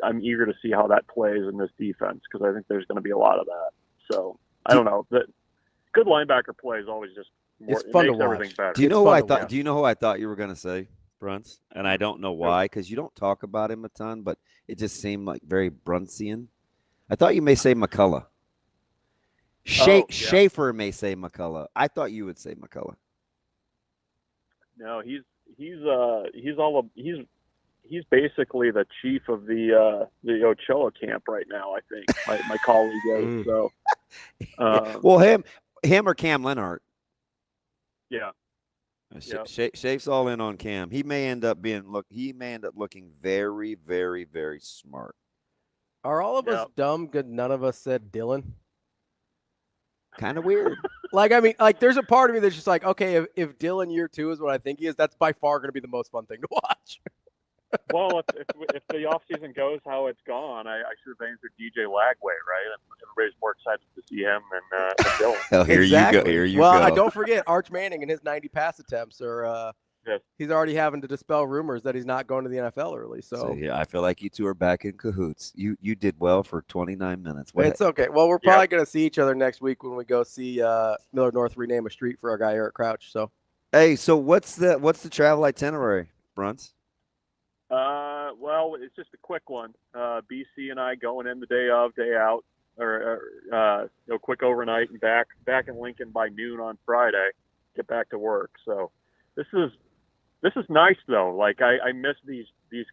I'm eager to see how that plays in this defense, because I think there's going to be a lot of that. So I don't know. That good linebacker play is always just more, it's fun it makes to watch. Everything better. Do you know who I thought? Do you know who I thought you were going to say, Bruntz? And I don't know why, because you don't talk about him a ton, but it just seemed like very Bruntzian. I thought you may say McCullough. Schaefer may say McCullough. I thought you would say McCullough. No, he's basically the chief of the Ochoa camp right now. I think my colleague is. So, well, him or Cam Lenhart. Yeah. Shafe's all in on Cam. He may end up looking very, very, very smart. Are all of us dumb? Good. None of us said Dylan. Kind of weird. There's a part of me that's just like, okay, if Dylan year 2 is what I think he is, that's by far going to be the most fun thing to watch. Well, if the offseason goes how it's gone, I should have answered DJ Lagway, right? And everybody's more excited to see him than Dylan. Oh, here exactly. you go. Here you go. Well, don't forget Arch Manning and his 90 pass attempts are. Yes. He's already having to dispel rumors that he's not going to the NFL early. So yeah, I feel like you two are back in cahoots. You did well for 29 minutes. It's okay. Well, we're probably going to see each other next week when we go see Miller North rename a street for our guy Eric Crouch. So, hey, so what's the travel itinerary, Bruntz? Well, it's just a quick one. BC and I going in the day of, day out, or quick overnight and back in Lincoln by noon on Friday. Get back to work. So this is nice though. Like I miss these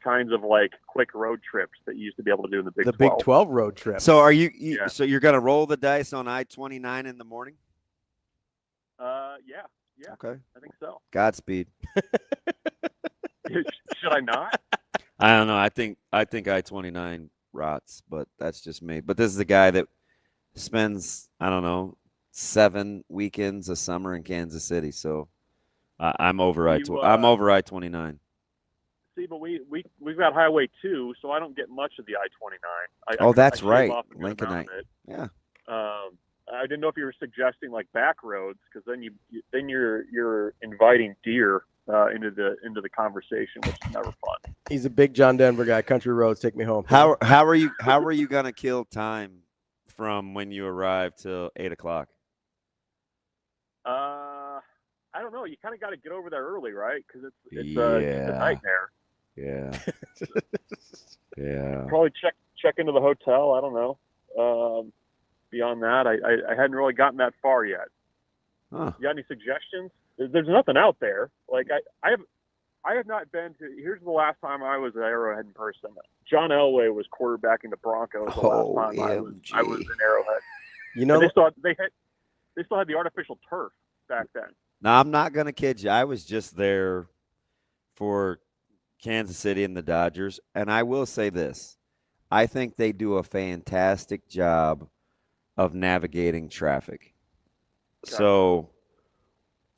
kinds of like quick road trips that you used to be able to do in the Big 12. Big 12 road trip. So are you so you're gonna roll the dice on I-29 in the morning? Yeah. Okay. I think so. Godspeed. Should I not? I don't know. I think I-29 rots, but that's just me. But this is a guy that spends, I don't know, 7 weekends a summer in Kansas City. So I'm over I-29. See, but we've got Highway 2, so I don't get much of the I-29. That's I right, Lincolnite. Yeah. I didn't know if you were suggesting like back roads, because then you're inviting deer into the conversation, which is never fun. He's a big John Denver guy. Country roads, take me home. How are you gonna kill time from when you arrive till 8 o'clock? I don't know. You kind of got to get over there early, right? Because it's a nightmare. Yeah. Yeah. Probably check into the hotel. I don't know. Beyond that, I hadn't really gotten that far yet. Huh. You got any suggestions? There's nothing out there. Like I have not been to. Here's the last time I was at Arrowhead in person. John Elway was quarterbacking the Broncos the last time I was in Arrowhead. You know, and they still had the artificial turf back then. Now, I'm not going to kid you. I was just there for Kansas City and the Dodgers, and I will say this. I think they do a fantastic job of navigating traffic. Okay. So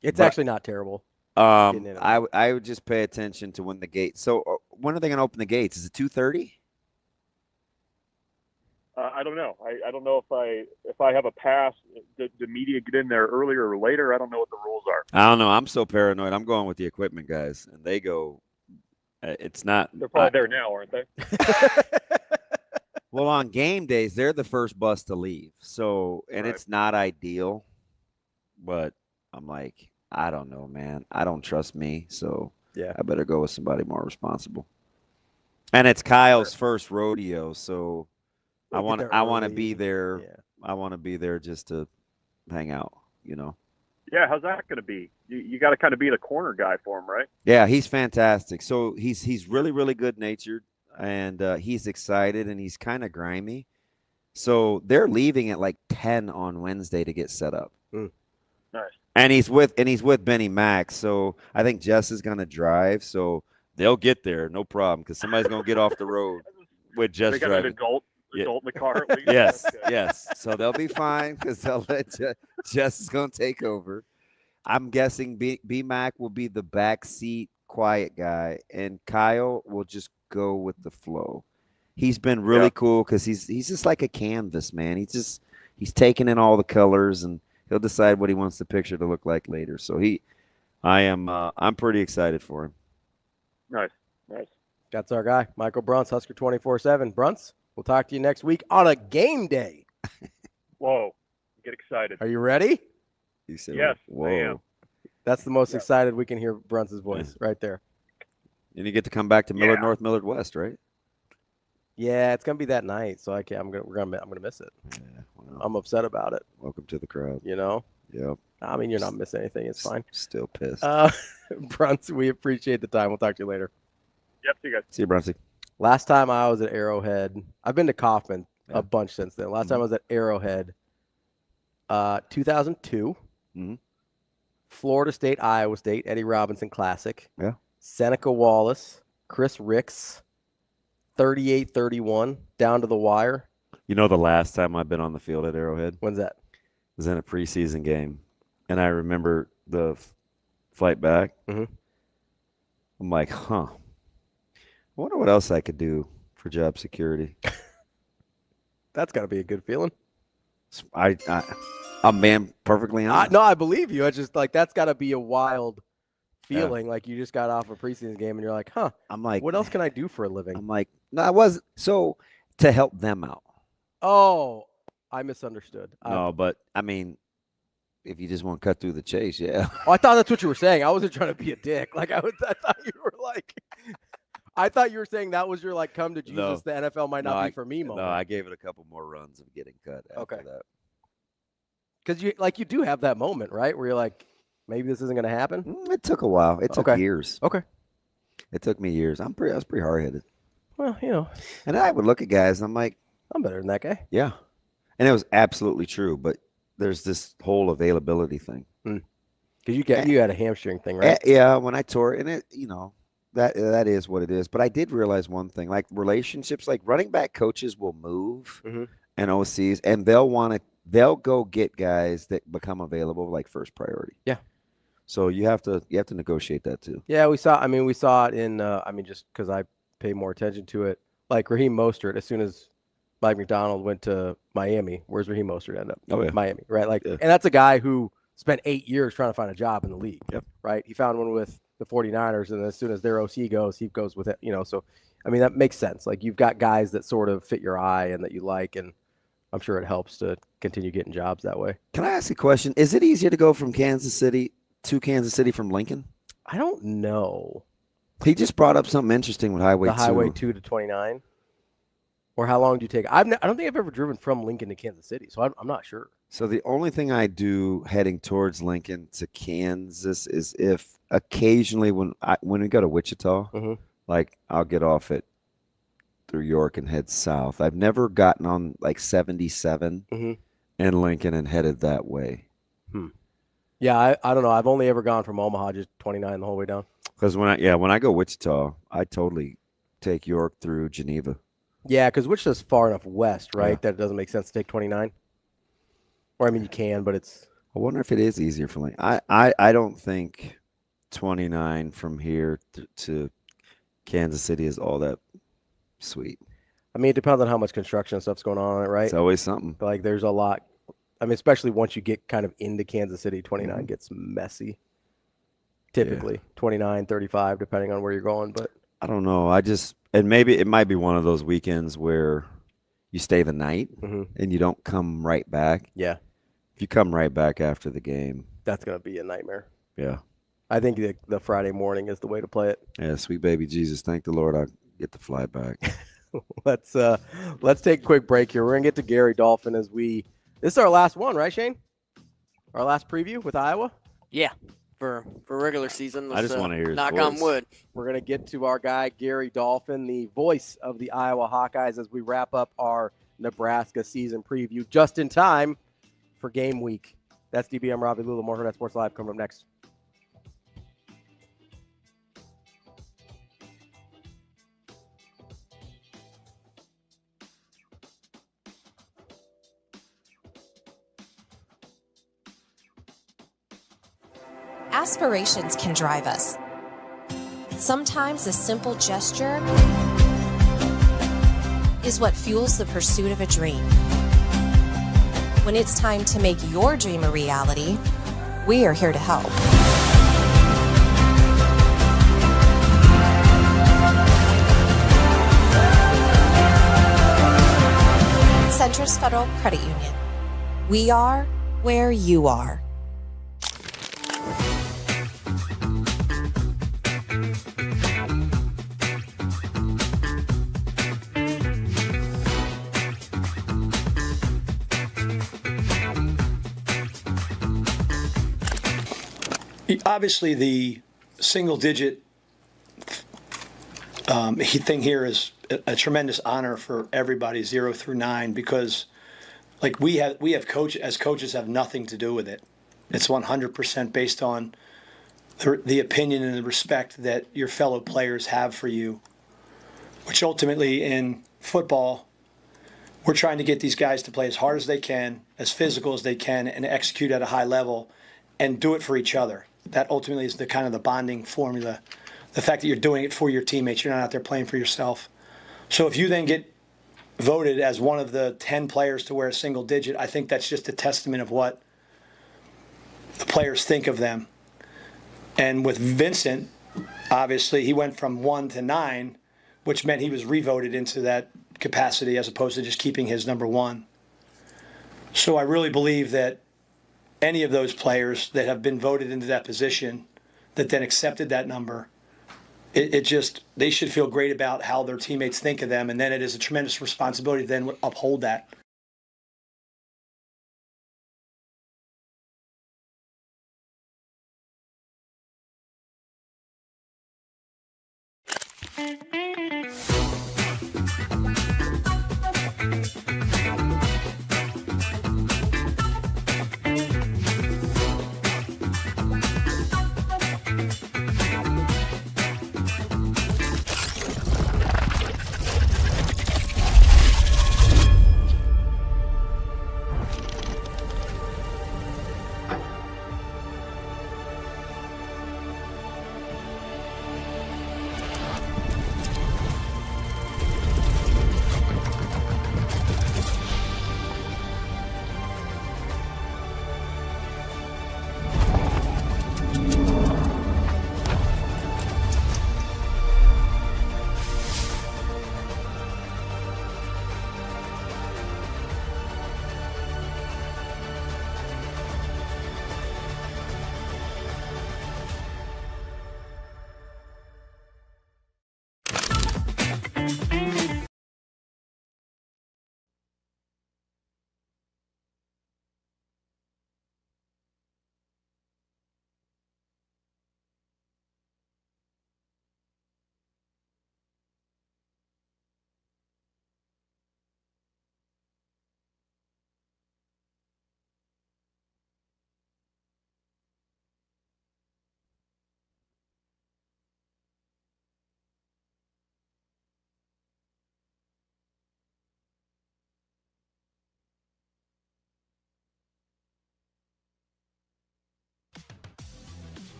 it's actually not terrible. I would just pay attention to when the gates. So when are they going to open the gates? Is it 2:30? I don't know. I don't know if I have a pass. The media get in there earlier or later. I don't know what the rules are. I don't know. I'm so paranoid. I'm going with the equipment guys, and they go. It's not. They're probably there now, aren't they? Well, on game days, they're the first bus to leave. So, and it's not ideal, but I'm like, I don't know, man. I don't trust me, so yeah, I better go with somebody more responsible. And it's Kyle's first rodeo, so I want to be there. Yeah. I want to be there just to hang out, you know. Yeah, how's that going to be? You got to kind of be the corner guy for him, right? Yeah, he's fantastic. So he's really, really good natured, and he's excited, and he's kind of grimy. So they're leaving at like 10 on Wednesday to get set up. Mm. Nice. And he's with Benny Mack. So I think Jess is going to drive. So they'll get there, no problem, because somebody's going to get off the road with Jess They got driving. an adult in the car at least. Yes, Okay. yes. So they'll be fine because they'll let Jess is going to take over. I'm guessing B-Mac will be the backseat quiet guy, and Kyle will just go with the flow. He's been really cool because he's just like a canvas, man. He's taking in all the colors, and he'll decide what he wants the picture to look like later. So I'm pretty excited for him. Nice. That's our guy, Michael Bruntz, Husker247. Bruntz, we'll talk to you next week on a game day. Whoa, get excited. Are you ready? He said, yes, whoa. I am. That's the most excited we can hear Bruntz's voice right there. And you get to come back to Millard North, Millard West, right? Yeah, it's gonna be that night, so I'm gonna miss it. Yeah, I'm upset about it. Welcome to the crowd. You know? Yep. I mean, you're not missing anything. It's fine. Still pissed. Bruntz, we appreciate the time. We'll talk to you later. Yep, see you guys. See you, Brunsy. Last time I was at Arrowhead, I've been to Kaufman a bunch since then. Last time I was at Arrowhead, 2002. Florida State, Iowa State, Eddie Robinson Classic. Yeah. Seneca Wallace, Chris Ricks, 38-31, down to the wire. You know the last time I've been on the field at Arrowhead? When's that? It was in a preseason game. And I remember the flight back. I'm like, I wonder what else I could do for job security. That's got to be a good feeling. I'm being perfectly honest. No, I believe you. I just like that's got to be a wild feeling. Like you just got off a preseason game and you're like, I'm like, what else can I do for a living? I'm like, no, I wasn't. So to help them out. Oh, I misunderstood. No, but I mean, if you just want to cut through the chase, yeah. Oh, I thought that's what you were saying. I wasn't trying to be a dick. Like I thought you were like, I thought you were saying that was your like come to Jesus. No. The NFL might not be for me moment. No, I gave it a couple more runs of getting cut after that. Because you do have that moment, right? Where you're like, maybe this isn't going to happen. It took a while. It took years. Okay. It took me years. I was pretty hard headed. Well, you know. And I would look at guys and I'm like, I'm better than that guy. Yeah. And it was absolutely true. But there's this whole availability thing. Because you had a hamstring thing, right? Yeah, when I tore it, and it, that is what it is. But I did realize one thing, like relationships, like running back coaches will move and OCs, and they'll go get guys that become available like first priority. Yeah. So you have to negotiate that too. Yeah, we saw it in just because I pay more attention to it. Like Raheem Mostert, as soon as Mike McDonald went to Miami, where's Raheem Mostert end up? Oh, yeah. Miami, right? Like, and that's a guy who spent 8 years trying to find a job in the league. Yep. Right? He found one with the 49ers, and as soon as their OC goes, he goes with it. So I mean that makes sense. Like you've got guys that sort of fit your eye and that you like, and I'm sure it helps to continue getting jobs that way. Can I ask a question? Is it easier to go from Kansas City to Kansas City from Lincoln? I don't know. He just brought up something interesting with Highway 2. Highway 2 to 29. Or how long do you take? I don't think I've ever driven from Lincoln to Kansas City, so I'm not sure. So the only thing I do heading towards Lincoln to Kansas is if occasionally when we go to Wichita, like I'll get off at through York and head south. I've never gotten on like 77 in Lincoln and headed that way. Yeah, I don't know. I've only ever gone from Omaha, just 29 the whole way down. Because when I go Wichita, I totally take York through Geneva. Yeah, because Wichita's far enough west, right? That it doesn't make sense to take 29. Or I mean, you can, but it's. I wonder if it is easier for Lincoln. I don't think 29 from here to Kansas City is all that sweet. I mean, it depends on how much construction stuff's going on, right? It's always something. Like, there's a lot. I mean, especially once you get kind of into Kansas City, 29 gets messy. Typically, 29, 35, depending on where you're going. But I don't know. And maybe it might be one of those weekends where you stay the night and you don't come right back. Yeah. If you come right back after the game, that's going to be a nightmare. Yeah. I think the Friday morning is the way to play it. Yeah, sweet baby Jesus. Thank the Lord I get to fly back. Let's take a quick break here. We're going to get to Gary Dolphin this is our last one, right, Shane? Our last preview with Iowa? Yeah. For regular season. I just want to hear his knock voice. on wood. We're going to get to our guy, Gary Dolphin, the voice of the Iowa Hawkeyes, as we wrap up our Nebraska season preview just in time for game week. That's DBM Ravi, Lulla, more Hurrdat Sports Live coming up next. Aspirations can drive us. Sometimes a simple gesture is what fuels the pursuit of a dream. When it's time to make your dream a reality, we are here to help. Centris Federal Credit Union. We are where you are. Obviously, the single-digit thing here is a tremendous honor for everybody 0 through 9 because, like we have coaches have nothing to do with it. It's 100% based on the opinion and the respect that your fellow players have for you, which ultimately in football, we're trying to get these guys to play as hard as they can, as physical as they can, and execute at a high level and do it for each other. That ultimately is the kind of the bonding formula. The fact that you're doing it for your teammates, you're not out there playing for yourself. So if you then get voted as one of the 10 players to wear a single digit, I think that's just a testament of what the players think of them. And with Vincent, obviously, he went from 1 to 9, which meant he was revoted into that capacity as opposed to just keeping his number 1. So I really believe that any of those players that have been voted into that position that then accepted that number, they should feel great about how their teammates think of them, and then it is a tremendous responsibility to then uphold that.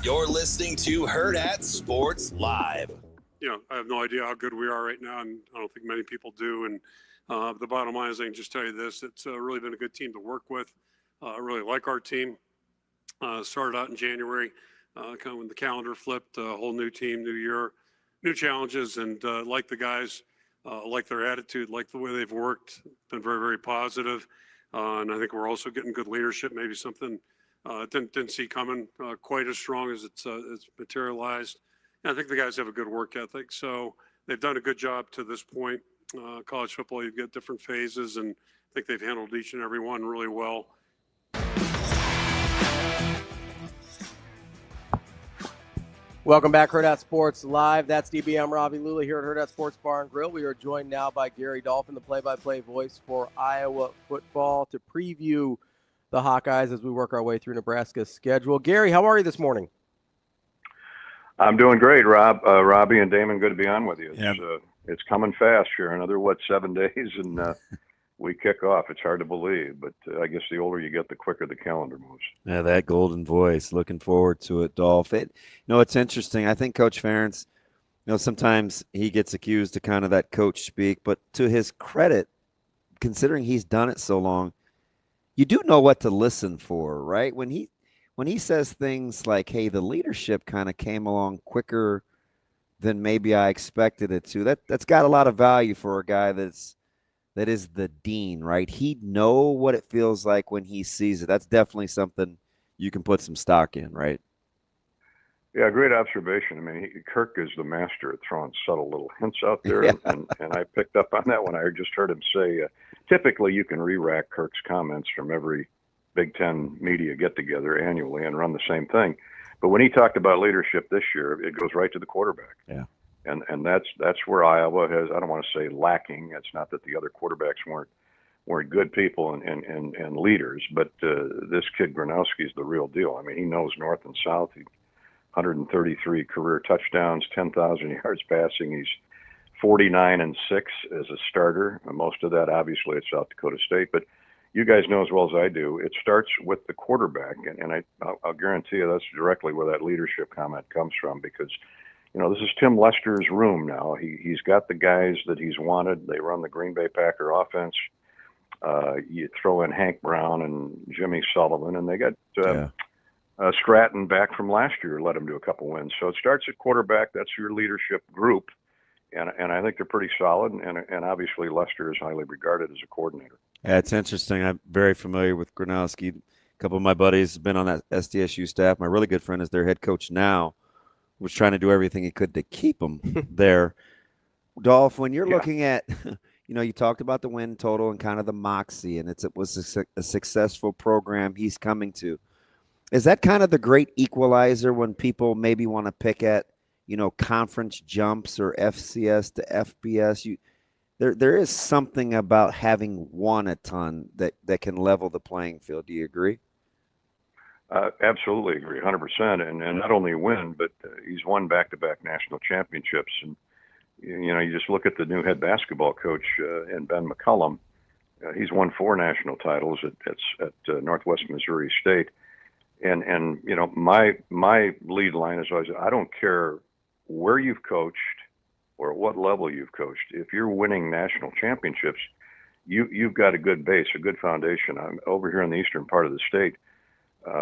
You're listening to Hurrdat Sports Live. You know, I have no idea how good we are right now, and I don't think many people do. And the bottom line is I can just tell you this. It's really been a good team to work with. I really like our team. Started out in January, kind of when the calendar flipped, a whole new team, new year, new challenges, and like the guys, like their attitude, like the way they've worked, been very, very positive. And I think we're also getting good leadership, maybe something didn't see coming quite as strong as it's materialized. And I think the guys have a good work ethic. So they've done a good job to this point. College football, you've got different phases, and I think they've handled each and every one really well. Welcome back, Hurrdat Sports Live. That's DBM Ravi Lulla here at Hurrdat Sports Bar and Grill. We are joined now by Gary Dolphin, the play-by-play voice for Iowa football, to preview the Hawkeyes as we work our way through Nebraska's schedule. Gary, how are you this morning? I'm doing great, Rob. Robbie and Damon, good to be on with you. It's coming fast here. Another, 7 days, and we kick off. It's hard to believe, but I guess the older you get, the quicker the calendar moves. Yeah, that golden voice. Looking forward to it, Dolph. It's interesting. I think Coach Ferentz, sometimes he gets accused of kind of that coach speak, but to his credit, considering he's done it so long, you do know what to listen for, right? When he says things like, hey, the leadership kind of came along quicker than maybe I expected it to, that's got a lot of value for a guy that is the dean, right? He'd know what it feels like when he sees it. That's definitely something you can put some stock in, right? Yeah, great observation. I mean, Kirk is the master at throwing subtle little hints out there, and I picked up on that when I just heard him say, typically you can re-rack Kirk's comments from every Big Ten media get-together annually and run the same thing. But when he talked about leadership this year, it goes right to the quarterback. Yeah. And that's where Iowa has, I don't want to say lacking. It's not that the other quarterbacks weren't good people and leaders, but this kid Gronowski is the real deal. I mean, he knows north and south. 133 career touchdowns, 10,000 yards passing. He's 49-6 as a starter. Most of that, obviously, at South Dakota State. But you guys know as well as I do, it starts with the quarterback, and I'll guarantee you that's directly where that leadership comment comes from, because this is Tim Lester's room now. He's got the guys that he's wanted. They run the Green Bay Packer offense. You throw in Hank Brown and Jimmy Sullivan, and they got Stratton back from last year led them to a couple wins. So it starts at quarterback. That's your leadership group, and I think they're pretty solid. And obviously Lester is highly regarded as a coordinator. Yeah, it's interesting. I'm very familiar with Gronowski. A couple of my buddies have been on that SDSU staff. My really good friend is their head coach now. Was trying to do everything he could to keep him there. Dolph, when you're looking at, you talked about the win total and kind of the moxie, and it was a successful program he's coming to. Is that kind of the great equalizer when people maybe want to pick at, conference jumps or FCS to FBS? There is something about having won a ton that can level the playing field. Do you agree? Absolutely agree, 100%. And not only win, but he's won back-to-back national championships. And, you just look at the new head basketball coach in Ben McCullum. He's won 4 national titles at Northwest Missouri State. And my lead line is always, I don't care where you've coached or at what level you've coached. If you're winning national championships, you've got a good base, a good foundation. I'm over here in the eastern part of the state.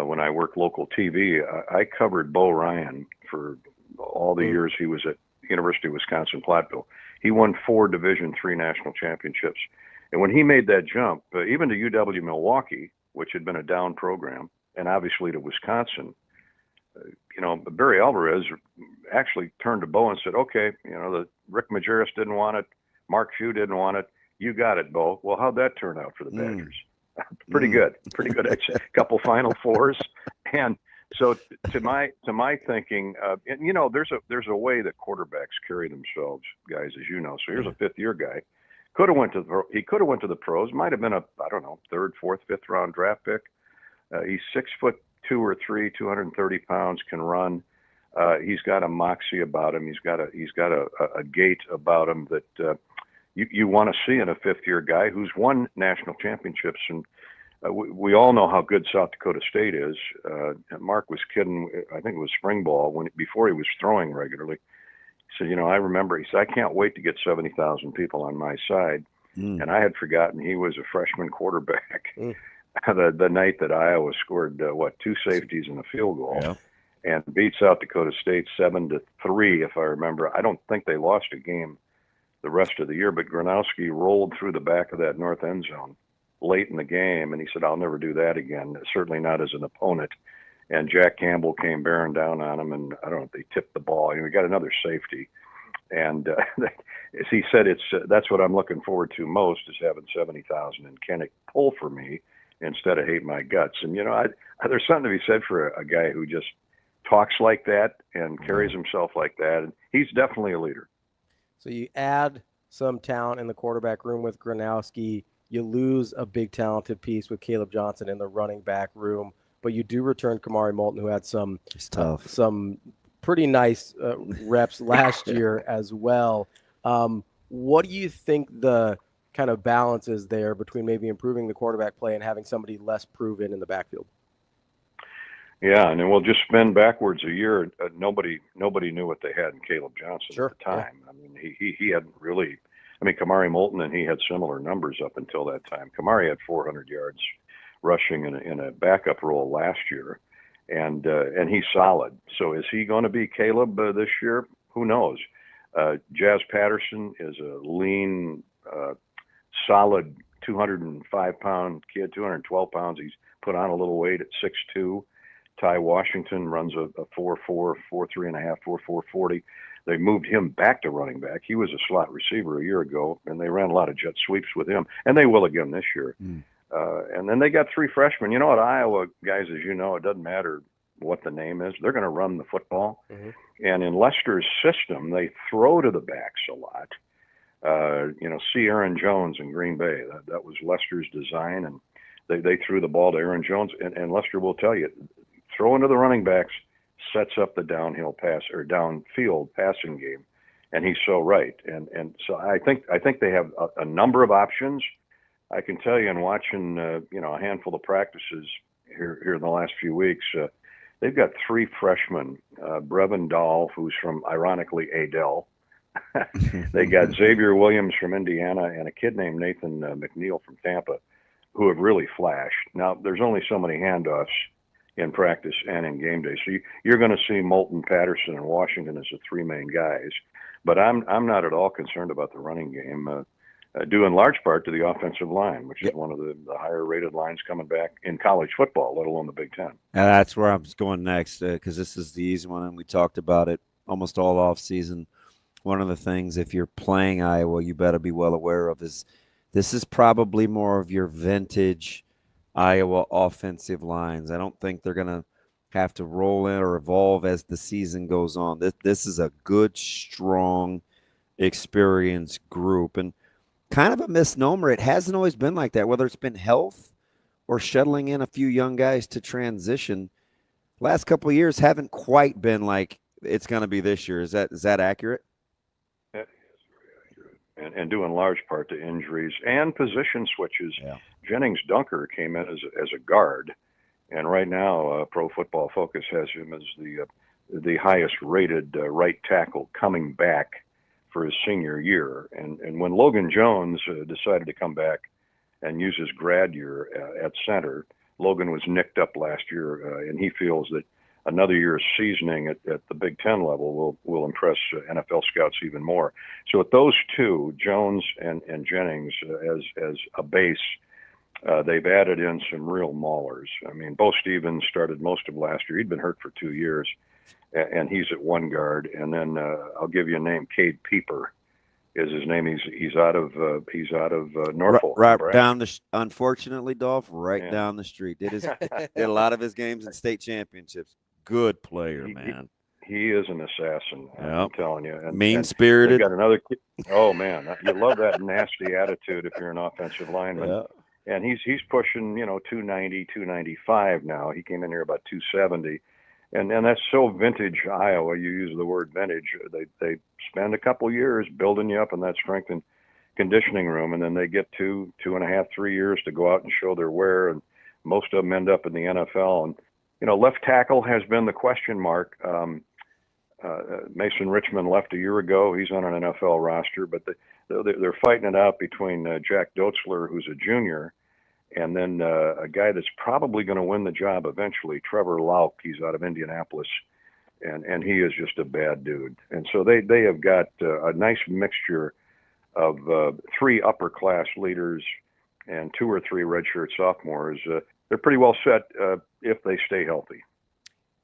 When I worked local TV, I covered Bo Ryan for all the years he was at University of Wisconsin-Platteville. He won 4 Division III national championships. And when he made that jump, even to UW-Milwaukee, which had been a down program, and obviously to Wisconsin, Barry Alvarez actually turned to Bo and said, okay, the Rick Majerus didn't want it. Mark Few didn't want it. You got it, Bo. Well, how'd that turn out for the Badgers? Pretty good. A couple Final Fours. And so to my thinking, there's a way that quarterbacks carry themselves, guys, as you know. So here's a 5th-year guy. Could have went to the pros. Might have been a, 3rd, 4th, 5th round draft pick. He's 6'2" or 3, 230 pounds, can run. He's got a moxie about him. He's got a gait about him that you want to see in a 5th-year guy who's won national championships. And we all know how good South Dakota State is. Mark was kidding. I think it was spring ball before he was throwing regularly. He said, I remember. He said, I can't wait to get 70,000 people on my side. And I had forgotten he was a freshman quarterback. The night that Iowa scored 2 safeties and a field goal, and beat South Dakota State 7-3, if I remember. I don't think they lost a game the rest of the year, but Gronowski rolled through the back of that north end zone late in the game, and he said, I'll never do that again, certainly not as an opponent. And Jack Campbell came bearing down on him, and I don't know if they tipped the ball. We got another safety. And as he said, that's what I'm looking forward to most, is having 70,000, and can it pull for me instead of hate my guts? And, there's something to be said for a guy who just talks like that and carries himself like that. And he's definitely a leader. So you add some talent in the quarterback room with Gronowski. You lose a big talented piece with Caleb Johnson in the running back room, but you do return Kamari Moulton, who had some pretty nice reps last year as well. What do you think the kind of balance is there between maybe improving the quarterback play and having somebody less proven in the backfield? Yeah, and then we'll just spin backwards a year. Nobody knew what they had in Caleb Johnson at the time. I mean, he hadn't really. I mean, Kamari Moulton and he had similar numbers up until that time. Kamari had 400 yards rushing in a backup role last year, and he's solid. So is he going to be Caleb this year? Who knows? Jazz Patterson is a lean, solid 205-pound kid, 212 pounds. He's put on a little weight at 6'2". Ty Washington runs a 4.4, 4.3.5, 4.40. They moved him back to running back. He was a slot receiver a year ago, and they ran a lot of jet sweeps with him, and they will again this year. And then they got 3 freshmen. You know, at Iowa, guys, as you know, it doesn't matter what the name is. They're going to run the football. And in Lester's system, they throw to the backs a lot. You know, see Aaron Jones in Green Bay. That was Lester's design, and they threw the ball to Aaron Jones. And Lester will tell you, throwing to the running backs sets up the downhill pass or downfield passing game, and he's so right. And so I think they have a number of options. I can tell you, in watching you know, a handful of practices here in the last few weeks, they've got 3 freshmen, Brevin Dahl, who's from, ironically, Adele. They got Xavier Williams from Indiana and a kid named Nathan McNeil from Tampa, who have really flashed. Now, there's only so many handoffs in practice and in game day, so you're going to see Moulton, Patterson, and Washington as the 3 main guys. But I'm not at all concerned about the running game, due in large part to the offensive line, which is one of the higher-rated lines coming back in college football, let alone the Big Ten. And that's where I was going next, because this is the easy one, and we talked about it almost all off season. One of the things, if you're playing Iowa, you better be well aware of is this is probably more of your vintage Iowa offensive lines. I don't think they're going to have to roll in or evolve as the season goes on. This is a good, strong, experienced group. And kind of a misnomer. It hasn't always been like that, whether it's been health or shuttling in a few young guys to transition. Last couple of years haven't quite been like it's going to be this year. Is that accurate? That is very accurate. And due in large part to injuries and position switches. Yeah. Jennings Dunker came in as a guard, and right now Pro Football Focus has him as the highest rated right tackle coming back for his senior year. And when Logan Jones decided to come back and use his grad year at center, Logan was nicked up last year, and he feels that another year of seasoning at the Big Ten level will impress NFL scouts even more. So with those 2, Jones and Jennings as a base, they've added in some real maulers. I mean, Bo Stevens started most of last year. He'd been hurt for 2 years, and he's at 1 guard. And then I'll give you a name. Cade Pieper is his name. He's out of Norfolk. Right down unfortunately, Dolph, down the street. Did a lot of his games in state championships. Good player, man. He is an assassin. Yep. I'm telling you. Mean-spirited. Got another kid. Oh man, you love that nasty attitude if you're an offensive lineman. Yeah. And he's pushing, 290, 295 now. He came in here about 270. And that's so vintage Iowa. You use the word vintage. They spend a couple years building you up in that strength and conditioning room, and then they get 2.5, 3 years to go out and show their wear, and most of them end up in the NFL. And, left tackle has been the question mark. Mason Richmond left a year ago. He's on an NFL roster, but they're fighting it out between Jack Dotzler, who's a junior, and then a guy that's probably going to win the job eventually, Trevor Lauk. He's out of Indianapolis, and he is just a bad dude. And so they have got a nice mixture of 3 upper-class leaders and 2 or 3 redshirt sophomores. They're pretty well set if they stay healthy.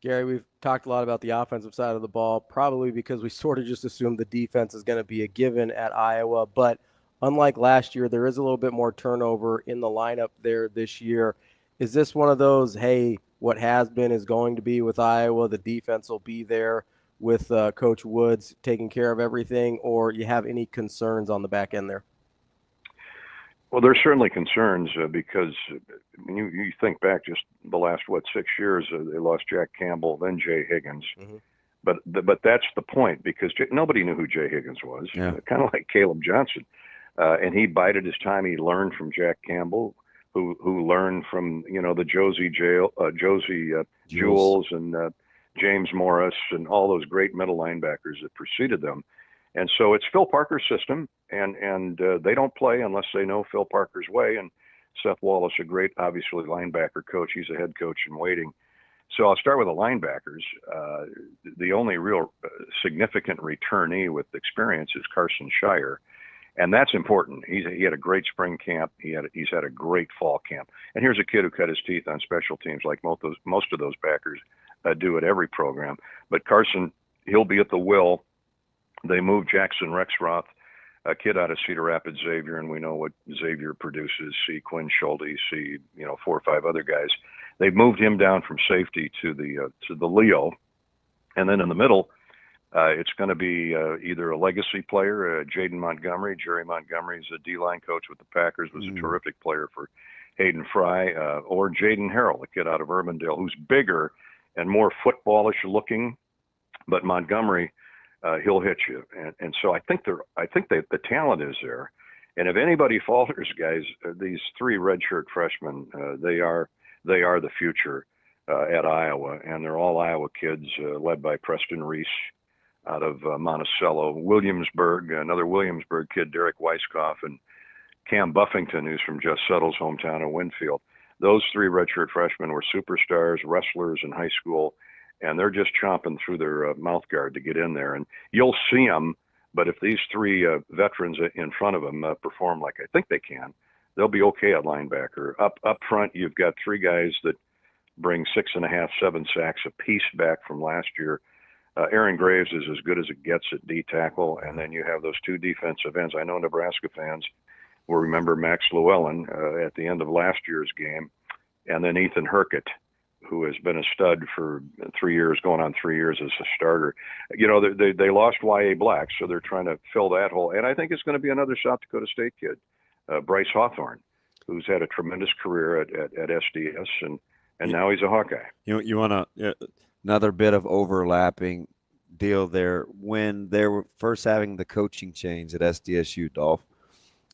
Gary, we've talked a lot about the offensive side of the ball, probably because we sort of just assumed the defense is going to be a given at Iowa. But unlike last year, there is a little bit more turnover in the lineup there this year. Is this one of those, hey, what has been is going to be with Iowa, the defense will be there with Coach Woods taking care of everything, or you have any concerns on the back end there? Well, there's certainly concerns because when you think back just the last, 6 years, they lost Jack Campbell, then Jay Higgins. Mm-hmm. But that's the point, because nobody knew who Jay Higgins was, kind of like Caleb Johnson. And he bided his time. He learned from Jack Campbell, who learned from, the Josie Jewells and James Morris and all those great middle linebackers that preceded them. And so it's Phil Parker's system, and they don't play unless they know Phil Parker's way. And Seth Wallace, a great, obviously, linebacker coach. He's a head coach in waiting. So I'll start with the linebackers. The only real significant returnee with experience is Carson Shire. And that's important. He had a great spring camp. He's had a great fall camp. And here's a kid who cut his teeth on special teams, like most of those backers do at every program. But Carson, he'll be at the will. They moved Jackson Rexroth, a kid out of Cedar Rapids, Xavier, and we know what Xavier produces. See Quinn Schulte, see 4 or 5 other guys. They moved him down from safety to the Leo, and then in the middle, it's going to be either a legacy player, Jaden Montgomery. Jerry Montgomery's a D-line coach with the Packers, was a terrific player for Hayden Fry, or Jaden Harrell, a kid out of Urbandale, who's bigger and more footballish looking, but Montgomery, he'll hit you. And so I think the talent is there. And if anybody falters, guys, these 3 redshirt freshmen, they are the future at Iowa, and they're all Iowa kids, led by Preston Reese out of Monticello, Williamsburg, another Williamsburg kid, Derek Weisskopf, and Cam Buffington, who's from Just Settle's hometown of Winfield. Those 3 redshirt freshmen were superstars, wrestlers in high school, and they're just chomping through their mouth guard to get in there. And you'll see them, but if these 3 veterans in front of them perform like I think they can, they'll be okay at linebacker. Up front, you've got 3 guys that bring 6.5, 7 sacks apiece back from last year. Aaron Graves is as good as it gets at D-tackle, and then you have those 2 defensive ends. I know Nebraska fans will remember Max Llewellyn at the end of last year's game, and then Ethan Hurkett, who has been a stud for 3 years, going on 3 years as a starter. They lost Y.A. Black, so they're trying to fill that hole. And I think it's going to be another South Dakota State kid, Bryce Hawthorne, who's had a tremendous career at SDS, and now he's a Hawkeye. You want to another bit of overlapping deal there. When they were first having the coaching change at SDSU, Dolph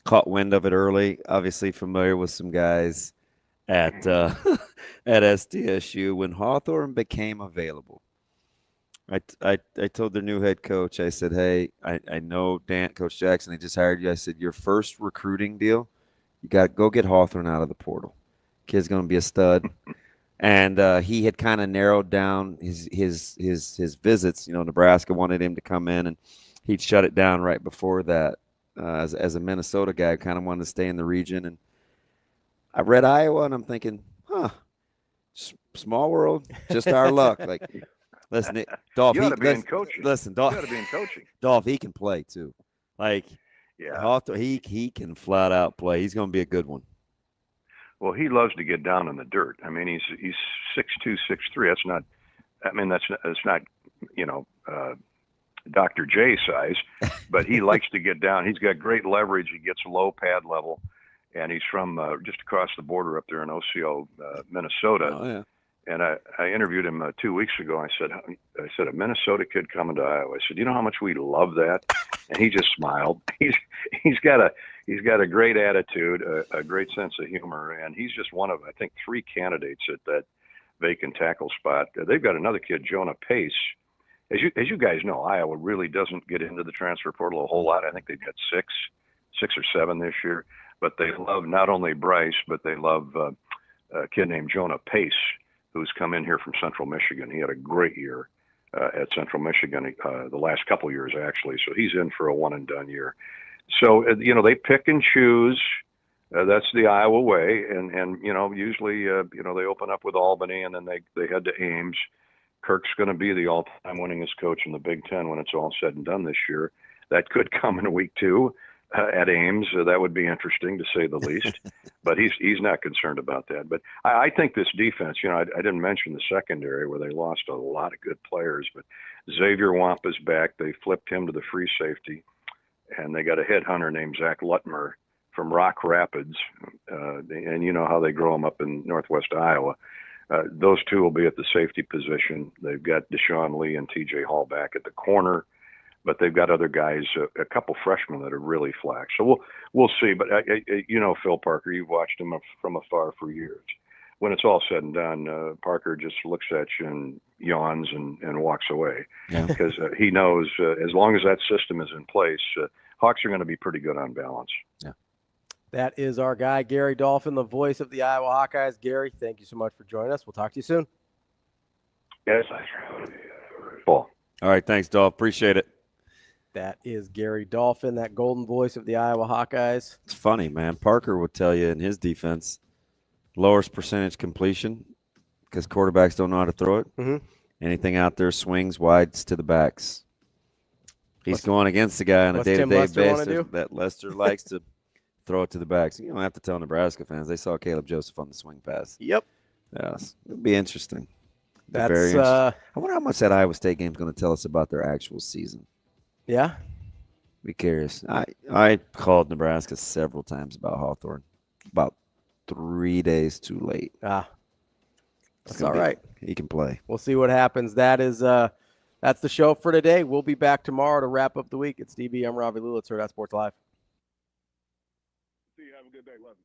caught wind of it early, obviously familiar with some guys at SDSU. When Hawthorne became available, I told their new head coach, I said, hey, I know Coach Jackson, they just hired you. I said, your first recruiting deal, you got to go get Hawthorne out of the portal. Kid's going to be a stud. And he had kind of narrowed down his visits. Nebraska wanted him to come in, and he'd shut it down right before that. As a Minnesota guy, I kind of wanted to stay in the region. And I read Iowa, and I'm thinking, small world, just our luck. Like, listen, Dolph, listen, Dolph, he can play too. Like, yeah, he can flat out play. He's going to be a good one. Well, he loves to get down in the dirt. I mean, he's 6'2", 6'3". That's not Dr. J size, but he likes to get down. He's got great leverage. He gets low pad level, and he's from just across the border up there in Osceola, Minnesota. Oh, yeah. And I interviewed him 2 weeks ago. I said, a Minnesota kid coming to Iowa. I said, you know how much we love that? And he just smiled. He's got a great attitude, a great sense of humor, and he's just one of, I think, 3 candidates at that vacant tackle spot. They've got another kid, Jonah Pace. As you guys know, Iowa really doesn't get into the transfer portal a whole lot. I think they've got 6 or 7 this year. But they love not only Bryce, but they love a kid named Jonah Pace, who's come in here from Central Michigan. He had a great year at Central Michigan the last couple years, actually. So he's in for a one-and-done year. So, they pick and choose. That's the Iowa way. And usually, they open up with Albany, and then they head to Ames. Kirk's going to be the all-time winningest coach in the Big Ten when it's all said and done this year. That could come in week 2 at Ames. That would be interesting, to say the least. But he's not concerned about that. But I think this defense, I didn't mention the secondary where they lost a lot of good players. But Xavier Wampa's back. They flipped him to the free safety. And they got a headhunter named Zach Lutmer from Rock Rapids. And you know how they grow them up in northwest Iowa. Those 2 will be at the safety position. They've got Deshaun Lee and TJ Hall back at the corner, but they've got other guys, a couple freshmen that are really flash. So we'll see. But Phil Parker, you've watched him from afar for years. When it's all said and done, Parker just looks at you and yawns and walks away, because he knows as long as that system is in place, Hawks are going to be pretty good on balance. Yeah. That is our guy, Gary Dolphin, the voice of the Iowa Hawkeyes. Gary, thank you so much for joining us. We'll talk to you soon. Yes, Paul. All right, thanks, Dolph. Appreciate it. That is Gary Dolphin, that golden voice of the Iowa Hawkeyes. It's funny, man. Parker will tell you in his defense, lowest percentage completion because quarterbacks don't know how to throw it. Mm-hmm. Anything out there swings wides to the backs. He's going against the guy on a day-to-day basis that Lester likes to throw it to the backs. You don't have to tell Nebraska fans. They saw Caleb Joseph on the swing pass. Yep. Yes. It'll be interesting. That's very interesting. I wonder how much that Iowa State game is going to tell us about their actual season. Yeah. Be curious. I called Nebraska several times about Hawthorne. About 3 days too late. That's all right. He can play. We'll see what happens. That's the show for today. We'll be back tomorrow to wrap up the week. It's DB. I'm Ravi Lulla. It's Hurrdat Sports Live. See you. Have a good day. Love you.